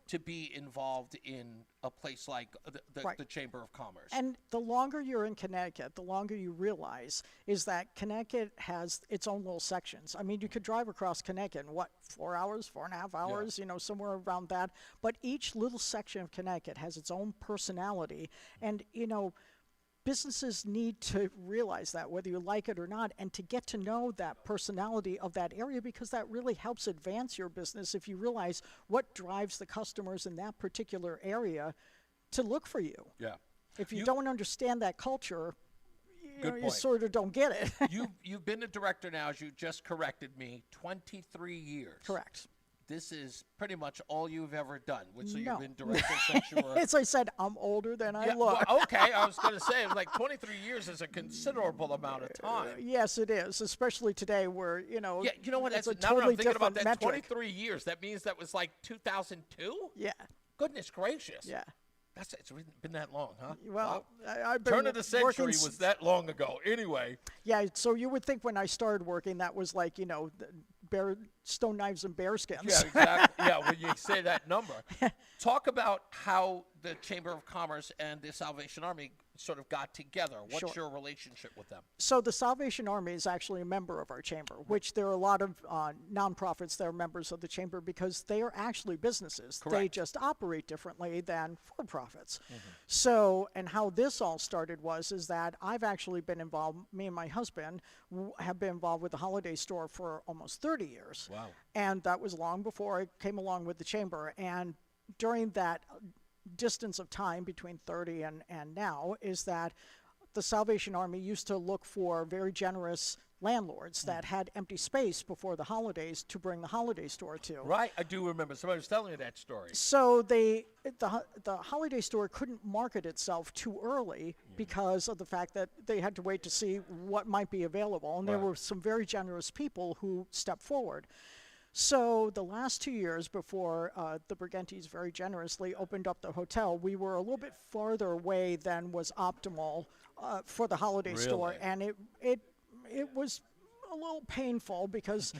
to be involved in a place like the Chamber of Commerce. And the longer you're in Connecticut, the longer you realize is that Connecticut has its own little sections. I mean, you could drive across Connecticut in 4 hours, 4.5 hours, somewhere around that. But each little section of Connecticut has its own personality. And, businesses need to realize that, whether you like it or not, and to get to know that personality of that area, because that really helps advance your business if you realize what drives the customers in that particular area to look for you. Yeah. If you don't understand that culture, you sort of don't get it. You've been a director now, as you just corrected me, 23 years. Correct. This is pretty much all you've ever done. So No. you've been director since you were... As I said, I'm older than I look. Well, okay, I was going to say, like 23 years is a considerable amount of time. Yes, it is, especially today where, Yeah, you know what? it's a Now that totally I'm thinking about different that, metric. 23 years, that means that was like 2002? Yeah. Goodness gracious. Yeah. It's been that long, huh? Well, Wow. I've been Turn of the century working was that long ago. Anyway. Yeah, so you would think when I started working that was like, stone knives and bear skins. Yeah, exactly. Yeah, when you say that number. Talk about how the Chamber of Commerce and the Salvation Army sort of got together. What's your relationship with them? So the Salvation Army is actually a member of our chamber, which there are a lot of nonprofits that are members of the chamber, because they are actually businesses. Correct. They just operate differently than for-profits. So, and how this all started is that I've actually been involved, me and my husband have been involved with the Holiday Store for almost 30 years. Wow. And that was long before I came along with the chamber. And during that distance of time between 30 and now is that the Salvation Army used to look for very generous landlords that had empty space before the holidays to bring the Holiday Store to. Right, I do remember. Somebody was telling me that story. So the Holiday Store couldn't market itself too early because of the fact that they had to wait to see what might be available. And there were some very generous people who stepped forward. So the last 2 years before the Brigantes very generously opened up the hotel, we were a little bit farther away than was optimal for the Holiday Store. And it was a little painful because,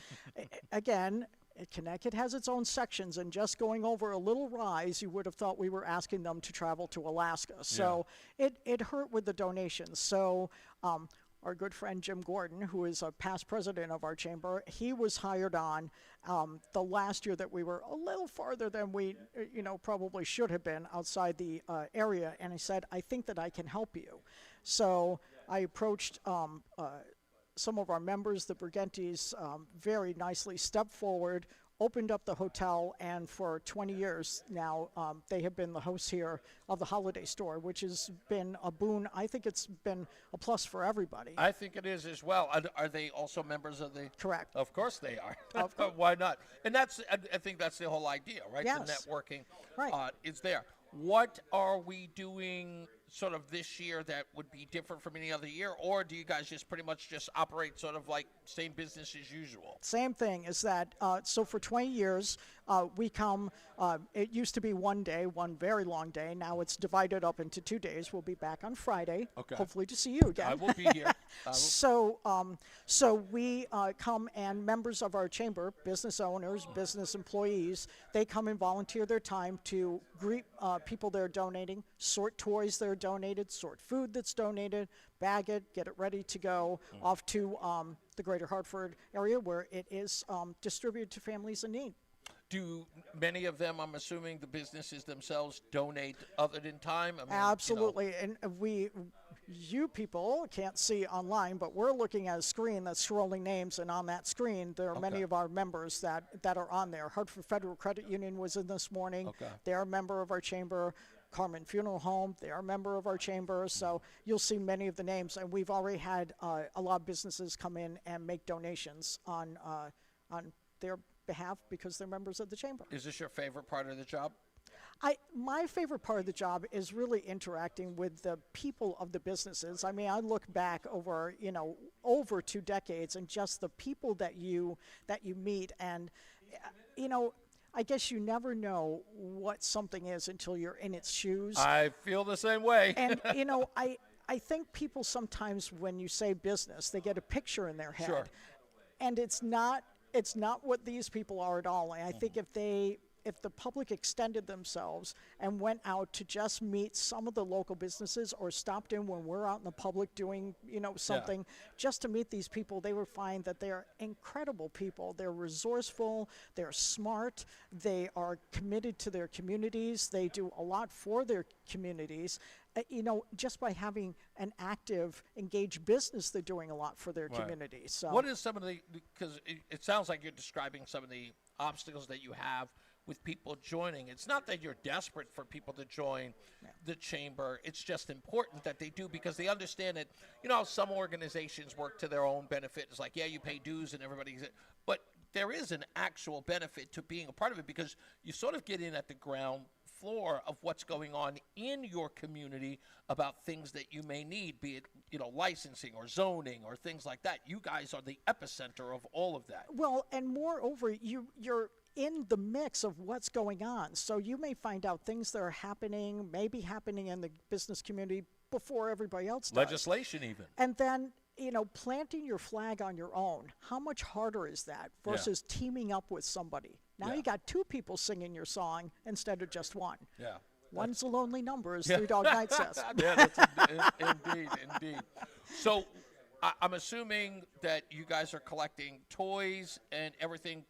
again, Connecticut has its own sections, and just going over a little rise, you would have thought we were asking them to travel to Alaska. So it hurt with the donations. So our good friend Jim Gordon, who is a past president of our chamber, he was hired on the last year that we were a little farther than we, probably should have been outside the area. And he said, I think that I can help you. So I approached some of our members, the Brigantes, very nicely stepped forward, opened up the hotel, and for 20 years now, they have been the hosts here of the Holiday Store, which has been a boon. I think it's been a plus for everybody. I think it is as well. Are they also members of the? Correct. Of course they are. Why not? And I think that's the whole idea, right? Yes. The networking Right. is there. What are we doing sort of this year that would be different from any other year, or do you guys just pretty much just operate sort of like same business as usual? Same thing is that, so for 20 years, we come, it used to be one day, one very long day. Now it's divided up into 2 days. We'll be back on Friday, hopefully to see you again. I will be here. So we come, and members of our chamber, business owners, business employees, they come and volunteer their time to greet people that are donating, sort toys that are donated, sort food that's donated, bag it, get it ready to go off to the greater Hartford area where it is distributed to families in need. Do many of them, I'm assuming, the businesses themselves donate other than time? I mean, Absolutely. And you people can't see online, but we're looking at a screen that's scrolling names, and on that screen, there are many of our members that are on there. Hartford Federal Credit Union was in this morning. They're a member of our chamber. Carmen Funeral Home, they are a member of our chamber. So you'll see many of the names, and we've already had a lot of businesses come in and make donations on their behalf because they're members of the chamber. Is this your favorite part of the job? My favorite part of the job is really interacting with the people of the businesses. I mean, I look back over 2 decades, and just the people that you meet, and I guess you never know what something is until you're in its shoes. I feel the same way. And I think people sometimes, when you say business, they get a picture in their head. Sure. And it's not what these people are at all. And I think if the public extended themselves and went out to just meet some of the local businesses, or stopped in when we're out in the public doing, something, just to meet these people, they would find that they're incredible people. They're resourceful, they're smart, they are committed to their communities, they do a lot for their communities. Just by having an active, engaged business, they're doing a lot for their community. So, what is some of the, because it sounds like you're describing some of the obstacles that you have with people joining. It's not that you're desperate for people to join the chamber. It's just important that they do, because they understand that, some organizations work to their own benefit. It's like, you pay dues and everybody's, but there is an actual benefit to being a part of it, because you sort of get in at the ground floor of what's going on in your community about things that you may need, be it, licensing or zoning or things like that. You guys are the epicenter of all of that. Well, and moreover, you're in the mix of what's going on. So you may find out things that are maybe happening in the business community before everybody else does. Legislation even. And then, planting your flag on your own, how much harder is that versus teaming up with somebody? Now you got 2 people singing your song instead of just one. Yeah. One's a lonely number, as Three Dog Night says. Yeah, that's indeed. So I'm assuming that you guys are collecting toys and everything.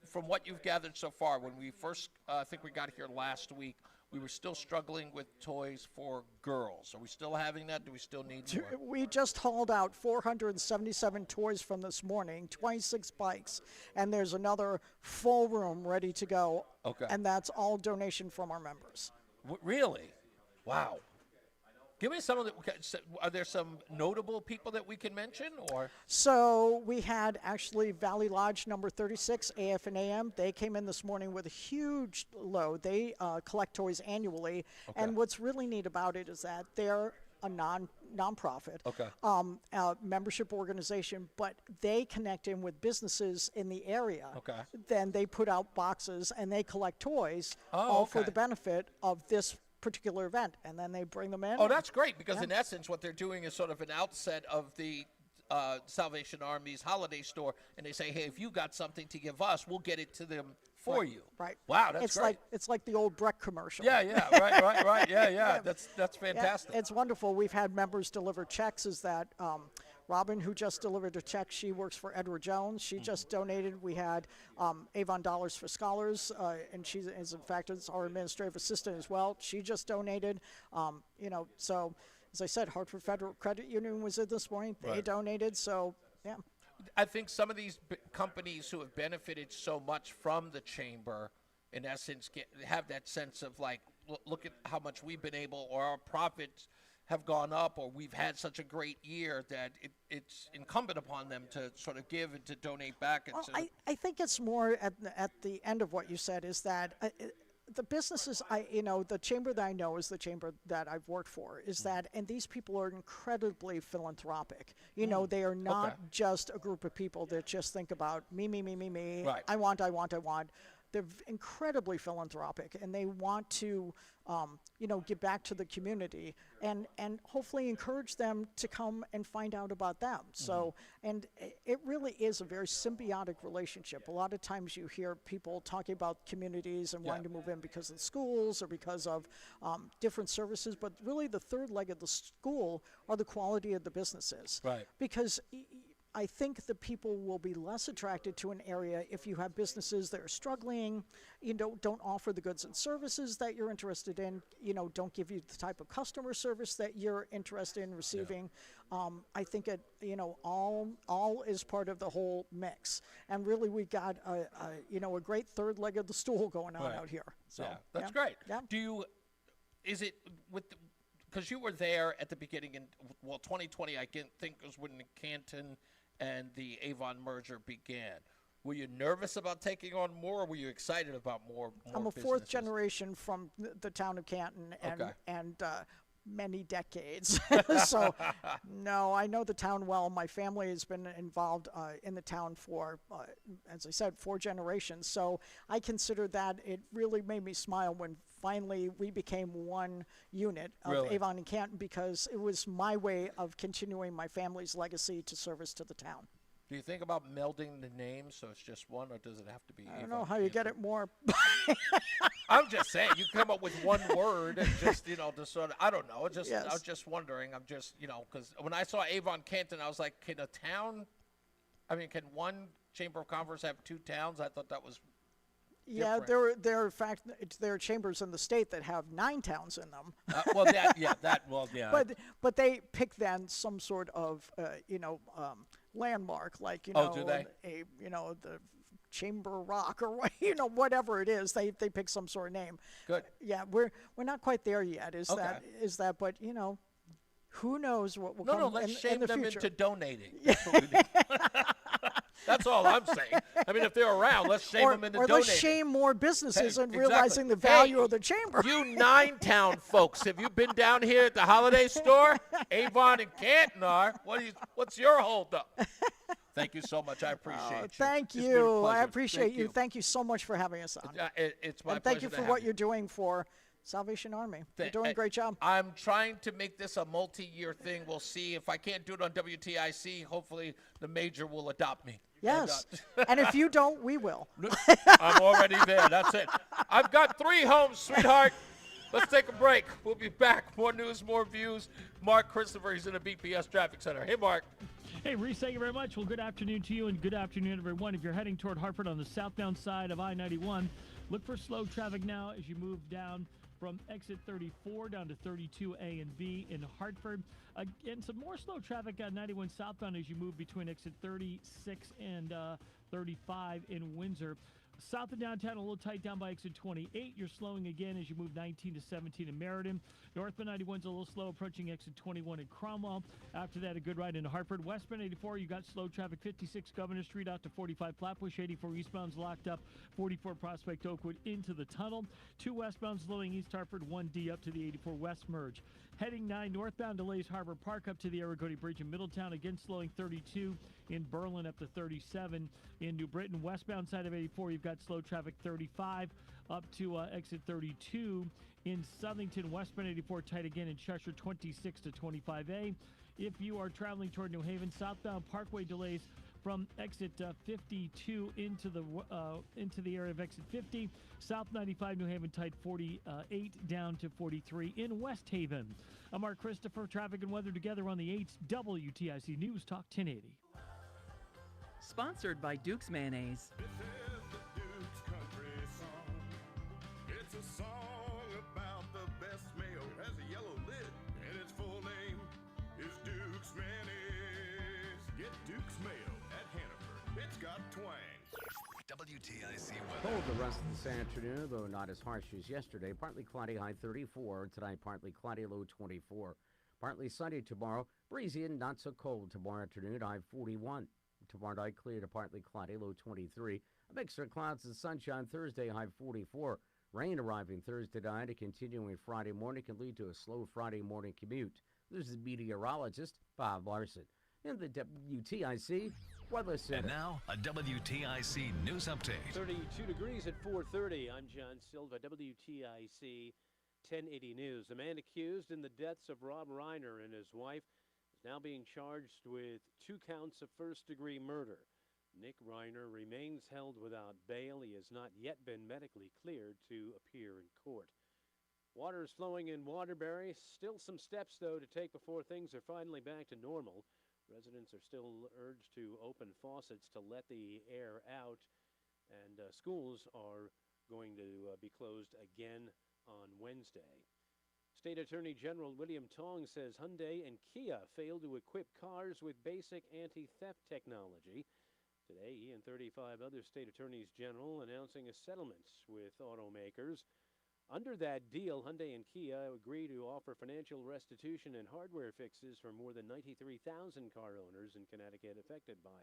From what you've gathered so far, when we first, I think we got here last week, we were still struggling with toys for girls. Are we still having that? Do we still need more? We just hauled out 477 toys from this morning, 26 bikes, and there's another full room ready to go. Okay. And that's all donation from our members. Really? Wow. Give me some of the, are there some notable people that we can mention, or? So we had actually Valley Lodge number 36, AF and AM. They came in this morning with a huge load. They collect toys annually. Okay. And what's really neat about it is that they're a nonprofit membership organization, but they connect in with businesses in the area. Okay. Then they put out boxes and they collect toys for the benefit of this particular event, and then they bring them in. Oh, that's great, because in essence what they're doing is sort of an outset of the Salvation Army's holiday store, and they say, hey, if you got something to give us, we'll get it to them for you. Right. Wow, that's great. It's like the old Breck commercial. Yeah, right. Yeah. That's fantastic. Yeah, it's wonderful. We've had members deliver checks. Is that Robin, who just delivered a check, she works for Edward Jones. She just donated. We had Avon Dollars for Scholars, and she is, in fact, is our administrative assistant as well. She just donated. So as I said, Hartford Federal Credit Union was in this morning. They donated. So, yeah. I think some of these companies who have benefited so much from the chamber, in essence, have that sense of like, look at how much we've been able, or our profits have gone up, or we've had such a great year that it's incumbent upon them to sort of give and to donate back. And I think it's more at the end of what you said is that the businesses, the chamber that I know is the chamber that I've worked for, is that, and these people are incredibly philanthropic. They are not just a group of people that just think about me. Right. I want. They're incredibly philanthropic, and they want to, give back to the community and hopefully encourage them to come and find out about them. So, and it really is a very symbiotic relationship. A lot of times you hear people talking about communities and wanting to move in because of schools or because of different services, but really the third leg of the school are the quality of the businesses. Right. Because I think the people will be less attracted to an area if you have businesses that are struggling, don't offer the goods and services that you're interested in, don't give you the type of customer service that you're interested in receiving. I think all is part of the whole mix. And really, we got a great third leg of the stool going on out here. So that's great. Yeah. Because you were there at the beginning, 2020, I think was when the Canton and the Avon merger began. Were you nervous about taking on more, or were you excited about more I'm a businesses? fourth generation from the town of Canton, and many decades. So, no, I know the town well. My family has been involved in the town for, as I said, 4 generations. So I consider that it really made me smile when finally we became one unit of Avon and Canton, because it was my way of continuing my family's legacy to service to the town. Do you think about melding the names so it's just one, or does it have to be I don't know how you get it more. I'm just saying, you come up with one word and just, to sort of, I don't know. I was just wondering. I'm just, because when I saw Avon Canton, I was like, can one Chamber of Commerce have 2 towns? I thought that was different. There are in fact, there are chambers in the state that have 9 towns in them. But they pick then some sort of, landmark, like, do they? The Chamber Rock or whatever it is. They pick some sort of name. Good. Yeah, we're not quite there yet. Is that? But who knows what will come in the future. Let's shame them into donating. That's what we need. That's all I'm saying. I mean, if they're around, let's shame them into donating. Or let's shame more businesses and realizing the value of the chamber. You 9-town folks, have you been down here at the holiday store? Avon and Canton are. What's your holdup? Thank you so much. I appreciate you. Thank you. I appreciate you. Thank you so much for having us on. It's my pleasure. And thank you for what you're doing for Salvation Army. You're doing a great job. I'm trying to make this a multi-year thing. We'll see. If I can't do it on WTIC, hopefully the major will adopt me. Yes. And if you don't, we will. I'm already there. That's it. I've got 3 homes, sweetheart. Let's take a break. We'll be back. More news, more views. Mark Christopher, he's in the BPS Traffic Center. Hey, Mark. Hey, Reese, thank you very much. Well, good afternoon to you, and good afternoon, everyone. If you're heading toward Hartford on the southbound side of I-91, look for slow traffic now as you move down from exit 34 down to 32A and B in Hartford. Again, some more slow traffic on 91 southbound as you move between exit 36 and 35 in Windsor. South of downtown, a little tight down by exit 28. You're slowing again as you move 19 to 17 in Meriden. Northbound 91's a little slow approaching exit 21 in Cromwell. After that, a good ride into Hartford. Westbound 84, you got slow traffic 56 Governor Street out to 45 Flatbush. 84 eastbound's locked up. 44 Prospect Oakwood into the tunnel. 2 westbound slowing East Hartford. 1D up to the 84 West merge. Heading 9 northbound delays Harbor Park up to the Aragodi Bridge in Middletown. Again slowing 32 in Berlin up to 37 in New Britain. Westbound side of 84, you've got slow traffic 35 up to exit 32 in Southington. Westbound 84 tight again in Cheshire 26 to 25A. If you are traveling toward New Haven, southbound Parkway delays from exit 52 into the area of exit 50. South 95 New Haven tight 48 down to 43 in West Haven. I'm Mark Christopher. Traffic and weather together on the 8th WTIC News Talk 1080. Sponsored by Duke's Mayonnaise. This is the Duke's Country Song. It's a song about the best mayo. Has a yellow lid, and its full name is Duke's Mayonnaise. Get Duke's Mayo at Hannaford. It's got twang. WTIC Cold weather. the rest of this afternoon, though not as harsh as yesterday. Partly cloudy, high 34. Tonight, partly cloudy, low 24. Partly sunny tomorrow. Breezy and not so cold tomorrow afternoon, high 41. Tomorrow night, clear to partly cloudy, low 23. A mixture of clouds and sunshine Thursday, high 44. Rain arriving Thursday night and continuing Friday morning can lead to a slow Friday morning commute. This is meteorologist Bob Larson in the WTIC Weather Center. And now, a WTIC news update. 32 degrees at 4:30. I'm John Silva, WTIC 1080 News. A man accused in the deaths of Rob Reiner and his wife is now being charged with 2 counts of first-degree murder. Nick Reiner remains held without bail. He has not yet been medically cleared to appear in court. Water is flowing in Waterbury. Still some steps, though, to take before things are finally back to normal. Residents are still urged to open faucets to let the air out, and schools are going to be closed again on Wednesday. State Attorney General William Tong says Hyundai and Kia failed to equip cars with basic anti-theft technology. Today, he and 35 other state attorneys general announcing a settlement with automakers. Under that deal, Hyundai and Kia agree to offer financial restitution and hardware fixes for more than 93,000 car owners in Connecticut affected by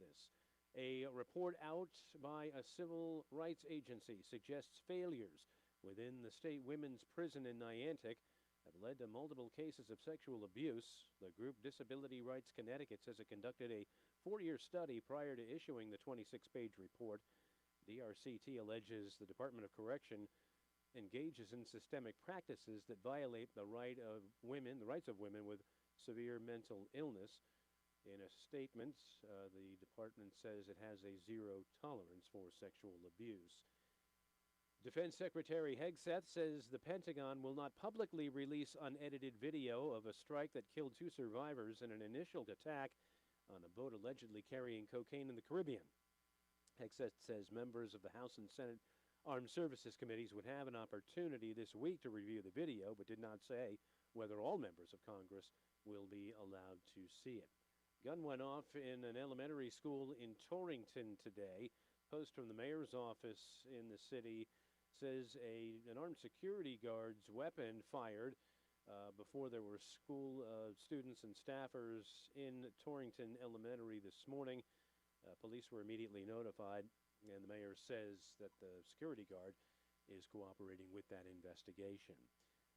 this. A report out by a civil rights agency suggests failures within the state women's prison in Niantic have led to multiple cases of sexual abuse. The group Disability Rights Connecticut says it conducted a 4-year study prior to issuing the 26-page report. DRCT alleges the Department of Correction engages in systemic practices that violate the rights of women with severe mental illness. In a statement, the department says it has a zero tolerance for sexual abuse. Defense Secretary Hegseth says the Pentagon will not publicly release unedited video of a strike that killed 2 survivors in an initial attack on a boat allegedly carrying cocaine in the Caribbean. Hegseth says members of the House and Senate Armed Services Committees would have an opportunity this week to review the video, but did not say whether all members of Congress will be allowed to see it. Gun went off in an elementary school in Torrington today. Post from the mayor's office in the city says an armed security guard's weapon fired before there were school students and staffers in Torrington Elementary this morning. Police were immediately notified, and the mayor says that the security guard is cooperating with that investigation.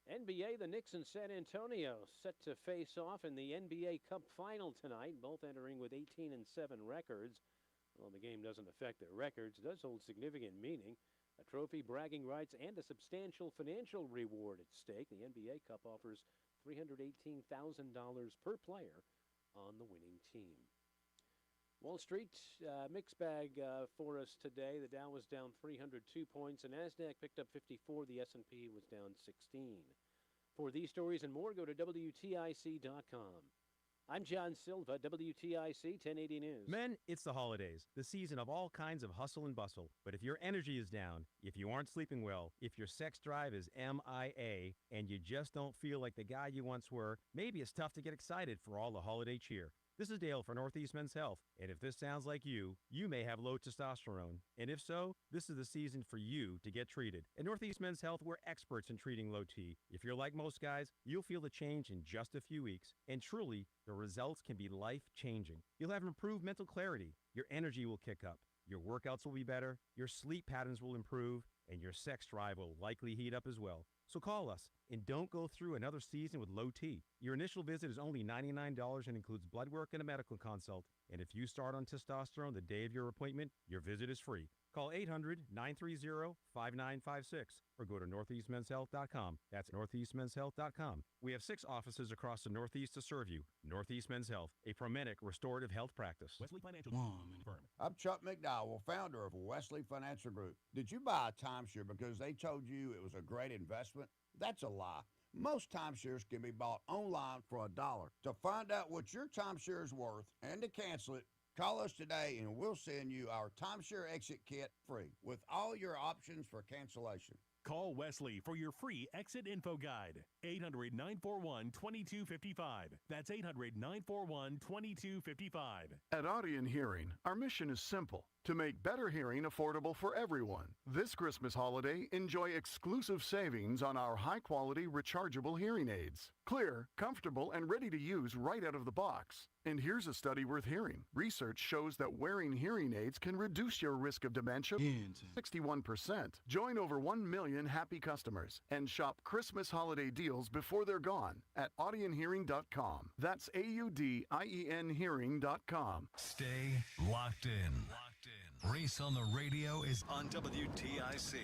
NBA, the Knicks and San Antonio set to face off in the NBA Cup final tonight, both entering with 18-7 records. Well, the game doesn't affect their records. It does hold significant meaning. A trophy, bragging rights, and a substantial financial reward at stake. The NBA Cup offers $318,000 per player on the winning team. Wall Street, mixed bag for us today. The Dow was down 302 points. The NASDAQ picked up 54. The S&P was down 16. For these stories and more, go to WTIC.com. I'm John Silva, WTIC 1080 News. Men, it's the holidays, the season of all kinds of hustle and bustle. But if your energy is down, if you aren't sleeping well, if your sex drive is MIA, and you just don't feel like the guy you once were, maybe it's tough to get excited for all the holiday cheer. This is Dale for Northeast Men's Health, and if this sounds like you may have low testosterone. And if so, this is the season for you to get treated. At Northeast Men's Health, we're experts in treating low T. If you're like most guys, you'll feel the change in just a few weeks, and truly, the results can be life-changing. You'll have improved mental clarity, your energy will kick up, your workouts will be better, your sleep patterns will improve, and your sex drive will likely heat up as well. So call us and don't go through another season with low T. Your initial visit is only $99 and includes blood work and a medical consult. And if you start on testosterone the day of your appointment, your visit is free. Call 800-930-5956 or go to northeastmenshealth.com. That's northeastmenshealth.com. We have 6 offices across the Northeast to serve you. Northeast Men's Health, a Promenic restorative health practice. Wesley Financial Firm. I'm Chuck McDowell, founder of Wesley Financial Group. Did you buy a timeshare because they told you it was a great investment? That's a lie. Most timeshares can be bought online for $1. To find out what your timeshare is worth and to cancel it, call us today and we'll send you our timeshare exit kit free with all your options for cancellation. Call Wesley for your free exit info guide. 800-941-2255. That's 800-941-2255. At Audion Hearing, our mission is simple: to make better hearing affordable for everyone. This Christmas holiday, enjoy exclusive savings on our high-quality rechargeable hearing aids. Clear, comfortable, and ready to use right out of the box. And here's a study worth hearing. Research shows that wearing hearing aids can reduce your risk of dementia 61%. Join over 1 million happy customers and shop Christmas holiday deals before they're gone at audionhearing.com. That's AUDIEN hearing.com. Stay locked in. Reese on the Radio is on WTIC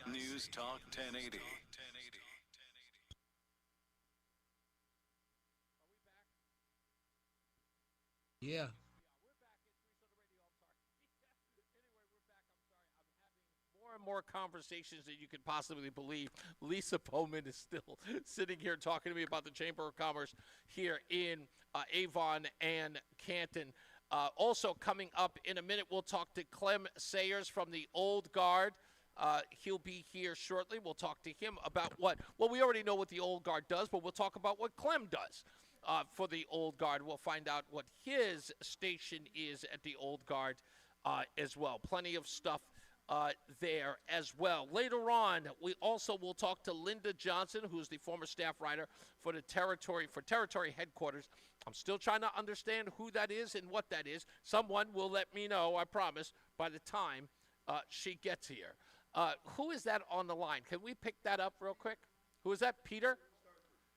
News Talk 1080. Yeah. More and more conversations than you could possibly believe. Lisa Bowman is still sitting here talking to me about the Chamber of Commerce here in Avon and Canton. Also coming up in a minute, we'll talk to Clem Sayers from the Old Guard. He'll be here shortly. We'll talk to him about what, well, we already know what the Old Guard does, but we'll talk about what Clem does for the Old Guard. We'll find out what his station is at the Old Guard as well. Plenty of stuff there as well. Later on, we also will talk to Linda Johnson, who's the former staff writer for the Territory headquarters. I'm still trying to understand who that is and what that is. Someone will let me know, I promise, by the time she gets here. Who is that on the line? Can we pick that up real quick? Who is that, Peter?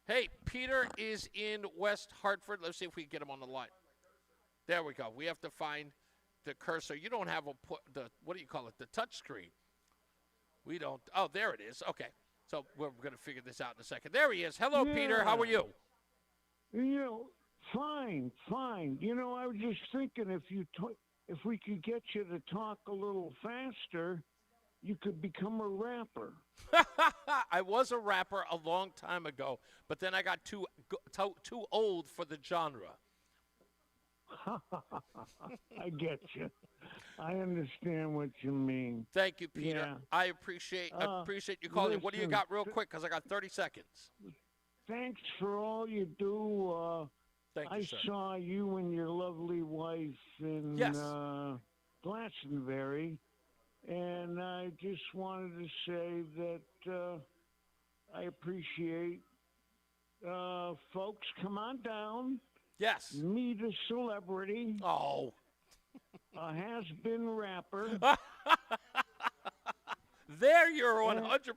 Hey, Peter is in West Hartford. Let's see if we can get him on the line. There we go. We have to find the cursor. You don't have the what do you call it? The touch screen. We don't. Oh, there it is. Okay. So we're going to figure this out in a second. There he is. Hello, Peter. How are you? Fine. I was just thinking if we could get you to talk a little faster, you could become a rapper. I was a rapper a long time ago, but then I got too old for the genre. I get you. I understand what you mean. Thank you, Peter. Yeah. I appreciate you calling. What do you got real quick? Because I got 30 seconds. Thanks for all you do. Thank you, I sir. saw you and your lovely wife in Glastonbury, and I just wanted to say that I appreciate folks. Come on down. Yes. Meet a celebrity. Oh. A has-been rapper. There you're 100%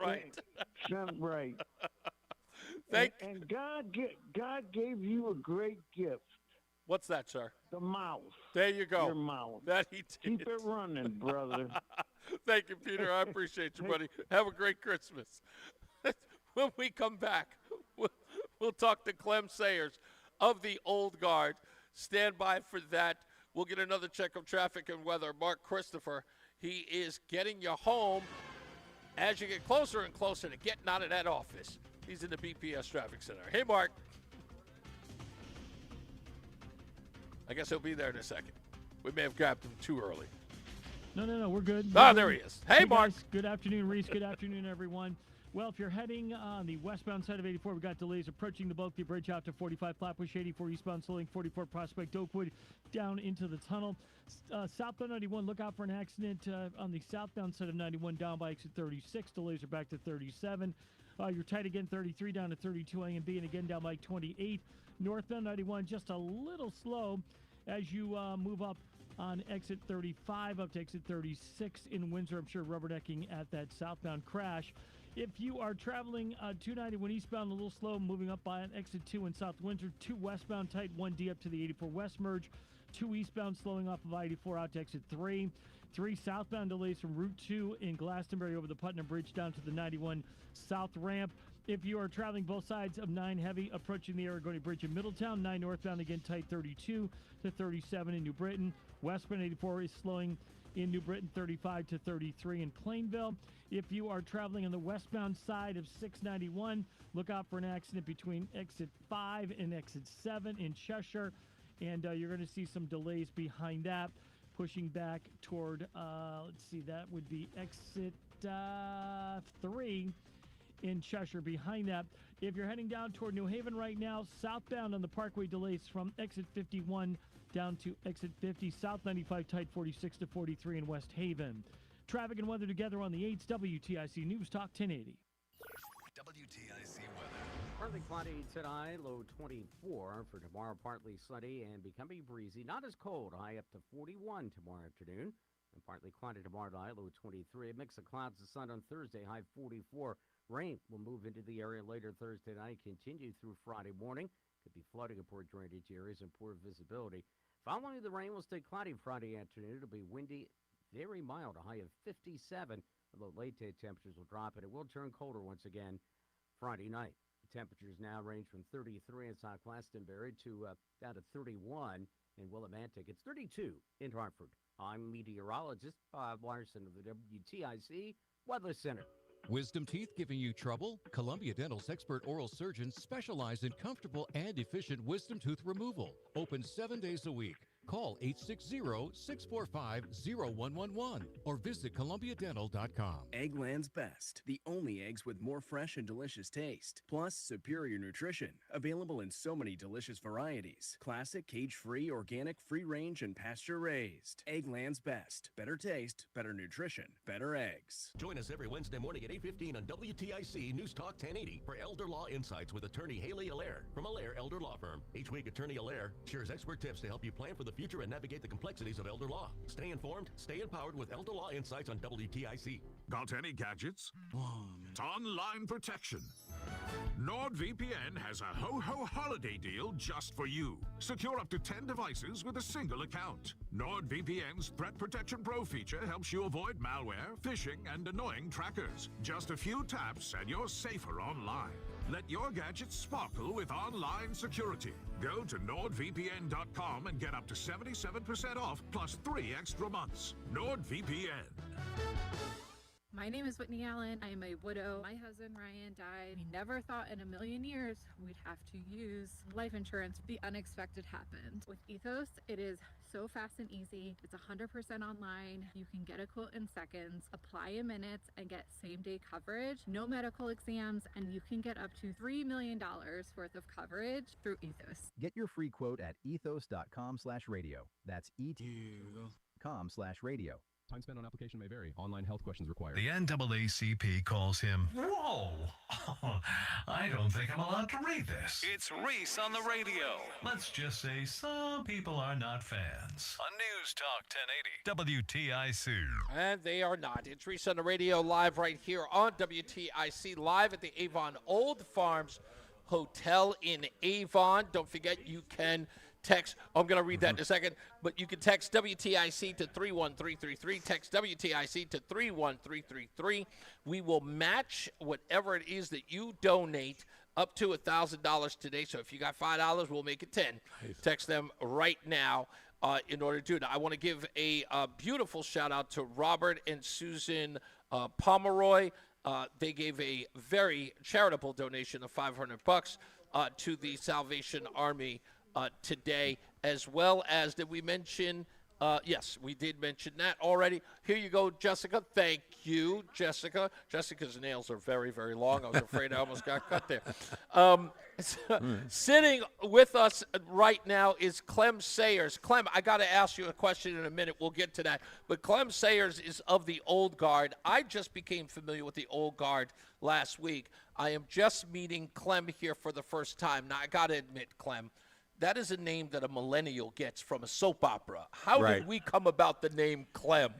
right. Right. And God gave you a great gift. What's that, sir? The mouth. There you go. Your mouth. That he did. Keep it running, brother. Thank you, Peter. I appreciate you, buddy. Have a great Christmas. When we come back, we'll talk to Clem Sayers of the Old Guard. Stand by for that. We'll get another check of traffic and weather. Mark Christopher, he is getting you home as you get closer and closer to getting out of that office. He's in the BPS Traffic Center. Hey, Mark. I guess he'll be there in a second. We may have grabbed him too early. No, we're good. There he is. Hey, Mark. Guys. Good afternoon, Reese. Good afternoon, everyone. Well, if you're heading on the westbound side of 84, we've got delays approaching the Bulkley Bridge out to 45 Flatbush, 84 eastbound, Slilling, 44 Prospect, Oakwood, down into the tunnel. Southbound 91, look out for an accident on the southbound side of 91, down by exit 36. Delays are back to 37. You're tight again, 33 down to 32 A and B, and again down by 28. Northbound 91, just a little slow as you move up on exit 35 up to exit 36 in Windsor. I'm sure rubbernecking at that southbound crash. If you are traveling 291 eastbound, a little slow, moving up by an exit 2 in South Windsor, 2 westbound tight, 1D up to the 84 West merge. 2 eastbound slowing off of I-84 out to exit 3. 3 southbound delays from Route 2 in Glastonbury over the Putnam Bridge down to the 91 South ramp. If you are traveling both sides of 9 heavy approaching the Aragoni Bridge in Middletown, 9 northbound again tight 32 to 37 in New Britain. Westbound 84 is slowing in New Britain 35 to 33 in Plainville. If you are traveling on the westbound side of 691, look out for an accident between exit 5 and exit 7 in Cheshire. And you're going to see some delays behind that, pushing back toward, let's see, that would be exit 3 in Cheshire behind that. If you're heading down toward New Haven right now, southbound on the Parkway delays from exit 51 down to exit 50, South 95 tight 46 to 43 in West Haven. Traffic and weather together on the 8's WTIC News Talk 1080. WTIC weather. Partly cloudy tonight, low 24. For tomorrow, partly sunny and becoming breezy. Not as cold, high up to 41 tomorrow afternoon. And partly cloudy tomorrow night, low 23. A mix of clouds and sun on Thursday, high 44. Rain will move into the area later Thursday night, continue through Friday morning. Could be flooding in poor drainage areas and poor visibility. Following the rain will stay cloudy Friday afternoon. It'll be windy, very mild, a high of 57. Although late day temperatures will drop and it will turn colder once again Friday night. The temperatures now range from 33 in South Glastonbury to down to 31 in Willimantic. It's 32 in Hartford. I'm meteorologist Bob Larson of the WTIC Weather Center. Wisdom teeth giving you trouble? Columbia Dental's expert oral surgeons specialize in comfortable and efficient wisdom tooth removal. Open 7 days a week. Call 860-645-0111 or visit columbiadental.com. Eggland's Best, the only eggs with more fresh and delicious taste, plus superior nutrition, available in so many delicious varieties. Classic, cage-free, organic, free-range, and pasture-raised. Eggland's Best. Better taste, better nutrition, better eggs. Join us every Wednesday morning at 8:15 on WTIC News Talk 1080 for Elder Law Insights with attorney Haley Allaire from Allaire Elder Law Firm. Each week, attorney Allaire shares expert tips to help you plan for the future and navigate the complexities of elder law. Stay informed, stay empowered with Elder Law Insights on WTIC. Got any gadgets? It's online protection. NordVPN has a ho-ho holiday deal just for you. Secure up to 10 devices with a single account. NordVPN's Threat Protection Pro feature helps you avoid malware, phishing, and annoying trackers. Just a few taps and you're safer online. Let your gadgets sparkle with online security. Go to NordVPN.com and get up to 77% off plus 3 extra months. NordVPN. My name is Whitney Allen. I am a widow. My husband, Ryan, died. We never thought in a million years we'd have to use life insurance. The unexpected happened. With Ethos, it is so fast and easy. It's 100% online. You can get a quote in seconds, apply in minutes, and get same-day coverage. No medical exams, and you can get up to $3 million worth of coverage through Ethos. Get your free quote at ethos.com/radio. That's ethos.com/radio. Time spent on application may vary. Online health questions required. The NAACP calls him, whoa, I don't think I'm allowed to read this. It's Reese on the Radio. Let's just say some people are not fans. On News Talk 1080, WTIC. And they are not. It's Reese on the Radio live right here on WTIC, live at the Avon Old Farms Hotel in Avon. Don't forget, you can text, I'm going to read that in a second, but you can text WTIC to 31333. Text WTIC to 31333. We will match whatever it is that you donate up to $1,000 today. So if you got $5, we'll make it 10. Nice. Text them right now in order to do that. I want to give a beautiful shout out to Robert and Susan Pomeroy. They gave a very charitable donation of $500 to the Salvation Army today, as well as, did we mention, yes, we did mention that already. Here you go, Jessica. Thank you, Jessica. Jessica's nails are very, very long. I was afraid I almost got cut there. Sitting with us right now is Clem Sayers. Clem, I got to ask you a question in a minute. We'll get to that. But Clem Sayers is of the Old Guard. I just became familiar with the Old Guard last week. I am just meeting Clem here for the first time. Now, I got to admit, Clem, that is a name that a millennial gets from a soap opera. How did we come about the name Clem?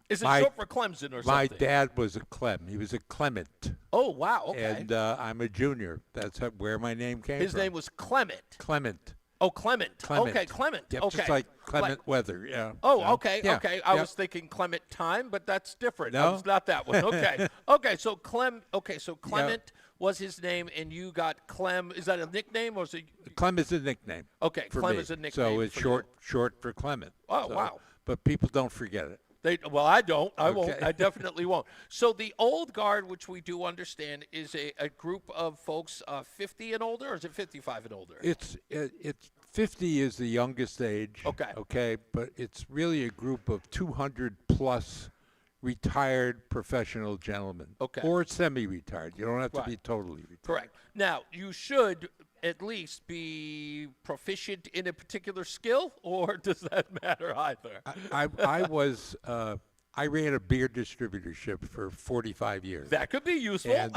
Is it short for Clemson or something? My dad was a Clem. He was a Clement. Oh, wow, okay. And I'm a junior. That's where my name came from. His name was Clement. Clement. Oh, Clement. Clement. Okay, Clement. Yep, okay. just like Clement weather, yeah. Oh, So, okay, yeah, okay. I yep. was thinking Clement time, but that's different. No? It's not that one. Okay. Okay, so Clement was his name, and you got Clem. Is that a nickname or is it? Clem is a nickname. Okay, for Clem me. is a nickname. So it's for short for Clement. Oh, So- wow. But people don't forget it. Well, I don't. I won't. Okay. I definitely won't. So the old guard, which we do understand, is a group of folks 50 and older, or is it 55 and older? It's 50 is the youngest age. Okay. Okay, but it's really a group of 200 plus retired professional gentlemen. Okay. Or semi-retired. You don't have to Right. be totally retired. Correct. Now, you should at least be proficient in a particular skill, or does that matter either? I ran a beer distributorship for 45 years. That could be useful. And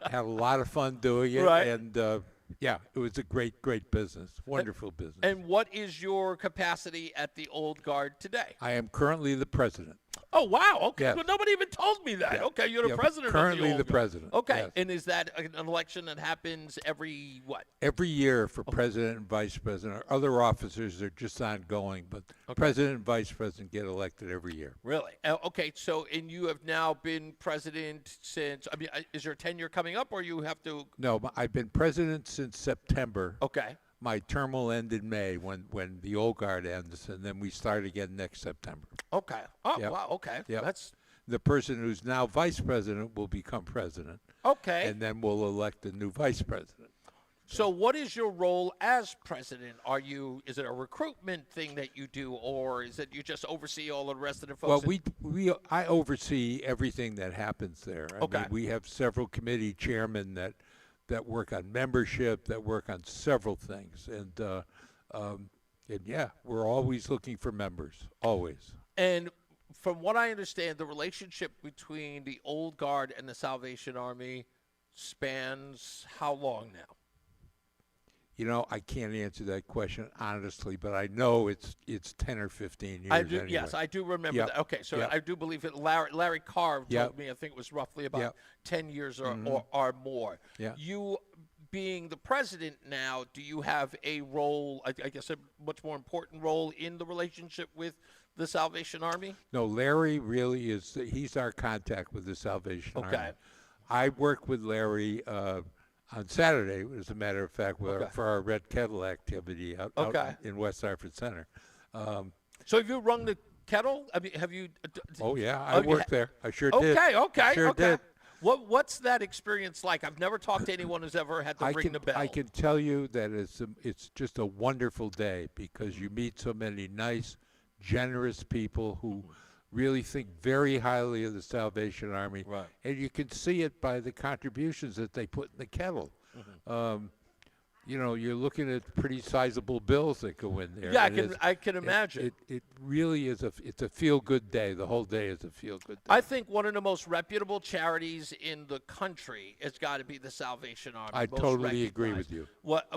had a lot of fun doing it. Right. And yeah, it was a great business. Wonderful business. And what is your capacity at the old guard today? I am currently the president. Oh, wow. Okay. Yes. Well, nobody even told me that. Yeah. Okay, you're the Yeah, president currently of the old the guard. president, Okay. yes. And is that an election that happens every what? Every year for president and vice president. Our other officers are just ongoing, but president and vice president get elected every year. Really? Okay. So, and you have now been president since, I mean, is your tenure coming up, or you have to? No, I've been president since September. Okay. My term will end in May when the old guard ends, and then we start again next September. Okay. Oh, Yep. wow. Okay. Yep. That's The person who's now vice president will become president. okay. And then we'll elect a new vice president. So what is your role as president? Is it a recruitment thing that you do, or is it you just oversee all the rest of the folks? Well, I oversee everything that happens there. I Okay. mean, we have several committee chairmen that work on membership, that work on several things. And yeah, we're always looking for members, always. And from what I understand, the relationship between the old guard and the Salvation Army spans how long now? You know, I can't answer that question honestly, but I know it's 10 or 15 years. I do, anyway. yes, I do remember Yep. that. Okay, so Yep. I do believe it. Larry Carr told Yep. me, I think it was roughly about Yep. 10 years or, Mhm. or more. Yeah. You being the president now, do you have a role, I guess a much more important role in the relationship with the Salvation Army? No, Larry really is. He's our contact with the Salvation Army. Okay. I work with Larry on Saturday, as a matter of fact, for our Red Kettle activity out in West Hartford Center. So have you rung the kettle? I mean, have you? Oh yeah, I worked there. I sure did. Okay. Sure did. What's that experience like? I've never talked to anyone who's ever had to ring the bell. I can tell you that it's just a wonderful day because you meet so many nice, generous people who really think very highly of the Salvation Army. Right. And you can see it by the contributions that they put in the kettle. You know, you're looking at pretty sizable bills that go in there. Yeah, and I can imagine. It really is it's a feel-good day. The whole day is a feel-good day. I think one of the most reputable charities in the country has got to be the Salvation Army. I Most totally agree recognized. with you.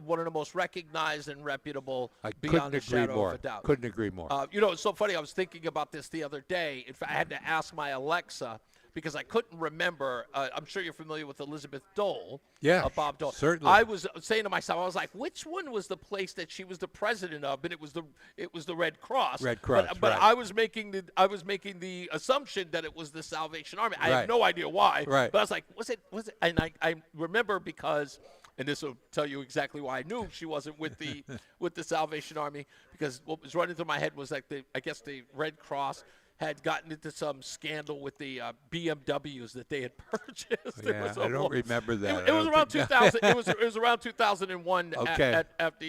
One of the most recognized and reputable, I beyond couldn't a agree shadow more. of a doubt. Couldn't agree more. You know, it's so funny. I was thinking about this the other day. In fact, I had to ask my Alexa because I couldn't remember. I'm sure you're familiar with Elizabeth Dole. Yeah, Bob Dole. certainly. I was saying to myself, I was like, which one was the place that she was the president of? And it was the Red Cross. Red Cross, But right. I was making the assumption that it was the Salvation Army. I Right. have no idea why. Right. But I was like, was it? And I remember because. And this will tell you exactly why I knew she wasn't with the Salvation Army, because what was running through my head was like I guess the Red Cross had gotten into some scandal with the BMWs that they had purchased. Yeah, I don't remember that. It was around 2000. It was around 2001 Okay. after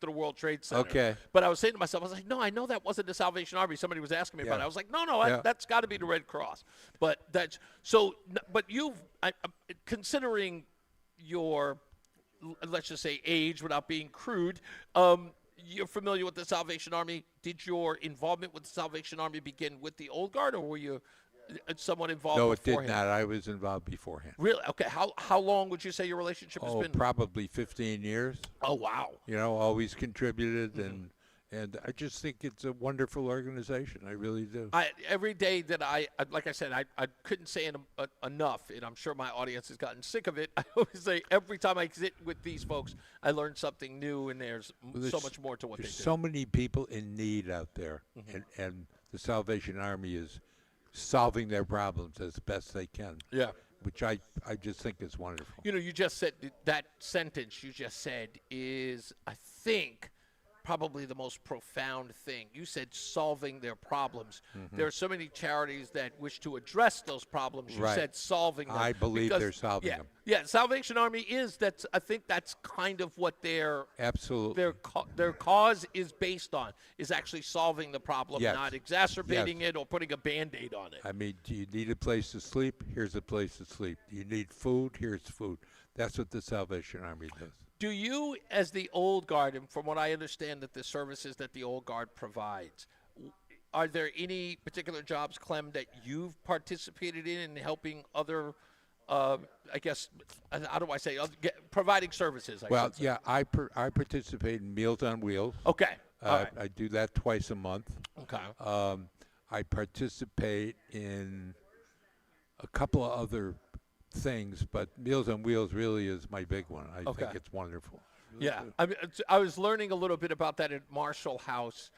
the World Trade Center. Okay. But I was saying to myself, I was like, no, I know that wasn't the Salvation Army. Somebody was asking me about it. I was like, no, Yeah. that's got to be the Red Cross. But that's so. But considering your, let's just say, age, without being crude, you're familiar with the Salvation Army. Did your involvement with the Salvation Army begin with the Old Guard, or were you somewhat involved No, it beforehand? did not. I was involved beforehand. Really? Okay. How long would you say your relationship has been? Probably 15 years. Oh, wow. You know, always contributed, and And I just think it's a wonderful organization. I really do. Every day that like I said, I couldn't say it enough, and I'm sure my audience has gotten sick of it. I always say every time I sit with these folks, I learn something new, and there's so much more to what they do. There's so many people in need out there, and the Salvation Army is solving their problems as best they can. Yeah. Which I just think is wonderful. You know, you just said that sentence you just said is, I think, probably the most profound thing. You said solving their problems. There are so many charities that wish to address those problems. You said solving them. I believe they're solving them. Yeah, Salvation Army is. I think that's kind of what their cause is based on, is actually solving the problem, not exacerbating it or putting a Band-Aid on it. I mean, do you need a place to sleep? Here's a place to sleep. Do you need food? Here's food. That's what the Salvation Army does. Do you, as the Old Guard, and from what I understand that the services that the Old Guard provides, are there any particular jobs, Clem, that you've participated in helping other, I guess, how do I say, providing services? I participate in Meals on Wheels. Okay. I do that twice a month. Okay. I participate in a couple of other things, but Meals on Wheels really is my big one. I think it's wonderful. Yeah, I was learning a little bit about that at Marshall House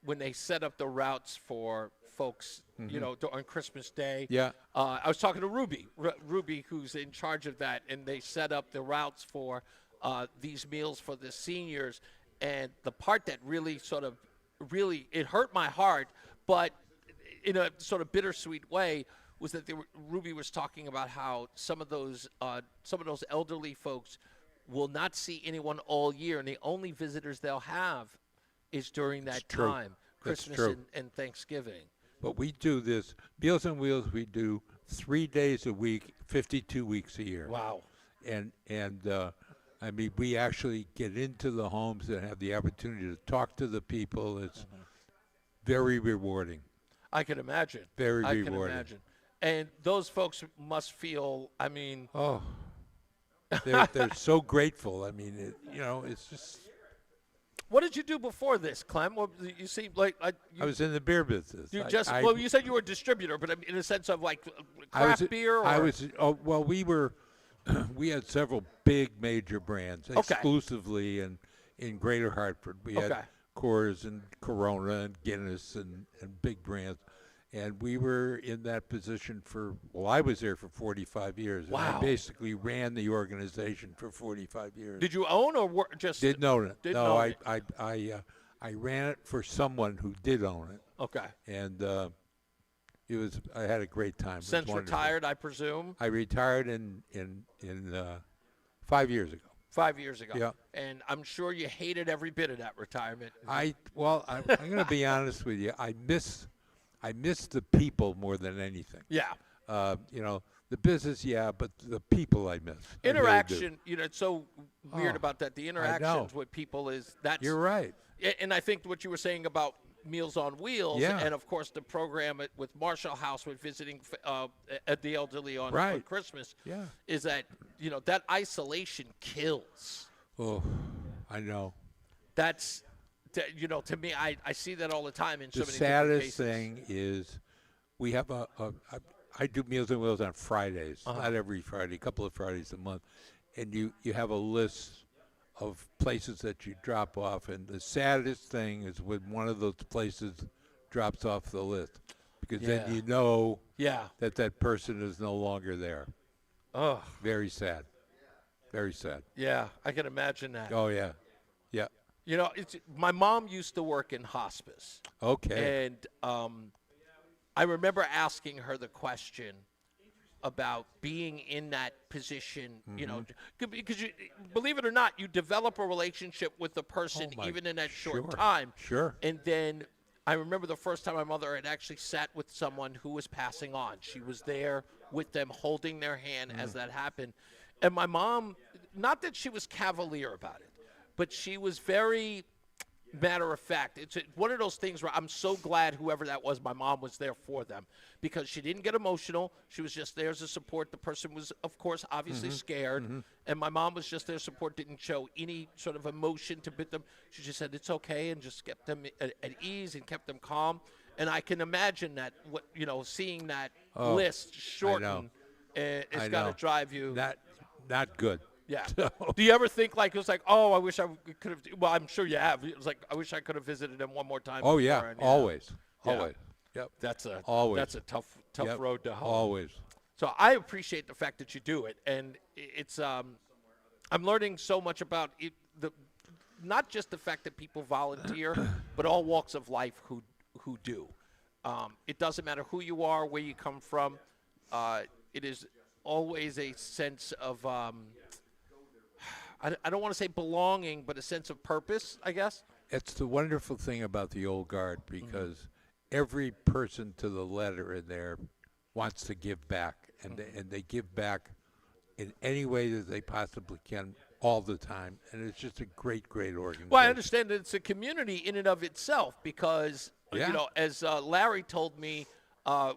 when they set up the routes for folks, you know, on Christmas Day. Yeah. I was talking to Ruby, who's in charge of that, and they set up the routes for these meals for the seniors. And the part that really it hurt my heart, but in a sort of bittersweet way, was that Ruby was talking about how some of those elderly folks will not see anyone all year, and the only visitors they'll have is during that time, Christmas and Thanksgiving. But we do this, Meals on Wheels, we do 3 days a week, 52 weeks a year. Wow. And I mean, we actually get into the homes and have the opportunity to talk to the people. It's very rewarding. I can imagine. Very I rewarding. can imagine. And those folks must feel, I mean. Oh, they're so grateful. I mean, it's just. What did you do before this, Clem? Well, you seem like. I was in the beer business. You said you were a distributor, but in a sense of like craft beer? Or? We had several big major brands exclusively in Greater Hartford. We had Coors and Corona and Guinness and big brands. And we were in that position I was there for 45 years. Wow. And I basically ran the organization for 45 years. Did you own or just? Didn't own it. I ran it for someone who did own it. Okay. And I had a great time. Since retired, I presume? I retired in 5 years ago. 5 years ago. Yeah. And I'm sure you hated every bit of that retirement. I'm going to be honest with you. I miss the people more than anything. Yeah. The business, but the people I miss. Interaction, it's so weird about that. The interactions with people You're right. And I think what you were saying about Meals on Wheels, and of course the program with Marshall House with visiting the elderly on Christmas, is that that isolation kills. Oh, I know. That's to me, I see that all the time in so many different cases. The saddest thing is we have I do Meals on Wheels on Fridays, not every Friday, a couple of Fridays a month, and you have a list of places that you drop off, and the saddest thing is when one of those places drops off the list, because then you know that person is no longer there. Oh, very sad. Very sad. Yeah, I can imagine that. Oh, yeah. Yeah. My mom used to work in hospice. Okay. And I remember asking her the question about being in that position, because believe it or not, you develop a relationship with the person even in that short time. Sure. And then I remember the first time my mother had actually sat with someone who was passing on. She was there with them, holding their hand as that happened. And my mom, not that she was cavalier about it, but she was very, matter of fact. It's one of those things where I'm so glad whoever that was, my mom was there for them, because she didn't get emotional. She was just there as a support. The person was, of course, obviously scared, and my mom was just there support, didn't show any sort of emotion to bit them. She just said it's okay and just kept them at ease and kept them calm. And I can imagine that, seeing that list shorten, it's got to drive you. Not good. Yeah. So. Do you ever think it was like, oh, I wish I could have? Well, I'm sure you have. It was like, I wish I could have visited him one more time. Oh yeah, and, always. Yeah. Always. Yep. That's a tough Yep. road to hoe. Always. So I appreciate the fact that you do it, and it's I'm learning so much about it, not just the fact that people volunteer, but all walks of life who do. It doesn't matter who you are, where you come from. It is always a sense of I don't want to say belonging, but a sense of purpose, I guess. It's the wonderful thing about the old guard, because every person to the letter in there wants to give back, and they give back in any way that they possibly can all the time, and it's just a great organization. Well, I understand that it's a community in and of itself, because as Larry told me,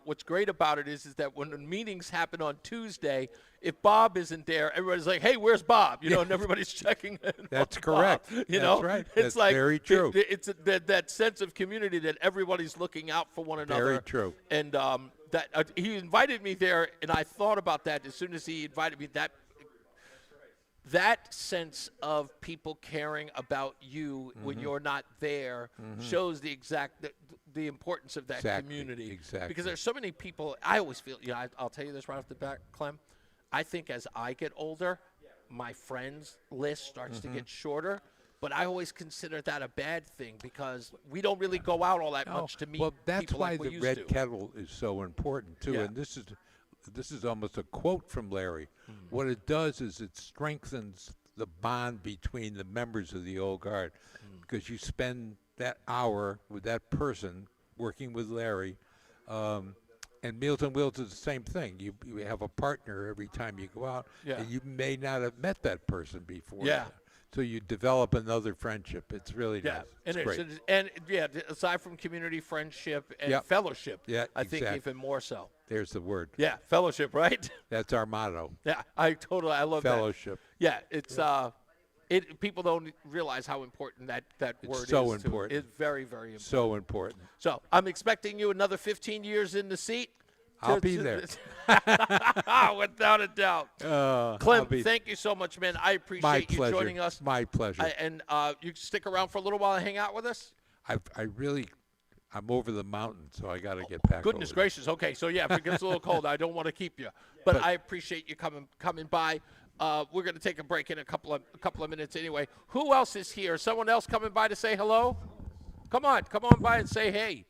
what's great about it is that when the meetings happen on Tuesday, if Bob isn't there, everybody's like, hey, where's Bob? And everybody's checking in. That's on correct. Bob, That's right. It's That's very true. It's that sense of community that everybody's looking out for one another. Very true. And that he invited me there, and I thought about that as soon as he invited me. That sense of people caring about you when you're not there shows the importance of that community. Exactly. Because there's so many people. I always feel, I'll tell you this right off the bat, Clem. I think as I get older, my friends list starts to get shorter. But I always consider that a bad thing, because we don't really go out all that much to meet people. Well, that's why like we the used Red to. Kettle is so important too. Yeah. And this is almost a quote from Larry. What it does is it strengthens the bond between the members of the old guard, because you spend that hour with that person working with Larry. And Meals on Wheels is the same thing. You have a partner every time you go out, and you may not have met that person before. Yeah. So you develop another friendship. It's really nice. And it's great. And aside from community, friendship, and fellowship, I think even more so. There's the word. Yeah, fellowship, right? That's our motto. Yeah, I love fellowship. That. Yeah, it's people don't realize how important that word is. So important. It's very, very important. So important. So I'm expecting you another 15 years in the seat. I'll be there. Without a doubt. Clem, thank you so much, man. I appreciate you joining us. My pleasure. And you stick around for a little while and hang out with us? I'm over the mountain, so I got to get back. Goodness gracious. Okay, so if it gets a little cold, I don't want to keep you. But I appreciate you coming by. We're going to take a break in a couple of minutes anyway. Who else is here? Someone else coming by to say hello? Come on by and say hey.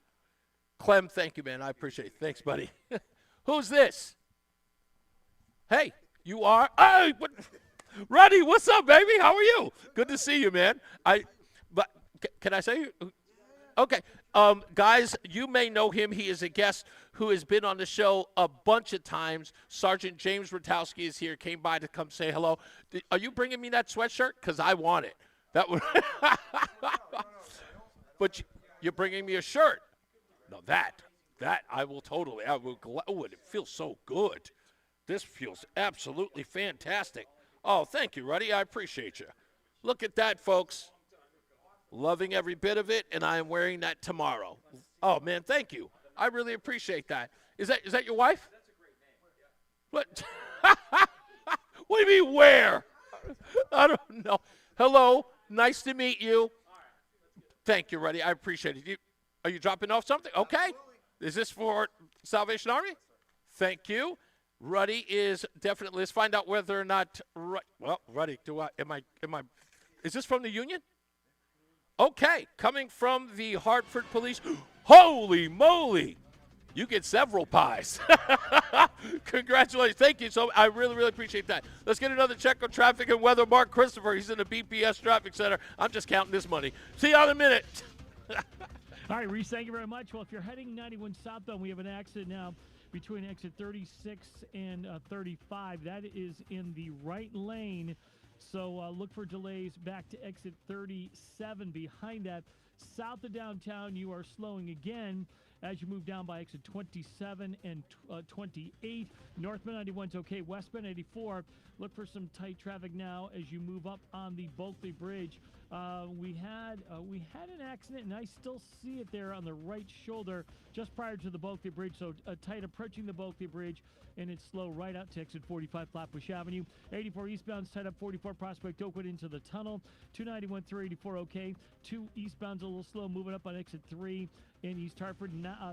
Clem, thank you, man. I appreciate it. Thanks, buddy. Who's this? Hey, you are? Hey, Ruddy, what's up, baby? How are you? Good to see you, man. Can I say? Okay. Guys, you may know him. He is a guest who has been on the show a bunch of times. Sergeant James Rutowski is here, came by to come say hello. Are you bringing me that sweatshirt? Because I want it. That would. But you're bringing me a shirt. No, that I will totally. It feels so good. This feels absolutely fantastic. Oh, thank you, Ruddy. I appreciate you. Look at that, folks. Loving every bit of it, and I am wearing that tomorrow. Oh, man, thank you. I really appreciate that. Is that your wife? What? What do you mean, where? I don't know. Hello. Nice to meet you. Thank you, Ruddy. I appreciate it. Are you dropping off something? Okay. Is this for Salvation Army? Thank you. Ruddy is definitely. Let's find out whether or not. Ruddy, is this from the Union? Okay, coming from the Hartford Police. Holy moly! You get several pies. Congratulations. Thank you. So I really, really appreciate that. Let's get another check on traffic and weather. Mark Christopher, he's in the BPS Traffic Center. I'm just counting this money. See you in a minute. All right, Reese, thank you very much. Well, if you're heading 91 southbound, we have an accident now between exit 36 and 35. That is in the right lane. So look for delays back to exit 37. Behind that, south of downtown, you are slowing again as you move down by exit 27 and 28. Northbound 91's okay. Westbound 84, look for some tight traffic now as you move up on the Bulkley Bridge. We had an accident, and I still see it there on the right shoulder just prior to the Bulkley Bridge. So tight approaching the Bulkley Bridge, and it's slow right out to exit 45 Flatbush Avenue. 84 eastbound's tied up 44 Prospect Oakwood into the tunnel. 291 through 84 okay. 2 eastbound's a little slow moving up on exit 3 in East Hartford.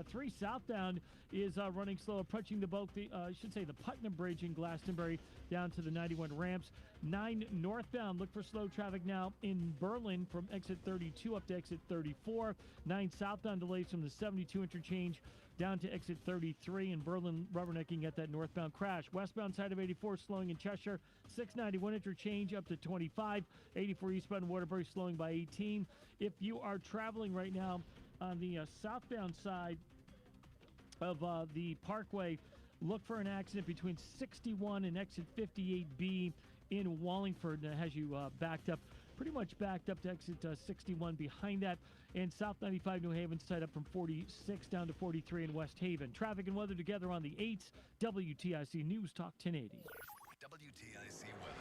3 southbound is running slow approaching the Bulkley, the Putnam Bridge in Glastonbury down to the 91 ramps. 9 northbound, look for slow traffic now in Berlin from exit 32 up to exit 34. 9 southbound delays from the 72 interchange down to exit 33 in Berlin, rubbernecking at that northbound crash. Westbound side of 84 slowing in Cheshire. 691 interchange up to 25. 84 eastbound Waterbury slowing by 18. If you are traveling right now on the southbound side of the Parkway, look for an accident between 61 and exit 58B in Wallingford that has you pretty much backed up to exit 61 behind that. And South 95 New Haven's tied up from 46 down to 43 in West Haven. Traffic and weather together on the 8s. WTIC News Talk 1080. WTIC weather.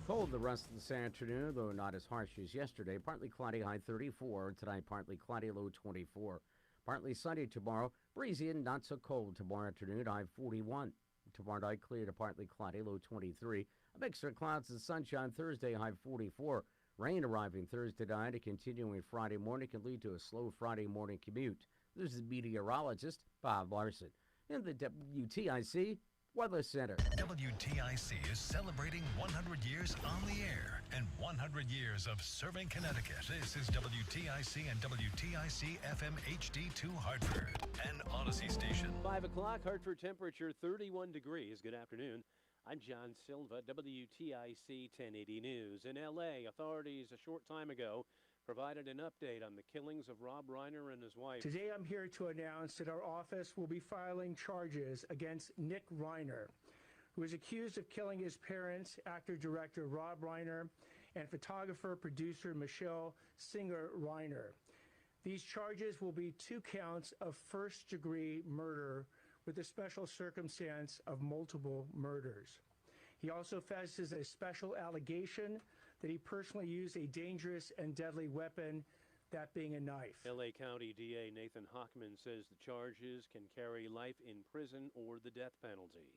Cold the rest of this afternoon, though not as harsh as yesterday. Partly cloudy, high 34. Tonight, partly cloudy, low 24. Partly sunny tomorrow. Breezy and not so cold tomorrow afternoon, high 41. Tomorrow night, clear to partly cloudy, low 23. A mixture of clouds and sunshine Thursday, high 44. Rain arriving Thursday night and continuing Friday morning can lead to a slow Friday morning commute. This is meteorologist Bob Larson in the WTIC Weather Center. WTIC is celebrating 100 years on the air and 100 years of serving Connecticut. This is WTIC and WTIC FM HD2 Hartford, an Odyssey station. 5 o'clock, Hartford temperature 31 degrees. Good afternoon. I'm John Silva, WTIC 1080 News. In L.A., authorities a short time ago provided an update on the killings of Rob Reiner and his wife. Today I'm here to announce that our office will be filing charges against Nick Reiner, who is accused of killing his parents, actor-director Rob Reiner, and photographer-producer Michelle Singer Reiner. These charges will be 2 counts of first-degree murder with a special circumstance of multiple murders. He also faces a special allegation that he personally used a dangerous and deadly weapon, that being a knife. L.A. County DA Nathan Hochman says the charges can carry life in prison or the death penalty.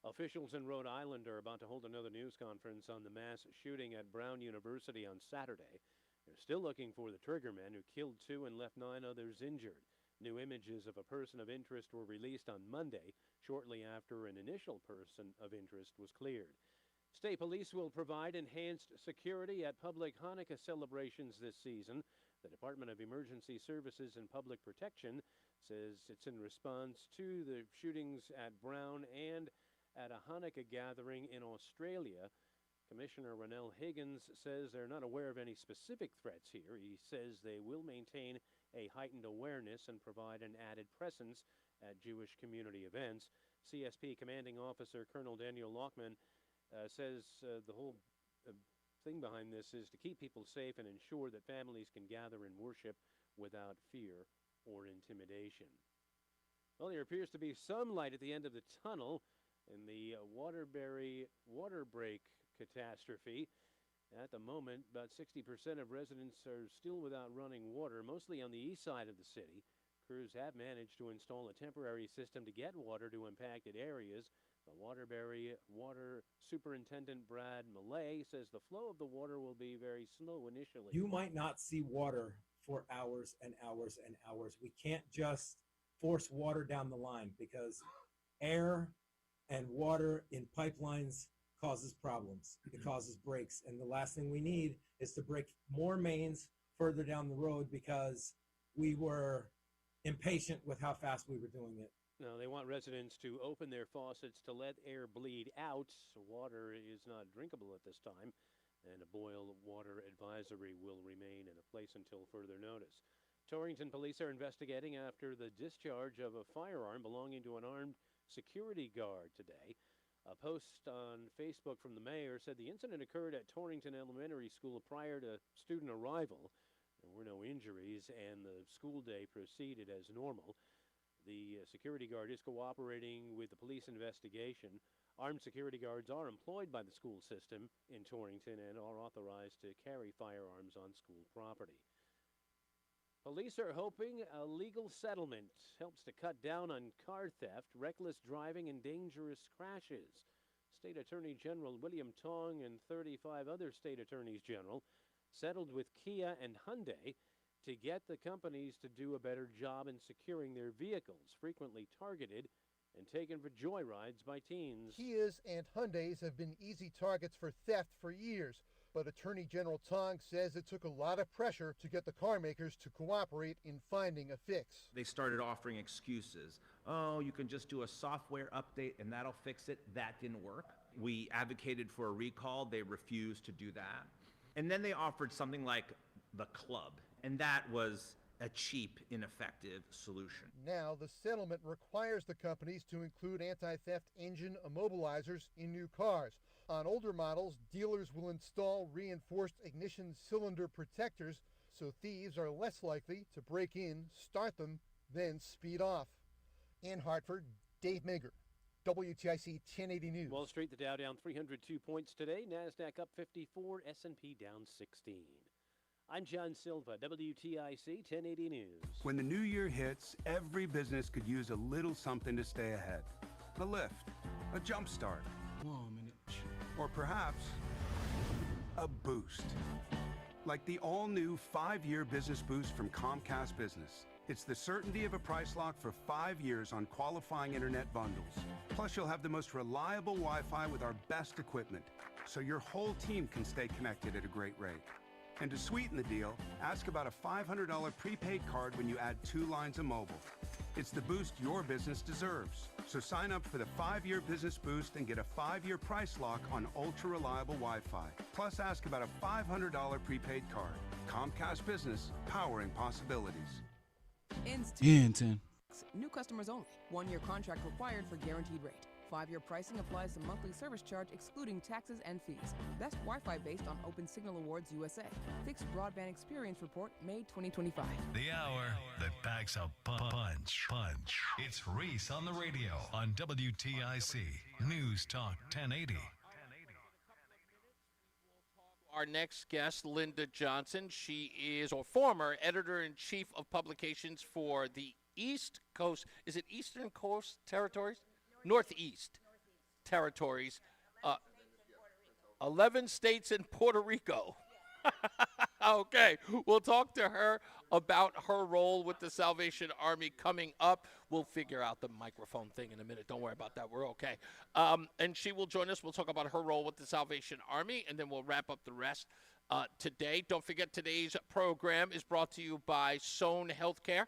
Officials in Rhode Island are about to hold another news conference on the mass shooting at Brown University on Saturday. They're still looking for the triggerman who killed 2 and left 9 others injured. New images of a person of interest were released on Monday, shortly after an initial person of interest was cleared. State police will provide enhanced security at public Hanukkah celebrations this season. The Department of Emergency Services and Public Protection says it's in response to the shootings at Brown and at a Hanukkah gathering in Australia. Commissioner Ronell Higgins says they're not aware of any specific threats here. He says they will maintain a heightened awareness and provide an added presence at Jewish community events. CSP Commanding Officer Colonel Daniel Lockman says the whole thing behind this is to keep people safe and ensure that families can gather and worship without fear or intimidation. Well, there appears to be some light at the end of the tunnel in the Waterbury water break catastrophe. At the moment, about 60% of residents are still without running water, mostly on the east side of the city. Crews have managed to install a temporary system to get water to impacted areas. The Waterbury Water Superintendent Brad Millay says the flow of the water will be very slow initially. You might not see water for hours and hours and hours. We can't just force water down the line because air and water in pipelines causes problems. It causes breaks. And the last thing we need is to break more mains further down the road because we were impatient with how fast we were doing it. Now, they want residents to open their faucets to let air bleed out. Water is not drinkable at this time, and a boil water advisory will remain in place until further notice. Torrington police are investigating after the discharge of a firearm belonging to an armed security guard today. A post on Facebook from the mayor said the incident occurred at Torrington Elementary School prior to student arrival. There were no injuries, and the school day proceeded as normal. The security guard is cooperating with the police investigation. Armed security guards are employed by the school system in Torrington and are authorized to carry firearms on school property. Police are hoping a legal settlement helps to cut down on car theft, reckless driving, and dangerous crashes. State Attorney General William Tong and 35 other state attorneys general settled with Kia and Hyundai to get the companies to do a better job in securing their vehicles, frequently targeted and taken for joyrides by teens. Kias and Hyundais have been easy targets for theft for years, but Attorney General Tong says it took a lot of pressure to get the car makers to cooperate in finding a fix. They started offering excuses. Oh, you can just do a software update and that'll fix it. That didn't work. We advocated for a recall. They refused to do that. And then they offered something like the club, and that was a cheap, ineffective solution. Now, the settlement requires the companies to include anti-theft engine immobilizers in new cars. On older models, dealers will install reinforced ignition cylinder protectors so thieves are less likely to break in, start them, then speed off. In Hartford, Dave Mager, WTIC 1080 News. Wall Street, the Dow down 302 points today. NASDAQ up 54, S&P down 16. I'm John Silva, WTIC 1080 News. When the new year hits, every business could use a little something to stay ahead. A lift, a jump start, or perhaps a boost. Like the all-new 5-year business boost from Comcast Business. It's the certainty of a price lock for 5 years on qualifying internet bundles. Plus, you'll have the most reliable Wi-Fi with our best equipment, so your whole team can stay connected at a great rate. And to sweeten the deal, ask about a $500 prepaid card when you add 2 lines of mobile. It's the boost your business deserves. So sign up for the 5-year business boost and get a 5-year price lock on ultra-reliable Wi-Fi. Plus, ask about a $500 prepaid card. Comcast Business, powering possibilities. Instant. New customers only. 1-year contract required for guaranteed rate. 5-year pricing applies to monthly service charge excluding taxes and fees. Best Wi-Fi based on Open Signal Awards USA. Fixed Broadband Experience Report, May 2025. The hour that packs a punch. It's Reese on the Radio on WTIC News Talk 1080. Our next guest, Linda Johnson. She is a former editor-in-chief of publications for the East Coast. Is it Eastern Coast Territories? Northeast Territories. 11 states and Puerto Rico. Okay, we'll talk to her about her role with the Salvation Army coming up. We'll figure out the microphone thing in a minute. Don't worry about that. We're okay. And she will join us. We'll talk about her role with the Salvation Army, and then we'll wrap up the rest today. Don't forget, today's program is brought to you by Sohn Healthcare.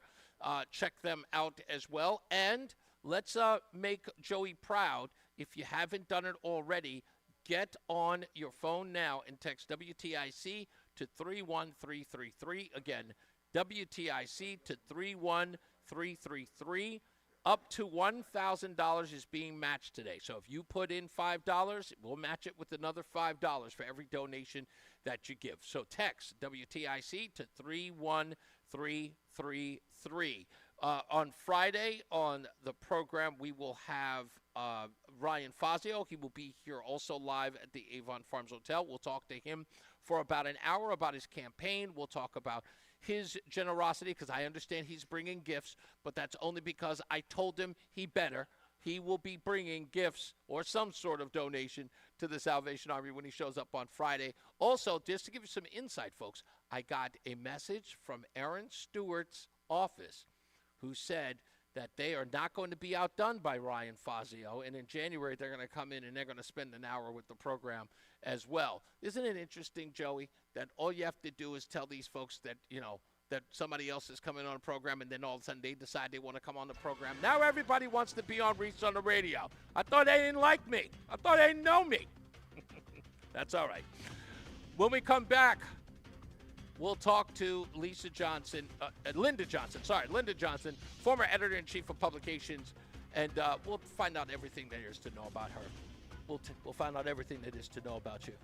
Check them out as well. And let's make Joey proud. If you haven't done it already, get on your phone now and text WTIC to 31333. Again, WTIC to 31333. Up to $1,000 is being matched today. So if you put in $5, we'll match it with another $5 for every donation that you give. So text WTIC to 31333. On Friday on the program, we will have Ryan Fazio. He will be here also live at the Avon Farms Hotel. We'll talk to him for about an hour about his campaign. We'll talk about his generosity, because I understand he's bringing gifts, but that's only because I told him he better. He will be bringing gifts or some sort of donation to the Salvation Army when he shows up on Friday. Also, just to give you some insight, folks, I got a message from Aaron Stewart's office who said that they are not going to be outdone by Ryan Fazio, and in January they're going to come in and they're going to spend an hour with the program as well. Isn't it interesting, Joey, that all you have to do is tell these folks that, you know, that somebody else is coming on a program, and then all of a sudden they decide they want to come on the program. Now everybody wants to be on Reese on the Radio. I thought they didn't like me. I thought they didn't know me. That's all right. When we come back, we'll talk to Linda Johnson, former editor-in-chief of publications, and we'll find out everything there is to know about her. We'll find out everything there is to know about you.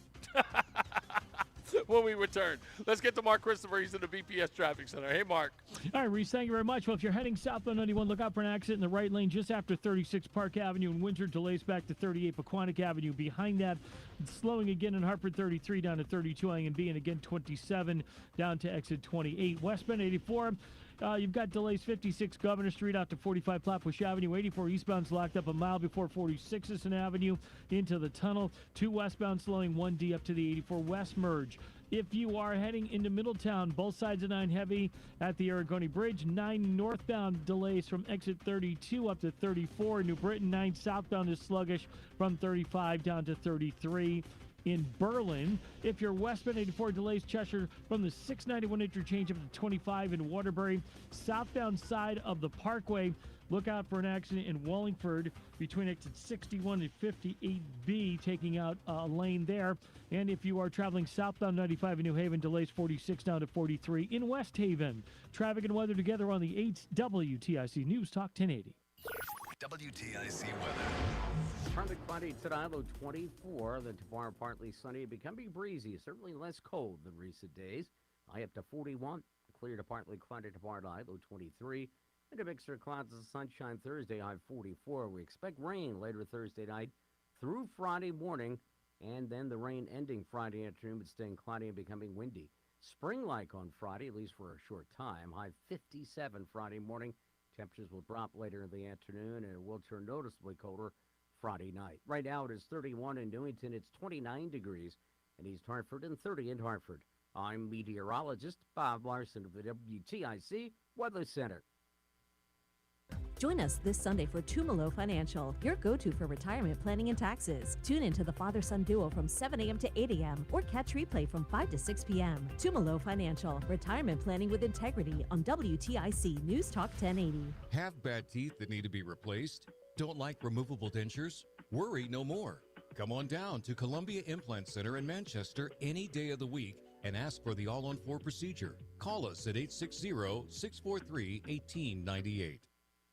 When we return, let's get to Mark Christopher. He's in the BPS Traffic Center. Hey, Mark. All right, Reese, thank you very much. Well, if you're heading southbound 91, look out for an accident in the right lane just after 36 Park Avenue in Windsor. Delays back to 38 Pequannock Avenue. Behind that, it's slowing again in Hartford 33 down to 32 A&B, and again 27 down to exit 28. Westbound 84. You've got delays 56 Governor Street out to 45 Flatbush Avenue. 84 eastbound's locked up a mile before 46 Sisson Avenue into the tunnel. 2 westbound slowing 1D up to the 84 West merge. If you are heading into Middletown, both sides of 9 heavy at the Aragoni Bridge. 9 northbound delays from exit 32 up to 34. New Britain 9 southbound is sluggish from 35 down to 33. In Berlin, if you're westbound 84 delays Cheshire from the 691 interchange up to 25 in Waterbury. Southbound side of the Parkway, look out for an accident in Wallingford between exit 61 and 58B, taking out a lane there. And if you are traveling southbound 95 in New Haven, delays 46 down to 43 in West Haven. Traffic and weather together on the 8th WTIC News Talk 1080. WTIC weather. Partly cloudy tonight, low 24. Then tomorrow, partly sunny, becoming breezy. Certainly less cold than recent days. High up to 41. Clear to partly cloudy tomorrow night, low 23. And a mixture of clouds and sunshine Thursday, high 44. We expect rain later Thursday night through Friday morning. And then the rain ending Friday afternoon, but staying cloudy and becoming windy. Spring-like on Friday, at least for a short time. High 57 Friday morning. Temperatures will drop later in the afternoon, and it will turn noticeably colder Friday night. Right now it is 31 in Newington. It's 29 degrees in East Hartford and 30 in Hartford. I'm meteorologist Bob Larson of the WTIC Weather Center. Join us this Sunday for Tumalo Financial, your go-to for retirement planning and taxes. Tune into the father-son duo from 7 a.m. to 8 a.m. or catch replay from 5 to 6 p.m. Tumalo Financial, retirement planning with integrity on WTIC News Talk 1080. Have bad teeth that need to be replaced? Don't like removable dentures? Worry no more. Come on down to Columbia Implant Center in Manchester any day of the week and ask for the all-on-4 procedure. Call us at 860-643-1898.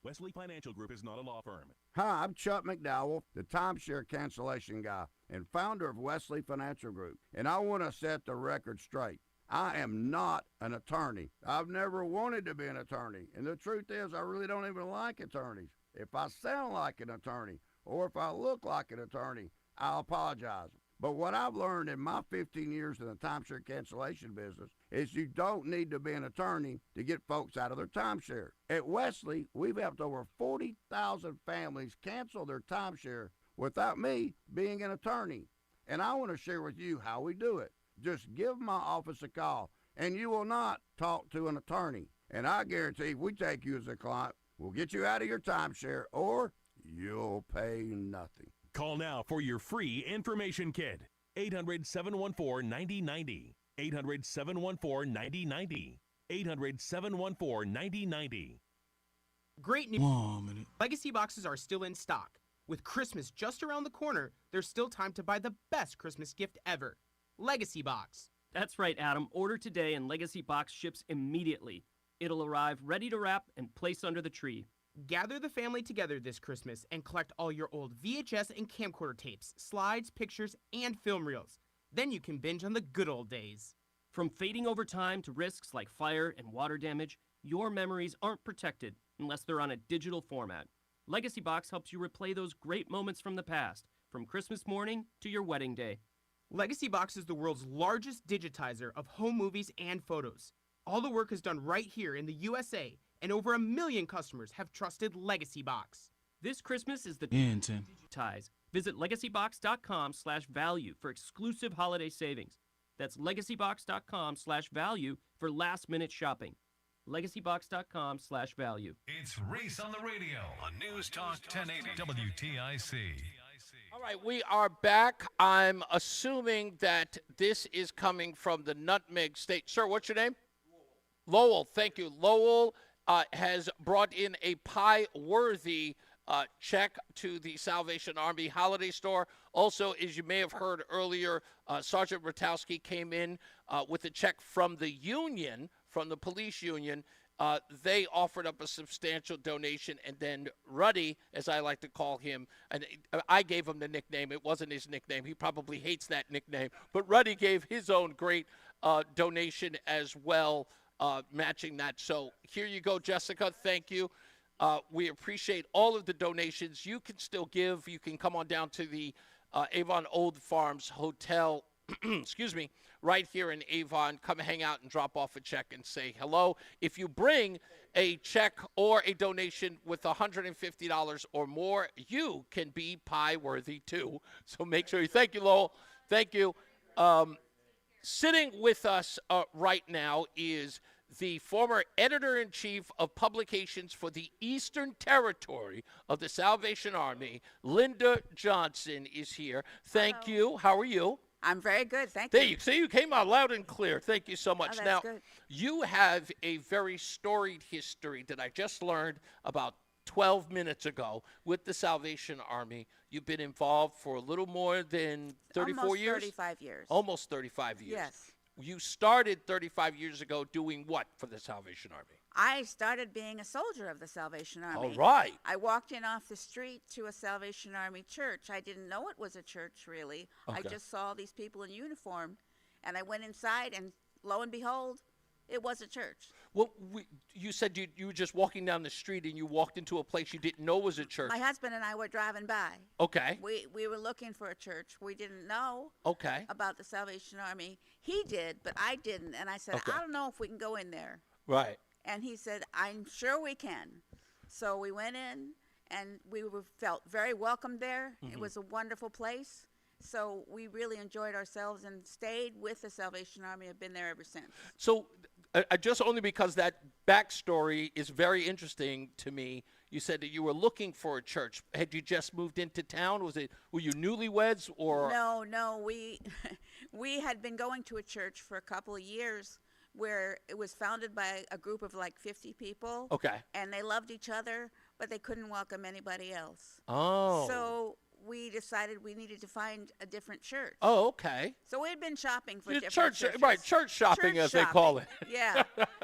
Wesley Financial Group is not a law firm. Hi, I'm Chuck McDowell, the timeshare cancellation guy and founder of Wesley Financial Group, and I want to set the record straight. I am not an attorney. I've never wanted to be an attorney, and the truth is I really don't even like attorneys. If I sound like an attorney or if I look like an attorney, I'll apologize. But what I've learned in my 15 years in the timeshare cancellation business is you don't need to be an attorney to get folks out of their timeshare. At Wesley, we've helped over 40,000 families cancel their timeshare without me being an attorney. And I want to share with you how we do it. Just give my office a call, and you will not talk to an attorney. And I guarantee if we take you as a client, we'll get you out of your timeshare, or you'll pay nothing. Call now for your free information kit. 800-714-9090. 800-714-9090. 800-714-9090. Great news. Legacy boxes are still in stock. With Christmas just around the corner, there's still time to buy the best Christmas gift ever. Legacy Box. That's right, Adam. Order today and Legacy Box ships immediately. It'll arrive ready to wrap and place under the tree. Gather the family together this Christmas and collect all your old VHS and camcorder tapes, slides, pictures, and film reels. Then you can binge on the good old days. From fading over time to risks like fire and water damage, your memories aren't protected unless they're on a digital format. Legacy Box helps you replay those great moments from the past, from Christmas morning to your wedding day. Legacy Box is the world's largest digitizer of home movies and photos. All the work is done right here in the USA, and over 1 million customers have trusted Legacy Box. This Christmas is the digitize. Visit legacybox.com/value for exclusive holiday savings. That's legacybox.com/value for last-minute shopping. legacybox.com/value. It's Reese on the Radio on News Talk 1080 WTIC. All right, we are back. I'm assuming that this is coming from the Nutmeg State. Sir, what's your name? Lowell. Thank you. Lowell has brought in a pie-worthy check to the Salvation Army Holiday Store. Also, as you may have heard earlier, Sergeant Rotowski came in with a check from the union, from the police union, they offered up a substantial donation, and then Ruddy, as I like to call him, and I gave him the nickname. It wasn't his nickname. He probably hates that nickname. But Ruddy gave his own great donation as well, matching that. So here you go, Jessica. Thank you. We appreciate all of the donations. You can still give. You can come on down to the Avon Old Farms Hotel, excuse me, right here in Avon. Come hang out and drop off a check and say hello. If you bring a check or a donation with $150 or more, you can be pie worthy too. So make sure you thank you, Lowell. Thank you. Sitting with us right now is the former editor-in-chief of publications for the Eastern Territory of the Salvation Army, Linda Johnson, is here. Thank you. How are you? I'm very good, thank There you. you see, you came out loud and clear. Thank you so much. Oh, that's Now, good. you have a very storied history that I just learned about 12 minutes ago with the Salvation Army. You've been involved for a little more than 34 Almost years? 35 years. Almost 35 years. Yes. You started 35 years ago doing what for the Salvation Army? I started being a soldier of the Salvation Army. All right. I walked in off the street to a Salvation Army church. I didn't know it was a church, really. I Okay. just saw these people in uniform, and I went inside, and lo and behold, it was a church. Well, you said you were just walking down the street and you walked into a place you didn't know was a church. My husband and I were driving by. Okay. We were looking for a church. We didn't know Okay. about the Salvation Army. He did, but I didn't. And I said, Okay. I don't know if we can go in there. Right. And he said, I'm sure we can. So we went in, and felt very welcome there. It Mhm. was a wonderful place. So we really enjoyed ourselves and stayed with the Salvation Army. I've been there ever since. So, just only because that backstory is very interesting to me. You said that you were looking for a church. Had you just moved into town? Were you newlyweds or? No, we had been going to a church for a couple of years where it was founded by a group of like 50 people. Okay. And they loved each other, but they couldn't welcome anybody else. Oh. So we decided we needed to find a different church. Oh, okay. So we had been shopping for Your different church, churches. right? Church shopping, Church as they call it. shopping, Yeah.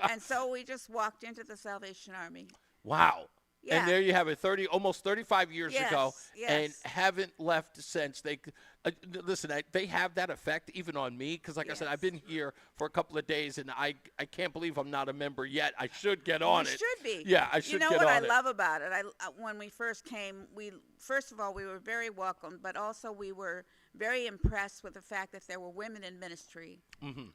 And so we just walked into the Salvation Army. Wow. Yeah. And there you have it, almost 35 years ago, and yes. haven't left since. Listen, they have that effect even on me because, like I said, I've been here for a couple of days, and I can't believe I'm not a member yet. I should get on You it. should be. Yeah, I should get on it. You know what I love about it? When we first came, first of all, we were very welcomed, but also we were very impressed with the fact that there were women in ministry,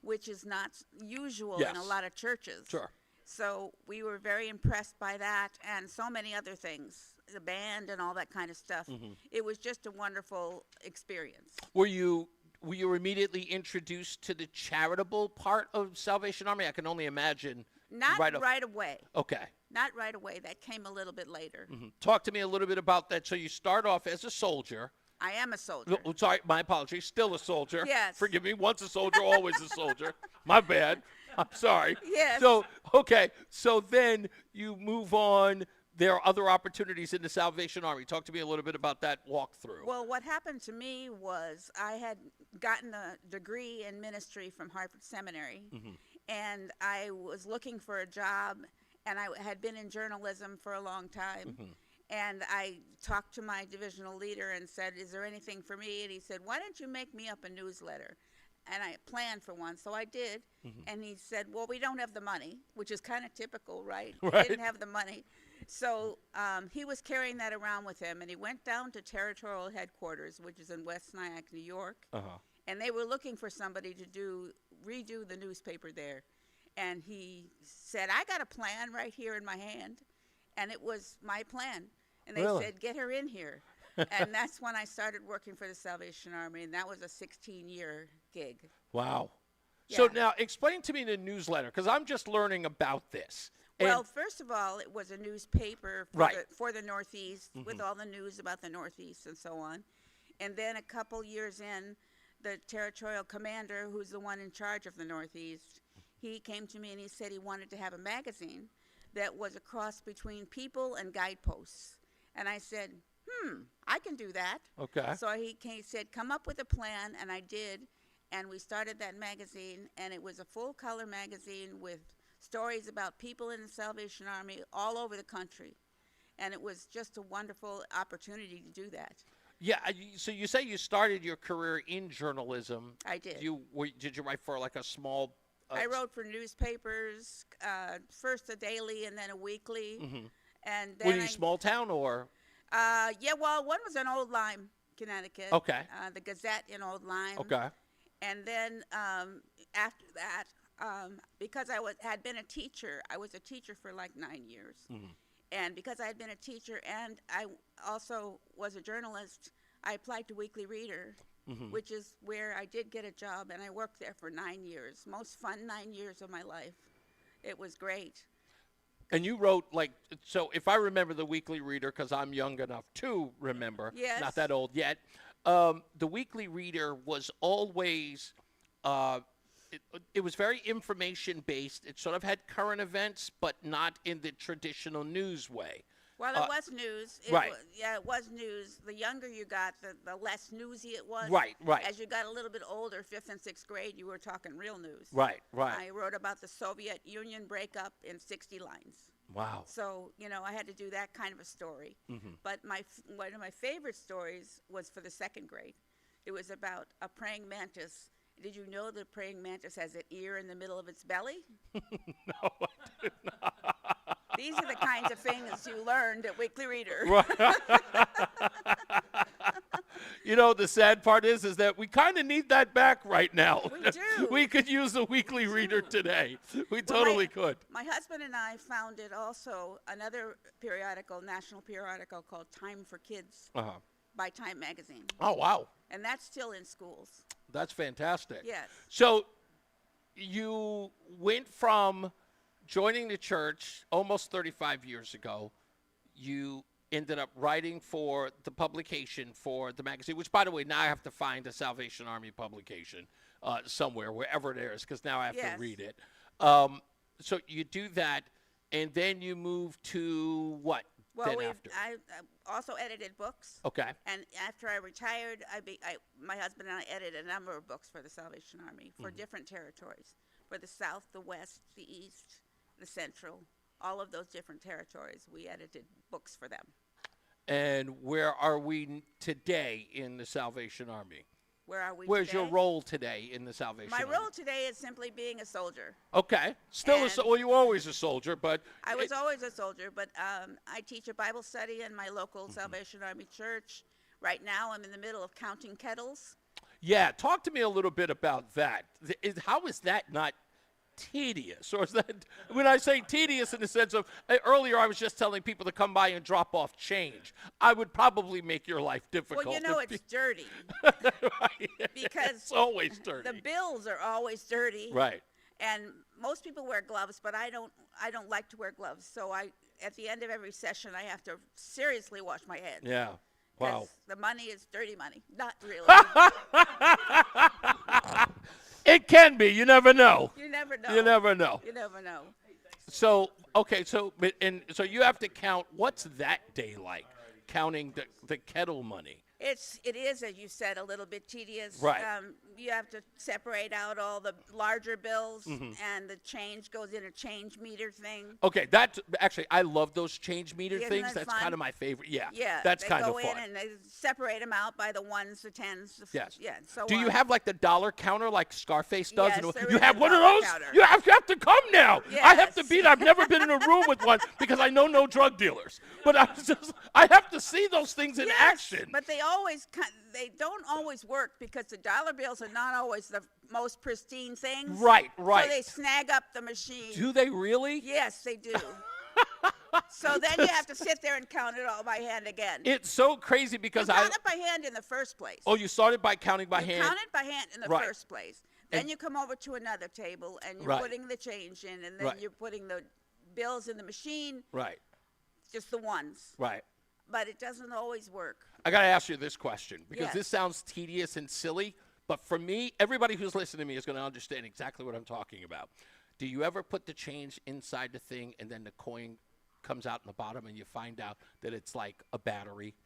which is not usual in a lot of churches. Sure. So we were very impressed by that and so many other things, the band and all that kind of stuff. It was just a wonderful experience. Were you immediately introduced to the charitable part of Salvation Army? I can only imagine. Not right away. Okay. Not right away. That came a little bit later. Talk to me a little bit about that. So you start off as a soldier. I am a soldier. Oh, sorry, my apologies. Still a soldier. Yes. Forgive me. Once a soldier, always a soldier. My bad. I'm sorry. Yes. So, okay. So then you move on. There are other opportunities in the Salvation Army. Talk to me a little bit about that walkthrough. Well, what happened to me was I had gotten a degree in ministry from Harvard Seminary, and I was looking for a job, and I had been in journalism for a long time. And I talked to my divisional leader and said, is there anything for me? And he said, why don't you make me up a newsletter? And I planned for one, so I did. And he said, well, we don't have the money, which is kind of typical, right? We Right. didn't have the money. So he was carrying that around with him, and he went down to territorial headquarters, which is in West Nyack, New York. And they were looking for somebody to redo the newspaper there. And he said, I got a plan right here in my hand. And it was my plan. And they Really? said, get her in here. And that's when I started working for the Salvation Army, and that was a 16-year gig. Wow. So now explain to me the newsletter, because I'm just learning about this. Well, first of all, it was a newspaper for the Northeast with all the news about the Northeast and so on. And then a couple years in, the territorial commander, who's the one in charge of the Northeast, he came to me and he said he wanted to have a magazine that was a cross between people and guideposts. And I said, I can do that. Okay. So he said, come up with a plan, and I did. And we started that magazine, and it was a full-color magazine with stories about people in the Salvation Army all over the country. And it was just a wonderful opportunity to do that. Yeah, so you say you started your career in journalism. I did. Did you write for like a small... I wrote for newspapers, first a daily and then a weekly. Mm-hmm. And then Were you small town or... yeah, well, one was in Old Lyme, Connecticut. Okay. The Gazette in Old Lyme. Okay. And then after that, because I had been a teacher, I was a teacher for like 9 years. Mm-hmm. And because I had been a teacher and I also was a journalist, I applied to Weekly Reader, Mm-hmm. which is where I did get a job, and I worked there for 9 years. Most fun 9 years of my life. It was great. And you wrote, like, so if I remember the Weekly Reader, because I'm young enough to remember, Yes. not that old yet, the Weekly Reader was always, it was very information-based. It sort of had current events, but not in the traditional news way. Well, it was news. Right. It was news. The younger you got, the less newsy it was. Right, right. As you got a little bit older, 5th and 6th grade, you were talking real news. Right, right. I wrote about the Soviet Union breakup in 60 lines. Wow. So, I had to do that kind of a story. Mm-hmm. But one of my favorite stories was for the 2nd grade. It was about a praying mantis. Did you know the praying mantis has an ear in the middle of its belly? No, I did not. These are the kinds of things you learned at Weekly Reader. The sad part is that we kind of need that back right now. We do. We could use a Weekly Reader today. We totally could. My husband and I founded also another periodical, national periodical called Time for Kids by Time Magazine. Oh, wow. And that's still in schools. That's fantastic. Yes. So you went from joining the church almost 35 years ago. You ended up writing for the publication for the magazine, which, by the way, now I have to find a Salvation Army publication somewhere, wherever it is, because now I have to read it. So you do that, and then you move to what? Well, I also edited books. Okay. And after I retired, my husband and I edited a number of books for the Salvation Army for different territories, for the South, the West, the East, the Central, all of those different territories. We edited books for them. And where are we today in the Salvation Army? Where are we Where's today? your role today in the Salvation Army? My role today is simply being a soldier. Okay. Still well, you were always a soldier, but... I was always a soldier, but I teach a Bible study in my local Salvation Army church. Right now, I'm in the middle of counting kettles. Yeah, talk to me a little bit about that. How is that not tedious? Or is that, when I say tedious in the sense of, earlier I was just telling people to come by and drop off change. I would probably make your life difficult. Well, it's dirty. Right. Because it's always dirty. The bills are always dirty. Right. And most people wear gloves, but I don't like to wear gloves. So at the end of every session, I have to seriously wash my hands. Yeah. Wow. The money is dirty money. Not really. It can be. You never know. You never know. You never know. You never know. So, okay, so you have to count. What's that day like, counting the kettle money? It is, as you said, a little bit tedious. Right. You have to separate out all the larger bills, Mhm. and the change goes in a change meter thing. Okay, that's actually, I love those change meter Isn't things. that That's fun? kind of my favorite. Yeah. Yeah. That's kind of They fun. go in and they separate them out by the ones, the tens. Yes. Yeah. So Do you have like the dollar counter like Scarface does? Yes, there you is have a one of dollar those? counter. You have to come now. I have to Yes. beat. I've never been in a room with one because I know no drug dealers. But I have to see those things in action. But they don't always work because the dollar bills are not always the most pristine things. Right. So they snag up the machine. Do they really? Yes, they do. So then you have to sit there and count it all by hand again. It's so crazy because you count it by hand in the first place. Oh, you started by counting by hand. Count it by hand in the Right. first place. Then And- you come over to another table and you're Right. putting the change in, and then Right. you're putting the bills in the machine. Right. Just the ones. Right. But it doesn't always work. I got to ask you this question because Yes. this sounds tedious and silly, but for me, everybody who's listening to me is going to understand exactly what I'm talking about. Do you ever put the change inside the thing and then the coin comes out in the bottom and you find out that it's like a battery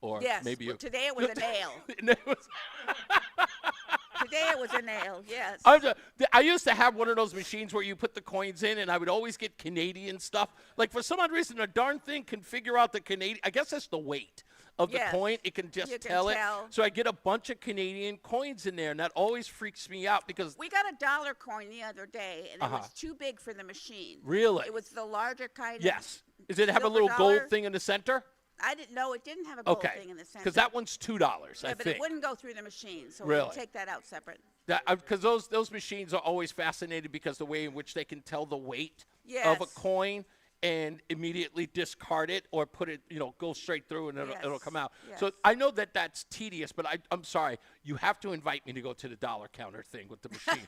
or Yes. maybe Well, today it was a nail. It was- day it was a nail, yes. I used to have one of those machines where you put the coins in, and I would always get Canadian stuff. Like, for some odd reason, a darn thing can figure out the Canadian. I guess that's the weight of the coin. It can just tell it. So I get a bunch of Canadian coins in there, and that always freaks me out because we got a dollar coin the other day, and it was too big for the machine. Really? It was the larger kind. Yes. Does it have a little gold thing in the center? I didn't know it didn't have a gold thing in the center. Because that one's $2, I but think. it wouldn't go through the machine, so Really? we'll take that out separate. Because those machines are always fascinated because the way in which they can tell the weight of a coin and immediately discard it or put it, go straight through and it'll come out. Yes. So I know that's tedious, but I'm sorry. You have to invite me to go to the dollar counter thing with the machine.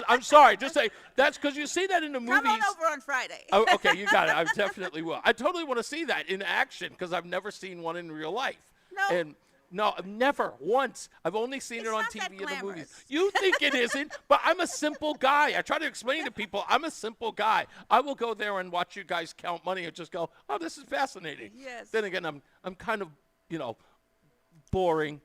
I'm sorry. Just say that's because you see that in the movies. Come on over on Friday. Oh, okay, you got it. I definitely will. I totally want to see that in action because I've never seen one in real life. No. And no, never once. I've only seen it on TV in the movies. glamorous. You think it isn't, but I'm a simple guy. I try to explain to people I'm a simple guy. I will go there and watch you guys count money and just go, oh, this is fascinating. Yes. Then again, I'm kind of, boring.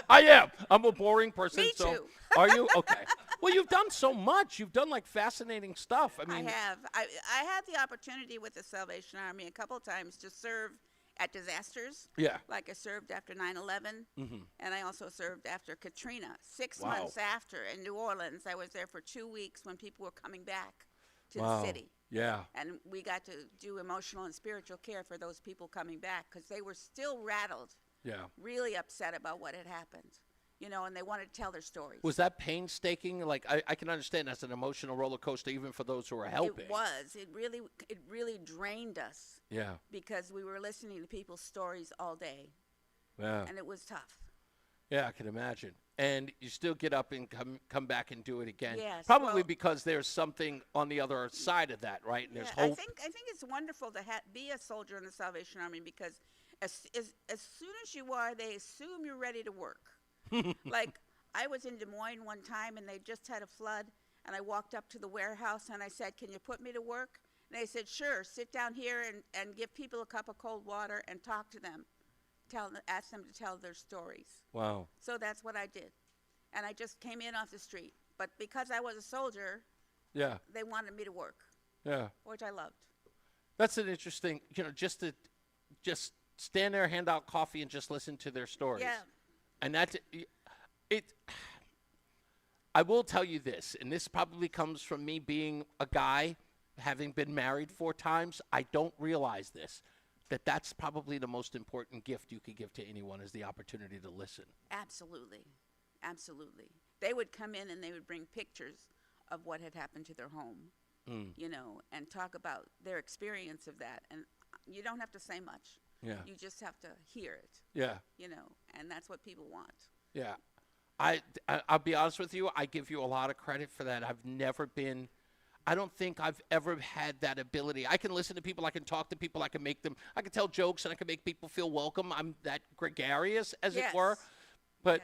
I am. I'm a boring person. Me so too. Are you? Okay. Well, you've done so much. You've done like fascinating stuff. I mean, I have. I had the opportunity with the Salvation Army a couple of times to serve at disasters. Yeah. Like I served after 9/11, and I also served after Katrina. 6 Wow. months after in New Orleans, I was there for 2 weeks when people were coming back to Wow. the city. Yeah. And we got to do emotional and spiritual care for those people coming back because they were still rattled, Yeah. really upset about what had happened, and they wanted to tell their stories. Was that painstaking? Like, I can understand that's an emotional roller coaster even for those who are helping. It was. It really drained us. Yeah. Because we were listening to people's stories all day. Yeah. And it was tough. Yeah, I can imagine. And you still get up and come back and do it again. Yes, Probably well- because there's something on the other side of that, right? And there's I hope. think it's wonderful to be a soldier in the Salvation Army because as soon as you are, they assume you're ready to work. Like, I was in Des Moines one time, and they just had a flood, and I walked up to the warehouse, and I said, can you put me to work? And they said, sure, sit down here and give people a cup of cold water and talk to them. Ask them to tell their stories. Wow. So that's what I did. And I just came in off the street. But because I was a soldier, Yeah. they wanted me to work, Yeah. which I loved. That's an interesting, just to stand there, hand out coffee, and just listen to their stories. Yeah. And I will tell you this, and this probably comes from me being a guy, having been married 4 times. I don't realize this, that's probably the most important gift you could give to anyone is the opportunity to listen. Absolutely. Absolutely. They would come in and they would bring pictures of what had happened to their home, and talk about their experience of that. And you don't have to say much. Yeah. You just have to hear it. Yeah. And that's what people want. Yeah. I'll be honest with you. I give you a lot of credit for that. I don't think I've ever had that ability. I can listen to people. I can talk to people. I can tell jokes, and I can make people feel welcome. I'm that gregarious, as it were. But,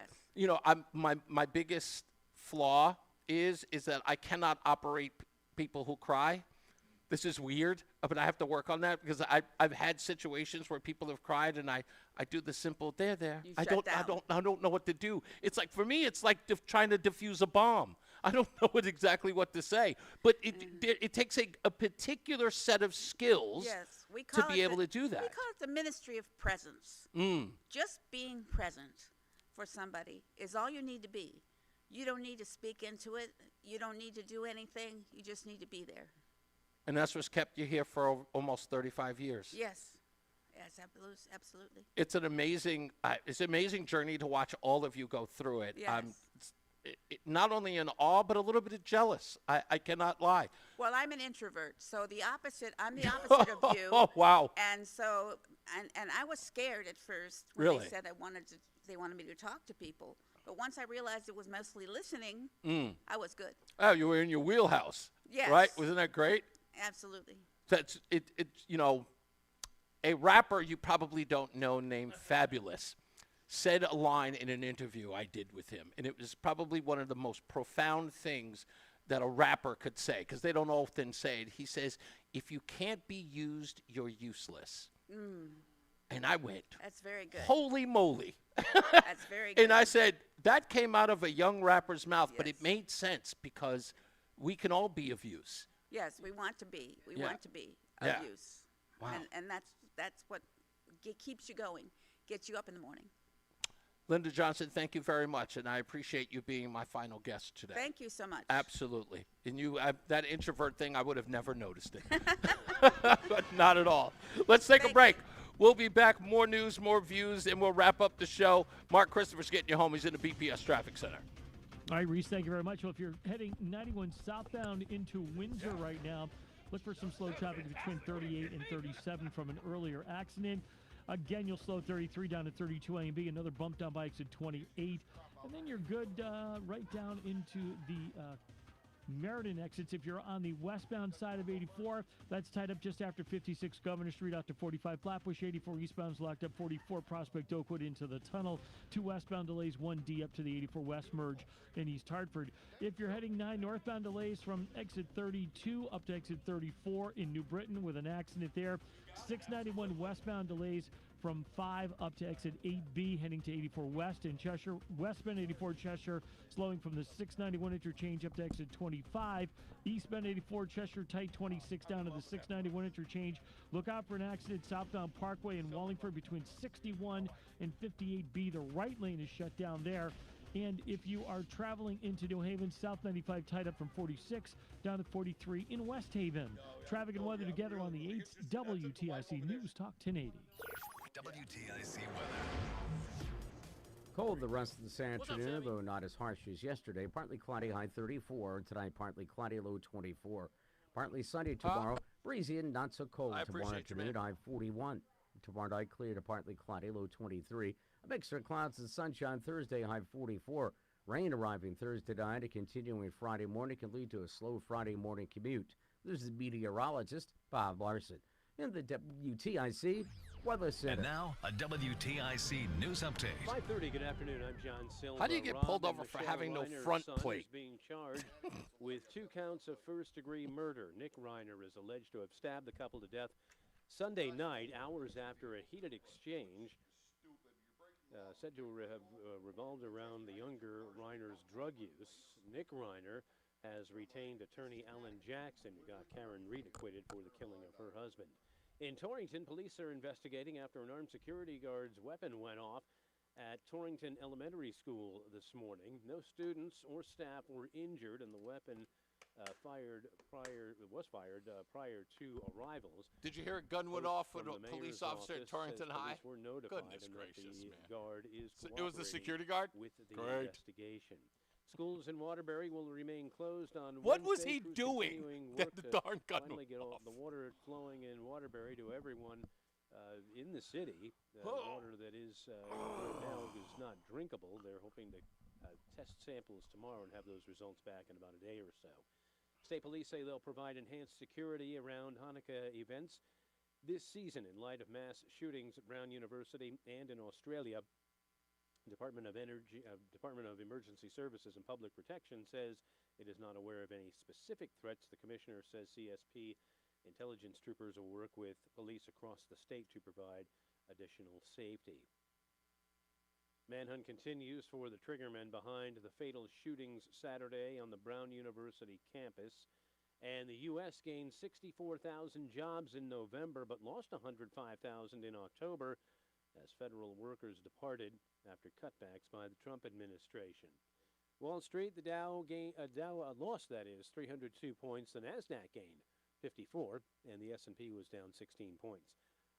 my biggest flaw is that I cannot operate people who cry. This is weird, but I have to work on that because I've had situations where people have cried, and I do the simple, there. I don't know what to do. It's like, for me, it's like trying to defuse a bomb. I don't know exactly what to say, but it takes a particular set of skills to be able to do that. We call it the ministry of presence. Just being present for somebody is all you need to be. You don't need to speak into it. You don't need to do anything. You just need to be there. And that's what's kept you here for almost 35 years. Yes, absolutely. It's an amazing journey to watch all of you go through it. Yes. I'm not only in awe, but a little bit jealous. I cannot lie. Well, I'm an introvert, so I'm the opposite of you. Oh, wow. And so, and I was scared at first when Really? they said they wanted me to talk to people. But once I realized it was mostly listening, I was good. Oh, you were in your wheelhouse. Yes. Right? Wasn't that great? Absolutely. That's it. A rapper you probably don't know named Fabulous said a line in an interview I did with him, and it was probably one of the most profound things that a rapper could say, because they don't often say it. He says, if you can't be used, you're useless. And I went, That's very good. holy moly. That's very good. And I said, that came out of a young rapper's mouth, but it made sense because we can all be of use. Yes, we want to be. We Yeah. want to be of Yeah. use. Wow. And that's what keeps you going, gets you up in the morning. Linda Johnson, thank you very much, and I appreciate you being my final guest today. Thank you so much. Absolutely. And that introvert thing, I would have never noticed it. But not at all. Let's take a break. We'll be back. More news, more views, and we'll wrap up the show. Mark Christopher's getting you home. He's in the BPS Traffic Center. All right, Reese, thank you very much. Well, if you're heading 91 southbound into Windsor right now, look for some slow traffic between 38 and 37 from an earlier accident. Again, you'll slow 33 down to 32 A and B. Another bump down by exit 28. And then you're good right down into the Meriden exits. If you're on the westbound side of 84, that's tied up just after 56 Governor Street out to 45 Flatbush. 84 eastbound is locked up. 44 Prospect Oakwood into the tunnel. 2 westbound delays, 1D up to the 84 West merge in East Hartford. If you're heading 9 northbound, delays from exit 32 up to exit 34 in New Britain with an accident there. 691 westbound delays from 5 up to exit 8B heading to 84 West in Cheshire. Westbound 84 Cheshire slowing from the 691 interchange up to exit 25. Eastbound 84 Cheshire tight 26 down to the 691 interchange. Look out for an accident southbound Parkway in Wallingford between 61 and 58B. The right lane is shut down there. And if you are traveling into New Haven, South 95 tied up from 46 down to 43 in West Haven. Traffic and weather together on the 8th WTIC News Talk 1080. WTIC weather. Cold the rest of this afternoon, though not as harsh as yesterday. Partly cloudy, high 34. Tonight, partly cloudy, low 24. Partly sunny tomorrow. Breezy and not so cold tomorrow afternoon, high 41. Tomorrow night, clear to partly cloudy, low 23. A mixture of clouds and sunshine Thursday, high 44. Rain arriving Thursday night and continuing Friday morning can lead to a slow Friday morning commute. This is meteorologist Bob Larson in the WTIC Weather Center. And now, a WTIC news update. 5:30. Good afternoon. I'm John Silva. How do you get pulled over for having no front plate? Is being charged with 2 counts of first-degree murder. Nick Reiner is alleged to have stabbed the couple to death Sunday night, hours after a heated exchange said to have revolved around the younger Reiner's drug use. Nick Reiner has retained attorney Alan Jackson, who got Karen Reed acquitted for the killing of her husband. In Torrington, police are investigating after an armed security guard's weapon went off at Torrington Elementary School this morning. No students or staff were injured, and the weapon was fired prior to arrivals. Did you hear a gun went off with a From the police mayor's officer at office Torrington says High? police were notified Goodness and that gracious, the man. guard is It was the security guard? with the Great. investigation. Schools in Waterbury will remain closed on What was Wednesday. he Crews doing continuing that work the to darn gun finally went get all off? the water flowing in Waterbury to everyone in the city. Water that is right now is not drinkable. They're hoping to test samples tomorrow and have those results back in about a day or so. State police say they'll provide enhanced security around Hanukkah events this season in light of mass shootings at Brown University and in Australia. Department of Emergency Services and Public Protection says it is not aware of any specific threats. The commissioner says CSP intelligence troopers will work with police across the state to provide additional safety. Manhunt continues for the triggermen behind the fatal shootings Saturday on the Brown University campus. And the U.S. gained 64,000 jobs in November, but lost 105,000 in October as federal workers departed after cutbacks by the Trump administration. Wall Street, the Dow lost, 302 points. The NASDAQ gained 54, and the S&P was down 16 points.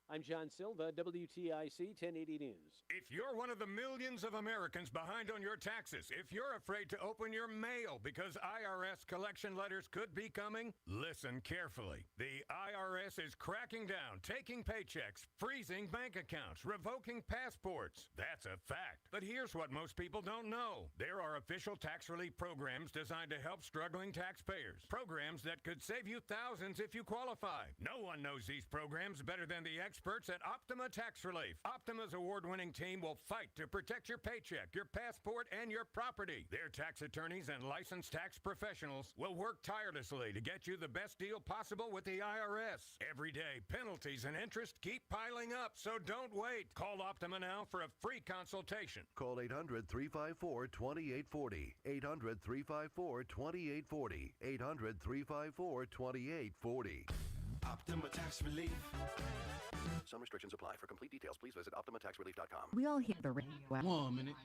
I'm John Silva, WTIC 1080 News. If you're one of the millions of Americans behind on your taxes, if you're afraid to open your mail because IRS collection letters could be coming, listen carefully. The IRS is cracking down, taking paychecks, freezing bank accounts, revoking passports. That's a fact. But here's what most people don't know. There are official tax relief programs designed to help struggling taxpayers. Programs that could save you thousands if you qualify. No one knows these programs better than the experts experts at Optima Tax Relief. Optima's award-winning team will fight to protect your paycheck, your passport, and your property. Their tax attorneys and licensed tax professionals will work tirelessly to get you the best deal possible with the IRS. Every day, penalties and interest keep piling up, so don't wait. Call Optima now for a free consultation. Call 800-354-2840. 800-354-2840. 800-354-2840. Optima Tax Relief. Some restrictions apply. For complete details, please visit OptimaTaxRelief.com. We all hear the radio. 1 minute.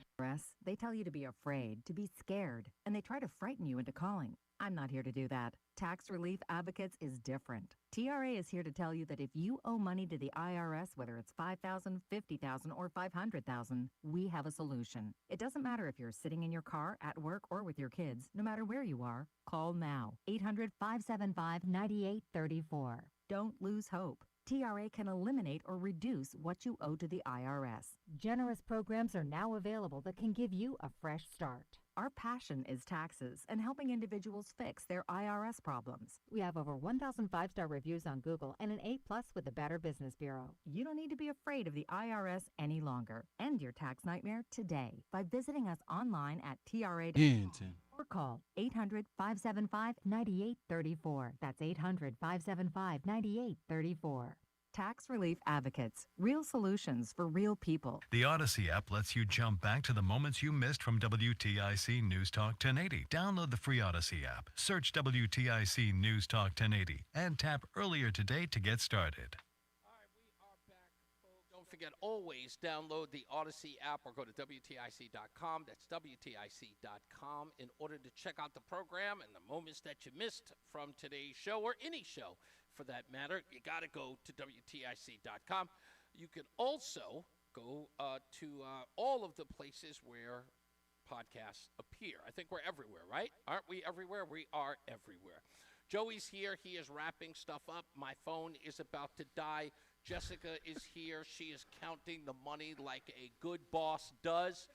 They tell you to be afraid, to be scared, and they try to frighten you into calling. I'm not here to do that. Tax Relief Advocates is different. TRA is here to tell you that if you owe money to the IRS, whether it's $5,000, $50,000, or $500,000, we have a solution. It doesn't matter if you're sitting in your car, at work, or with your kids. No matter where you are, call now. 800-575-9834. Don't lose hope. TRA can eliminate or reduce what you owe to the IRS. Generous programs are now available that can give you a fresh start. Our passion is taxes and helping individuals fix their IRS problems. We have over 1,000 5-star reviews on Google and an A+ with the Better Business Bureau. You don't need to be afraid of the IRS any longer. End your tax nightmare today by visiting us online at TRA.com or call 800-575-9834. That's 800-575-9834. Tax Relief Advocates. Real solutions for real people. The Odyssey app lets you jump back to the moments you missed from WTIC News Talk 1080. Download the free Odyssey app, search WTIC News Talk 1080, and tap earlier today to get started. Don't forget, always download the Odyssey app or go to WTIC.com. That's WTIC.com in order to check out the program and the moments that you missed from today's show or any show for that matter. You got to go to WTIC.com. You can also go to all of the places where podcasts appear. I think we're everywhere, right? Aren't we everywhere? We are everywhere. Joey's here. He is wrapping stuff up. My phone is about to die. Jessica is here. She is counting the money like a good boss does.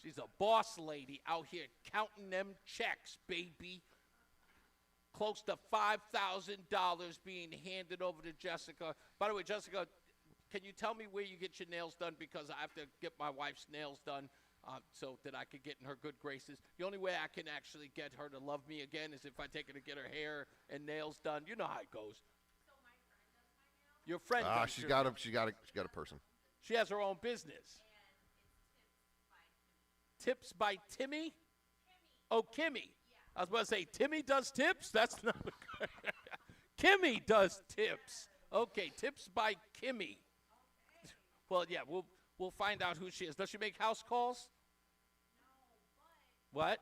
She's a boss lady out here counting them checks, baby. Close to $5,000 being handed over to Jessica. By the way, Jessica, can you tell me where you get your nails done? Because I have to get my wife's nails done so that I could get in her good graces. The only way I can actually get her to love me again is if I take her to get her hair and nails done. You know how it goes. Your friend. She's got a person. She has her own business. Tips by Timmy? Oh, Kimmy. I was about to say, Timmy does tips? That's not Kimmy does tips. Okay, tips by Kimmy. Well, yeah, we'll find out who she is. Does she make house calls? No, what?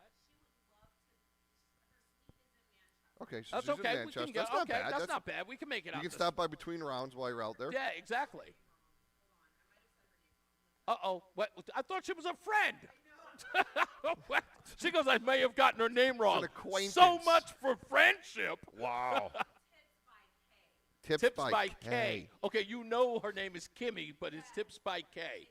Okay, so that's she's okay. in Manchester. We can That's not bad. That's not bad. We can make it out. You can stop by between rounds while you're out there. Yeah, exactly. Uh-oh. What? I thought she was a friend. She goes, I may have gotten her name wrong. An acquaintance. So much for friendship. Wow. Tips by K. Okay, you know her name is Kimmy, but it's Tips by K.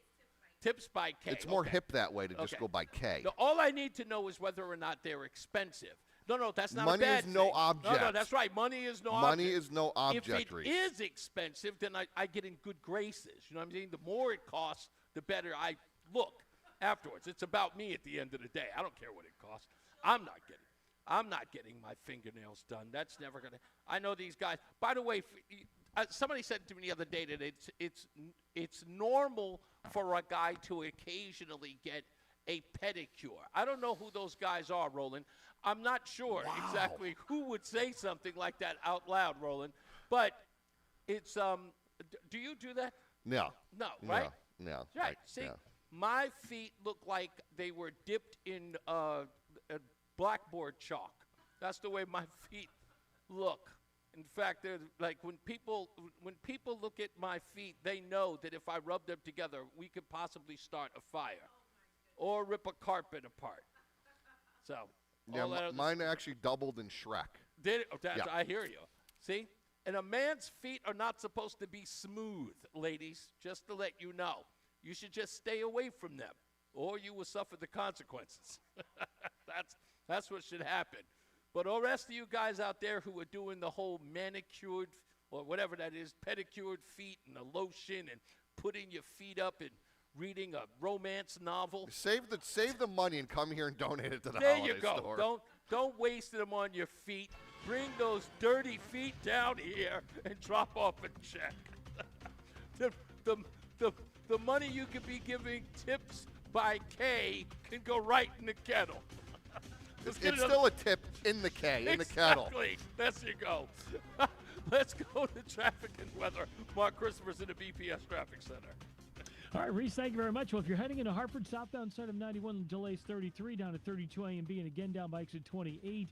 Tips by K. It's more hip that way to just go by K. No, all I need to know is whether or not they're expensive. No, that's not Money a bad is no thing. object. No, that's right. Money is no object. Money is no object, If it Reese. is expensive, then I get in good graces. You know what I'm saying? The more it costs, the better I look afterwards. It's about me at the end of the day. I don't care what it costs. I'm not getting my fingernails done. That's never going to. I know these guys. By the way, somebody said to me the other day that it's normal for a guy to occasionally get a pedicure. I don't know who those guys are, Roland. I'm not sure exactly who would say something like that out loud, Roland. But it's do you do that? No. No, right? No. Right. See, my feet look like they were dipped in blackboard chalk. That's the way my feet look. In fact, they're like when people look at my feet, they know that if I rub them together, we could possibly start a fire or rip a carpet apart. So. Yeah, mine actually doubled in Shrek. Did it? Oh, yeah. I hear you. See? And a man's feet are not supposed to be smooth, ladies, just to let you know. You should just stay away from them, or you will suffer the consequences. That's what should happen. But all the rest of you guys out there who are doing the whole manicured or whatever that is, pedicured feet and a lotion and putting your feet up and reading a romance novel. Save the money and come here and donate it to the There holiday you go. store. Don't waste them on your feet. Bring those dirty feet down here and drop off a check. The money you could be giving tips by K can go right in the kettle. It's still a tip in the K, in the kettle. Exactly. There you go. Let's go to traffic and weather. Mark Christopher's in the BPS Traffic Center. All right, Reese, thank you very much. Well, if you're heading into Hartford, southbound side of 91, delays 33 down to 32 A and B, and again down by exit 28.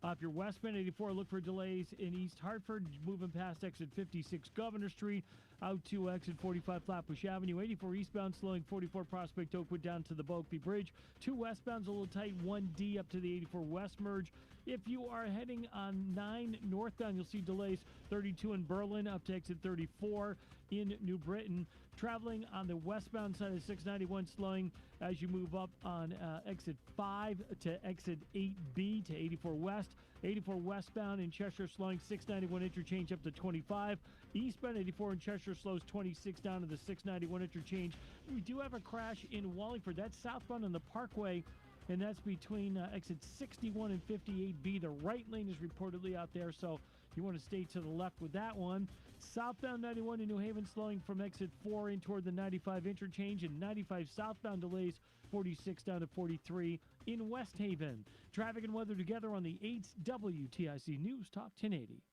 If you're westbound 84, look for delays in East Hartford, moving past exit 56 Governor Street, out to exit 45 Flatbush Avenue. 84 eastbound, slowing 44 Prospect Oakwood down to the Boakby Bridge. 2 westbound's a little tight, 1D up to the 84 West merge. If you are heading on 9 northbound, you'll see delays 32 in Berlin up to exit 34 in New Britain. Traveling on the westbound side of 691, slowing as you move up on exit 5 to exit 8B to 84 West. 84 westbound in Cheshire, slowing 691 interchange up to 25. Eastbound 84 in Cheshire slows 26 down to the 691 interchange. We do have a crash in Wallingford. That's southbound on the Parkway, and that's between exit 61 and 58B. The right lane is reportedly out there, so you want to stay to the left with that one. Southbound 91 in New Haven, slowing from exit 4 in toward the 95 interchange, and 95 southbound delays 46 down to 43 in West Haven. Traffic and weather together on the 8th WTIC News Talk 1080.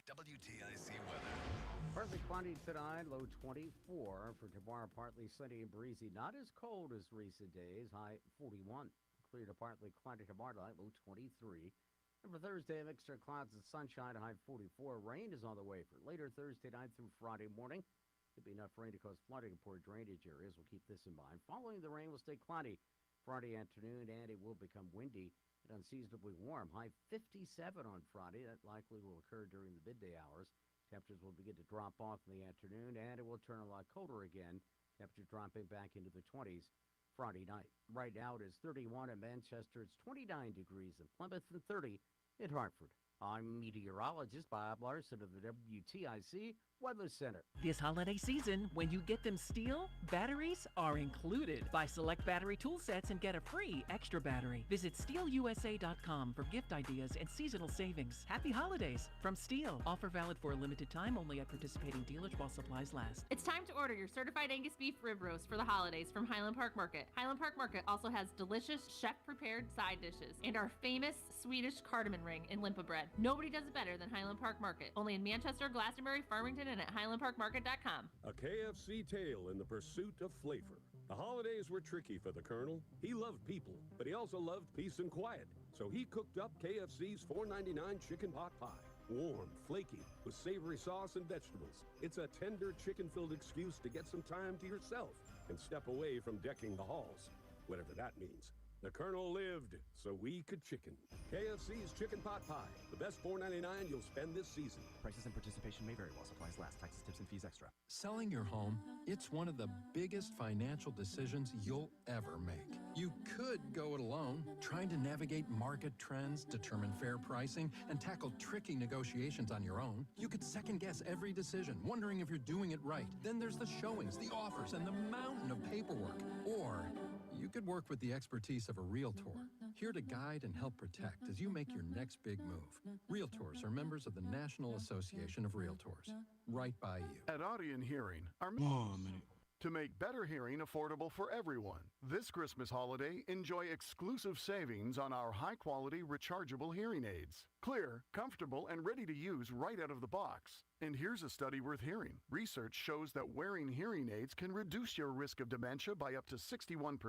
WTIC weather. Partly cloudy tonight, low 24. For tomorrow, partly sunny and breezy. Not as cold as recent days, high 41. Clear to partly cloudy tomorrow night, low 23. And for Thursday, a mixture of clouds and sunshine, high 44. Rain is on the way for later Thursday night through Friday morning. Could be enough rain to cause flooding in poor drainage areas. We'll keep this in mind. Following the rain will stay cloudy Friday afternoon, and it will become windy and unseasonably warm. High 57 on Friday. That likely will occur during the midday hours. Temperatures will begin to drop off in the afternoon, and it will turn a lot colder again. Temperatures dropping back into the 20s Friday night. Right now it is 31 in Manchester. It's 29 degrees in Plymouth and 30 in Hartford. I'm meteorologist Bob Larson of the WTIC Weather Center. This holiday season, when you get them Steel, batteries are included. Buy select battery tool sets and get a free extra battery. Visit SteelUSA.com for gift ideas and seasonal savings. Happy holidays from Steel. Offer valid for a limited time only at participating dealers while supplies last. It's time to order your certified Angus beef rib roast for the holidays from Highland Park Market. Highland Park Market also has delicious chef-prepared side dishes and our famous Swedish cardamom ring in Limpa bread. Nobody does it better than Highland Park Market. Only in Manchester, Glastonbury, Farmington, and at HighlandParkMarket.com. A KFC tale in the pursuit of flavor. The holidays were tricky for the Colonel. He loved people, but he also loved peace and quiet. So he cooked up KFC's $4.99 chicken pot pie. Warm, flaky, with savory sauce and vegetables. It's a tender chicken-filled excuse to get some time to yourself and step away from decking the halls, whatever that means. The Colonel lived so we could chicken. KFC's Chicken Pot Pie. The best $4.99 you'll spend this season. Prices and participation may vary while supplies last. Taxes, tips, and fees extra. Selling your home, it's one of the biggest financial decisions you'll ever make. You could go it alone, trying to navigate market trends, determine fair pricing, and tackle tricky negotiations on your own. You could second guess every decision, wondering if you're doing it right. Then there's the showings, the offers, and the mountain of paperwork. Or you could work with the expertise of a Realtor, here to guide and help protect as you make your next big move. Realtors are members of the National Association of Realtors, right by you. At Audion Hearing, our to make better hearing affordable for everyone. This Christmas holiday, enjoy exclusive savings on our high-quality rechargeable hearing aids. Clear, comfortable, and ready to use right out of the box. And here's a study worth hearing. Research shows that wearing hearing aids can reduce your risk of dementia by up to 61%.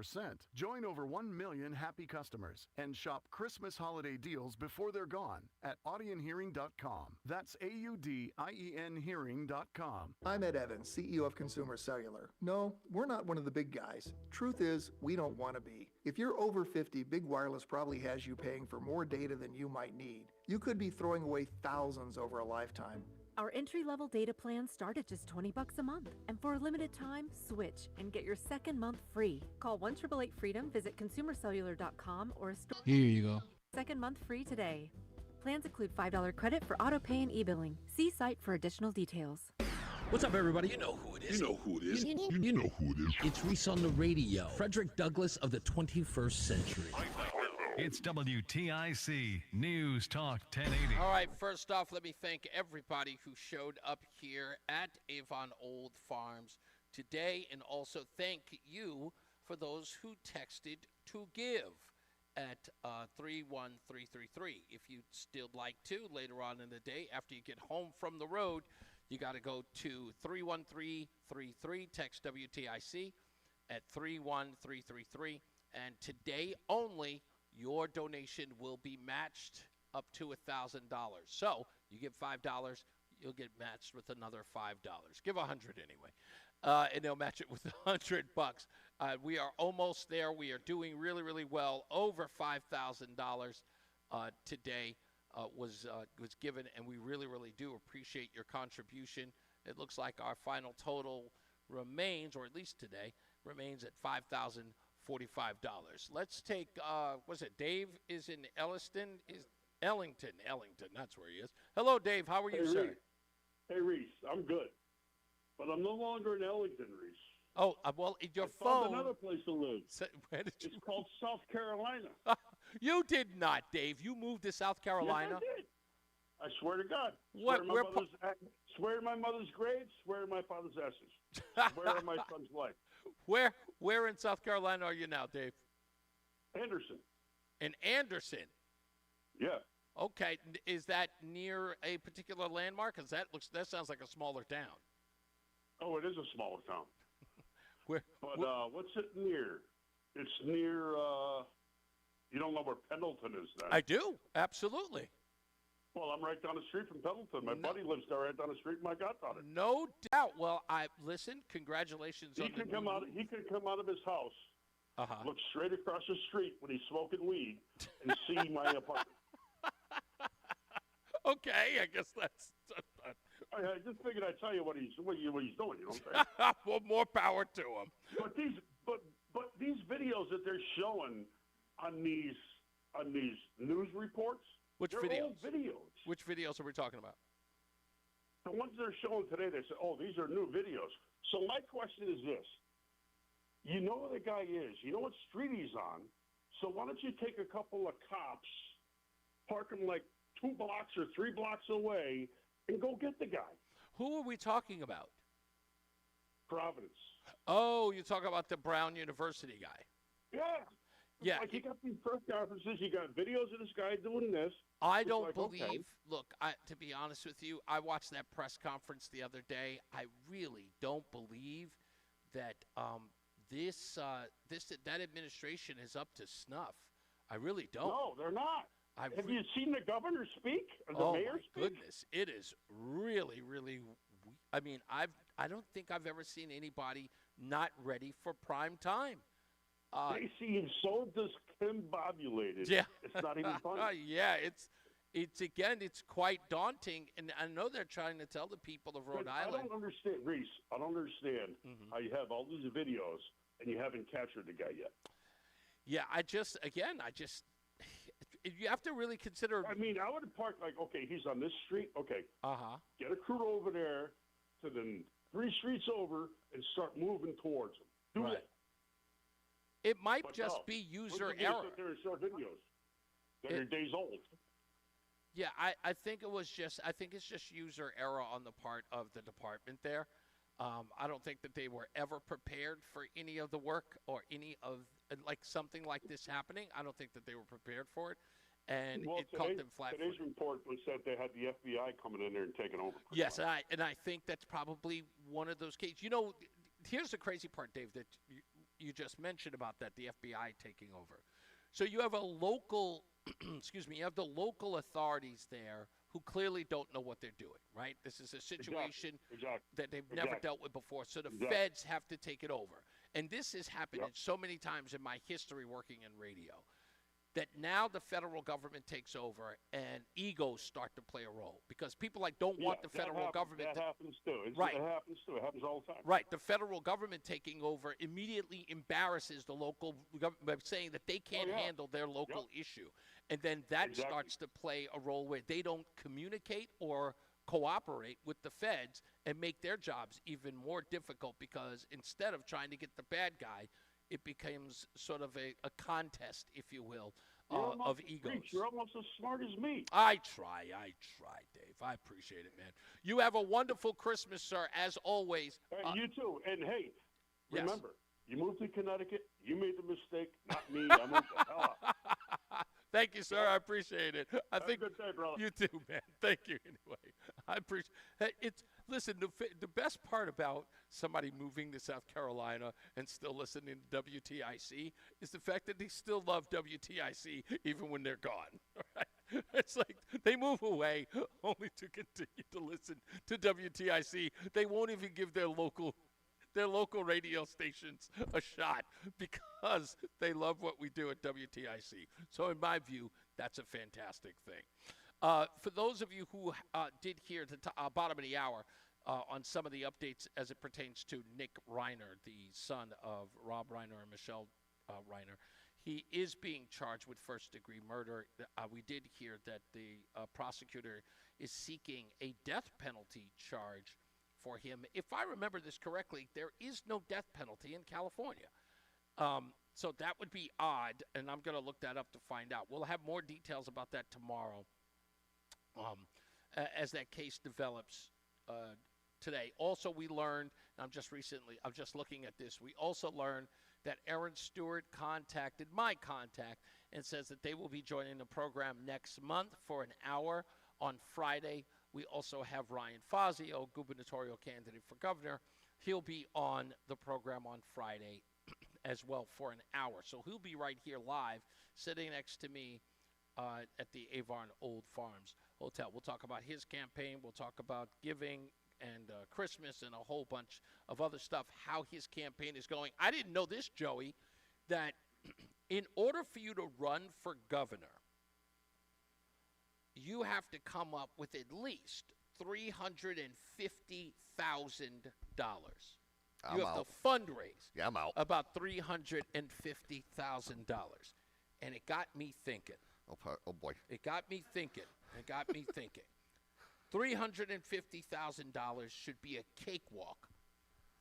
Join over 1 million happy customers and shop Christmas holiday deals before they're gone at audionhearing.com. That's AUDIEN hearing.com. I'm Ed Evans, CEO of Consumer Cellular. No, we're not one of the big guys. Truth is, we don't want to be. If you're over 50, Big Wireless probably has you paying for more data than you might need. You could be throwing away thousands over a lifetime. Our entry-level data plans start at just $20 a month. And for a limited time, switch and get your second month free. Call 1-888-FREEDOM, visit consumercellular.com or a store. Here you go. Second month free today. Plans include $5 credit for auto pay and e-billing. See site for additional details. What's up, everybody? You know who it is. You know who it is. You know who it is. It's Reese on the Radio. Frederick Douglass of the 21st century. It's WTIC News Talk 1080. All right, first off, let me thank everybody who showed up here at Avon Old Farms today, and also thank you for those who texted to give at 31333. If you'd still like to, later on in the day, after you get home from the road, you got to go to 31333, text WTIC at 31333, and today only, your donation will be matched up to $1,000. So you give $5, you'll get matched with another $5. Give $100 anyway, and they'll match it with $100. We are almost there. We are doing really, really well. Over $5,000 today was given, and we really, really do appreciate your contribution. It looks like our final total remains, or at least today, remains at $5,045. Let's take, was it Dave is in Ellington, that's where he is. Hello, Dave. How are you, sir? Reese. Hey, Reese. I'm good. But I'm no longer in Ellington, Reese. Oh, well, your I phone. found another place to live. Where did you? It's called South Carolina. You did not, Dave. You moved to South Carolina? Yes, I did. I swear to God. What? Swear to my mother's grave, swear to my father's ashes. Swear to my son's life. Where in South Carolina are you now, Dave? Anderson. In Anderson? Yeah. Okay. Is that near a particular landmark? Because that sounds like a smaller town. Oh, it is a smaller town. Where? What's it near? It's near, you don't know where Pendleton is then? I do. Absolutely. Well, I'm right down the street from Pendleton. My buddy lives there right down the street. My goddaughter. No doubt. Well, listen. Congratulations. He can come out of his house, look straight across the street when he's smoking weed, and see my apartment. Okay, I guess that's. I just figured I'd tell you what he's doing. You know what I'm saying? Well, more power to him. But these videos that they're showing on these news reports. Which they're videos? old videos. Which videos are we talking about? The ones they're showing today, they say, oh, these are new videos. So my question is this. You know who the guy is. You know what street he's on. So why don't you take a couple of cops, park them like 2 blocks or 3 blocks away, and go get the guy? Who are we talking about? Providence. Oh, you're talking about the Brown University guy. Yeah. Yeah. Like you got these press conferences, you got videos of this guy doing this. I don't believe, okay. Look, to be honest with you, I watched that press conference the other day. I really don't believe that that administration is up to snuff. I really don't. No, they're not. Have you seen the governor speak? Or the mayor speak? Oh, my goodness. It is really, really, I mean, I don't think I've ever seen anybody not ready for prime time. They seem so discombobulated. Yeah. It's not even funny. Yeah, it's quite daunting, and I know they're trying to tell the people of Rhode Island. I don't understand, Reese. I don't understand how you have all these videos and you haven't captured the guy yet. Yeah, you have to really consider. I mean, I would park like, okay, he's on this street. Okay. Get a crew over there to the 3 streets over and start moving towards him. Do that. It might be user error. There are short videos that are days old. Yeah, I think it's just user error on the part of the department there. I don't think that they were ever prepared for any of the work or any of like something like this happening. I don't think that they were prepared for it, and it caught them flat-footed. Today's report was that they had the FBI coming in there and taking over. Yes, and I think that's probably one of those cases. You know, here's the crazy part, Dave, that you just mentioned about that, the FBI taking over. So you have a local, you have the local authorities there who clearly don't know what they're doing, right? This is a situation that they've never dealt with before, so the feds have to take it over. And this has happened so many times in my history working in radio. that now the federal government takes over and egos start to play a role because people don't want the federal government. That happens too. Right. It happens too. It happens all the time. Right. The federal government taking over immediately embarrasses the local government by saying that they can't handle their local issue. And then that starts to play a role where they don't communicate or cooperate with the feds and make their jobs even more difficult because instead of trying to get the bad guy, it becomes sort of a contest, if you will, of egos. You're almost as smart as me. I try, Dave. I appreciate it, man. You have a wonderful Christmas, sir, as always. Hey, you too. And, hey, yes. remember, you moved to Connecticut. You made the mistake, not me. I moved the hell up. Thank you, sir. I appreciate it. Have a good day, brother. You too, man. Thank you anyway. I appreciate it. Listen, the best part about somebody moving to South Carolina and still listening to WTIC is the fact that they still love WTIC even when they're gone. Right? It's like they move away only to continue to listen to WTIC. They won't even give their local radio stations a shot because they love what we do at WTIC. So in my view, that's a fantastic thing. For those of you who did hear the bottom of the hour on some of the updates as it pertains to Nick Reiner, the son of Rob Reiner and Michelle Reiner, he is being charged with first-degree murder. We did hear that the prosecutor is seeking a death penalty charge for him. If I remember this correctly, there is no death penalty in California. So that would be odd, and I'm going to look that up to find out. We'll have more details about that tomorrow as that case develops today. Also, we learned, I'm just looking at this, we also learned that Aaron Stewart contacted my contact and says that they will be joining the program next month for an hour on Friday. We also have Ryan Fazio, gubernatorial candidate for governor. He'll be on the program on Friday as well for an hour. So he'll be right here live, sitting next to me at the Avon Old Farms Hotel. We'll talk about his campaign. We'll talk about giving and Christmas and a whole bunch of other stuff, how his campaign is going. I didn't know this, Joey, that in order for you to run for governor, you have to come up with at least $350,000. You have to fundraise. Yeah, I'm out. About $350,000. And it got me thinking. Oh, boy. It got me thinking. $350,000 should be a cakewalk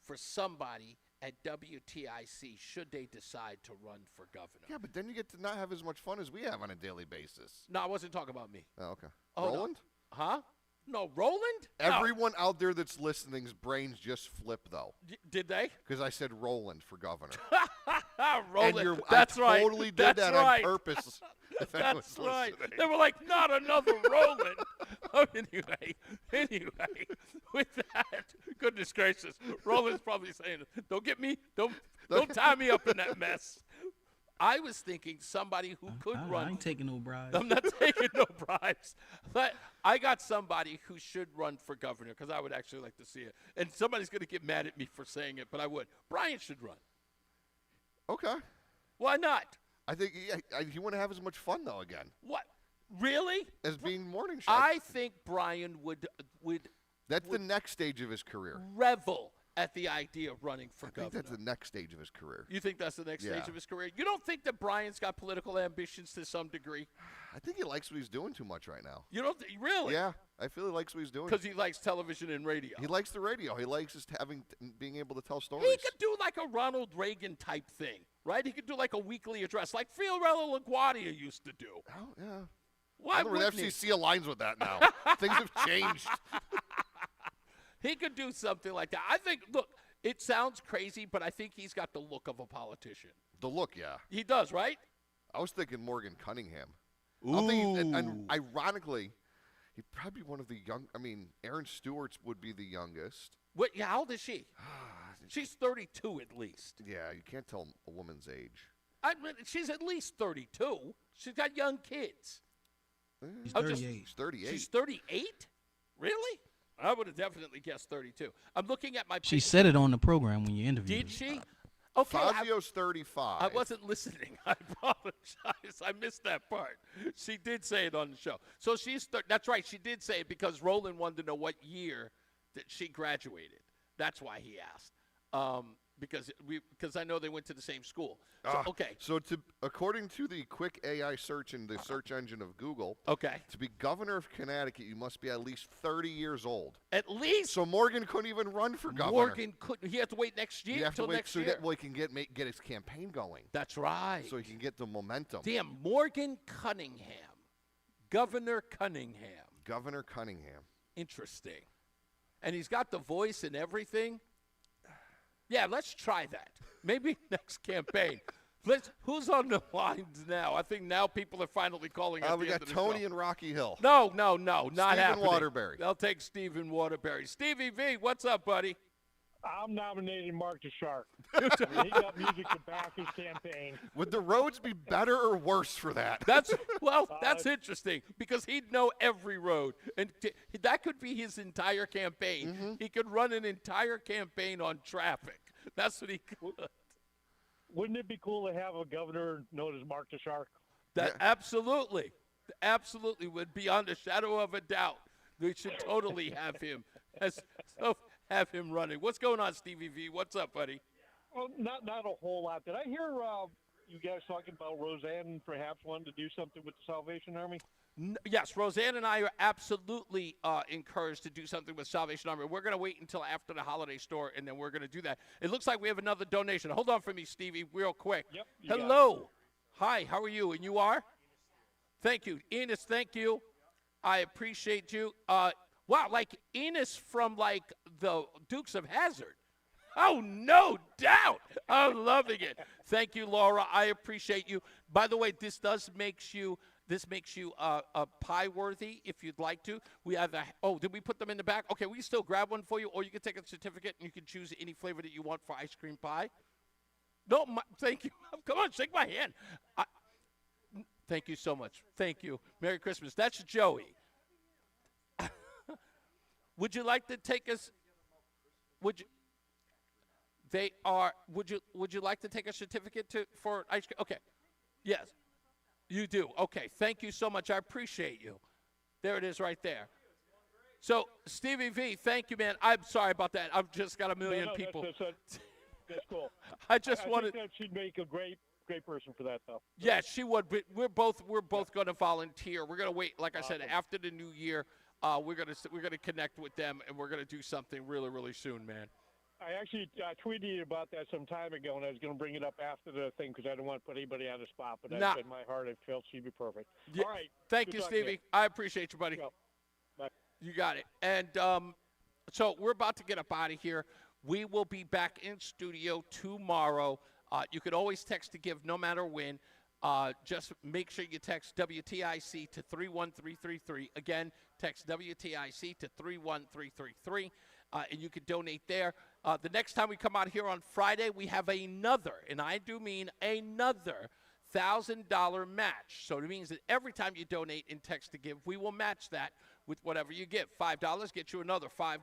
for somebody at WTIC should they decide to run for governor. Yeah, but then you get to not have as much fun as we have on a daily basis. No, I wasn't talking about me. Oh, okay. Oh, Roland? No. Huh? No, Roland? Everyone out there that's listening's brains just flip, though. Did they? Because I said Roland for governor. Roland. I totally did that on purpose. That's right. They were like, not another Roland. Anyway, with that, goodness gracious, Roland's probably saying, don't tie me up in that mess. I was thinking somebody who could run. I ain't taking no bribes. I'm not taking no bribes. But I got somebody who should run for governor because I would actually like to see it. And somebody's going to get mad at me for saying it, but I would. Brian should run. Okay. Why not? I think you want to have as much fun, though, again. What? Really? As being morning show. I think Brian would. That's the next stage of his career. Revel at the idea of running for governor. I think that's the next stage of his career. You think that's the next stage of his career? You don't think that Brian's got political ambitions to some degree? I think he likes what he's doing too much right now. You don't really? Yeah, I feel he likes what he's doing. Because he likes television and radio. He likes the radio. He likes just being able to tell stories. He could do like a Ronald Reagan type thing, right? He could do like a weekly address, like Fiorello LaGuardia used to do. Oh, yeah. Why wouldn't the FCC aligns with that now. Things have changed. He could do something like that. I think, look, it sounds crazy, but I think he's got the look of a politician. The look, yeah. He does, right? I was thinking Morgan Cunningham. Ooh. And ironically, he'd probably be one of the young. I mean, Aaron Stewart's would be the youngest. What? Yeah, how old is she? She's 32 at least. Yeah, you can't tell a woman's age. I mean, she's at least 32. She's got young kids. She's 38. She's 38. She's 38? Really? I would have definitely guessed 32. I'm looking at my. She said it on the program when you interviewed her. Did she? Okay, Fazio's 35. I wasn't listening. I apologize. I missed that part. She did say it on the show. So that's right. She did say it because Roland wanted to know what year that she graduated. That's why he asked. Because I know they went to the same school. So, okay. So according to the quick AI search in the search engine of Google, okay, to be governor of Connecticut, you must be at least 30 years old. At least. So Morgan couldn't even run for governor. Morgan couldn't. He had to wait next year until next year. That way he can get his campaign going. That's right. So he can get the momentum. Damn, Morgan Cunningham. Governor Cunningham. Governor Cunningham. Interesting. And he's got the voice and everything. Yeah, let's try that. Maybe next campaign. Who's on the lines now? I think now people are finally calling. We got Tony and Rocky Hill. No, not happening. Stephen Waterbury. They'll take Stephen Waterbury. Stevie V, what's up, buddy? I'm nominating Mark the Shark. He got music to back his campaign. Would the roads be better or worse for that? That's interesting because he'd know every road, and that could be his entire campaign. Mm-hmm. He could run an entire campaign on traffic. That's what he could. Wouldn't it be cool to have a governor known as Mark the Shark? Absolutely would, beyond a shadow of a doubt. We should totally have him. Have him running. What's going on, Stevie V? What's up, buddy? Well, not a whole lot. Did I hear you guys talking about Roseanne perhaps wanting to do something with the Salvation Army? Yes, Roseanne and I are absolutely encouraged to do something with Salvation Army. We're going to wait until after the holiday store, and then we're going to do that. It looks like we have another donation. Hold on for me, Stevie, real quick. Yep. Hello. Hi, how are you? And you are? Thank you. Enos, thank you. I appreciate you. Wow, like Enos from, like, the Dukes of Hazzard. Oh, no doubt. I'm loving it. Thank you, Laura. I appreciate you. By the way, this makes you pie worthy if you'd like to. We have did we put them in the back? Okay, we can still grab one for you, or you can take a certificate and you can choose any flavor that you want for ice cream pie. No, thank you. Come on, shake my hand. Thank you so much. Thank you. Merry Christmas. That's Joey. Would you like to take us? Would you like to take a certificate for ice cream? Okay. Yes. You do. Okay. Thank you so much. I appreciate you. There it is right there. So, Stevie V, thank you, man. I'm sorry about that. I've just got a million people. That's cool. I think that she'd make a great person for that, though. Yeah, she would. But we're both going to volunteer. We're going to wait, like I said, after the new year. We're gonna connect with them, and we're gonna do something really, really soon, man. I actually tweeted you about that some time ago, and I was going to bring it up after the thing because I don't want to put anybody on the spot. But in my heart, I felt she'd be perfect. Yeah. All right. Thank you, Stevie. I appreciate you, buddy. Bye. You got it. And so we're about to get up out of here. We will be back in studio tomorrow. You can always text to give no matter when. Just make sure you text WTIC to 31333. Again, text WTIC to 31333, and you can donate there. The next time we come out here on Friday, we have another, and I do mean another, $1,000 match. So it means that every time you donate in text to give, we will match that with whatever you give. $5 gets you another $5.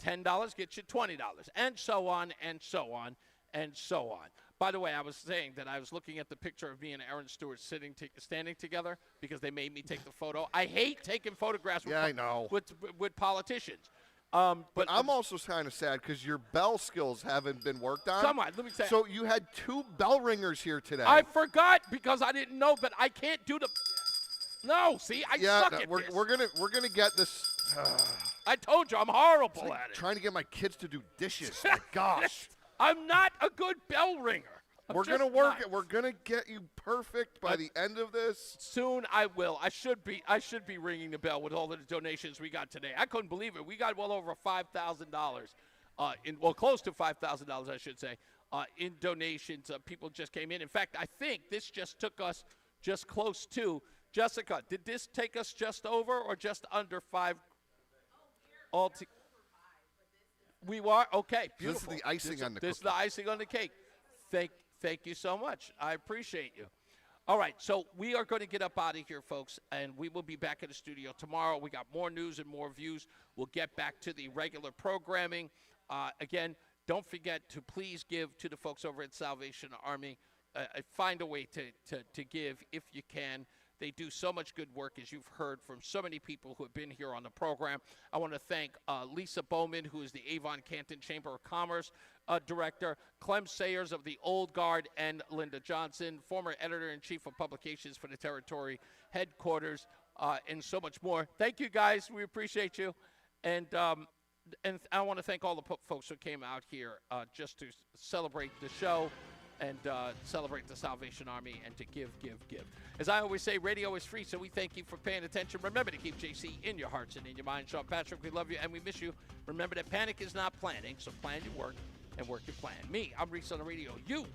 $10 gets you $20, and so on, and so on, and so on. By the way, I was saying that I was looking at the picture of me and Aaron Stewart standing together because they made me take the photo. I hate taking photographs with politicians. But I'm also kind of sad because your bell skills haven't been worked on. Come on, let me say. So you had 2 bell ringers here today. I forgot because I didn't know, but I can't do the. No, see, I suck at this. We're gonna get this. I told you I'm horrible at it. Trying to get my kids to do dishes. My gosh. I'm not a good bell ringer. We're going to work it. We're going to get you perfect by the end of this. Soon I will. I should be ringing the bell with all the donations we got today. I couldn't believe it. We got well over $5,000 close to $5,000, I should say, in donations. People just came in. In fact, I think this just took us just close to. Jessica, did this take us just over or just under 5? We are? Okay, beautiful. This is the icing on the cake. This is the icing on the cake. Thank you so much. I appreciate you. All right, so we are going to get up out of here, folks, and we will be back in the studio tomorrow. We got more news and more views. We'll get back to the regular programming. Again, don't forget to please give to the folks over at Salvation Army. Find a way to give if you can. They do so much good work, as you've heard from so many people who have been here on the program. I want to thank Lisa Bowman, who is the Avon Canton Chamber of Commerce Director, Clem Sayers of the Old Guard, and Linda Johnson, former Editor-in-Chief of Publications for the Territory Headquarters, and so much more. Thank you, guys. We appreciate you. And I want to thank all the folks who came out here just to celebrate the show and celebrate the Salvation Army and to give. As I always say, radio is free, so we thank you for paying attention. Remember to keep JC in your hearts and in your minds. Sean Patrick, we love you and we miss you. Remember that panic is not planning, so plan your work and work your plan. Me, I'm Reese on the Radio. You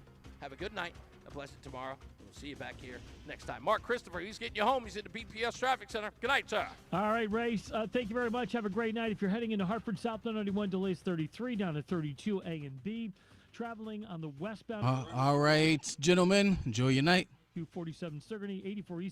have a good night, a blessed tomorrow. We'll see you back here next time. Mark Christopher, he's getting you home. He's at the BPS Traffic Center. Good night, sir. All right, Race. Thank you very much. Have a great night. If you're heading into Hartford, southbound 91, delays 33 down to 32 A and B. Traveling on the westbound. All right, gentlemen. Enjoy your night. 247 Sigourney, 84 East.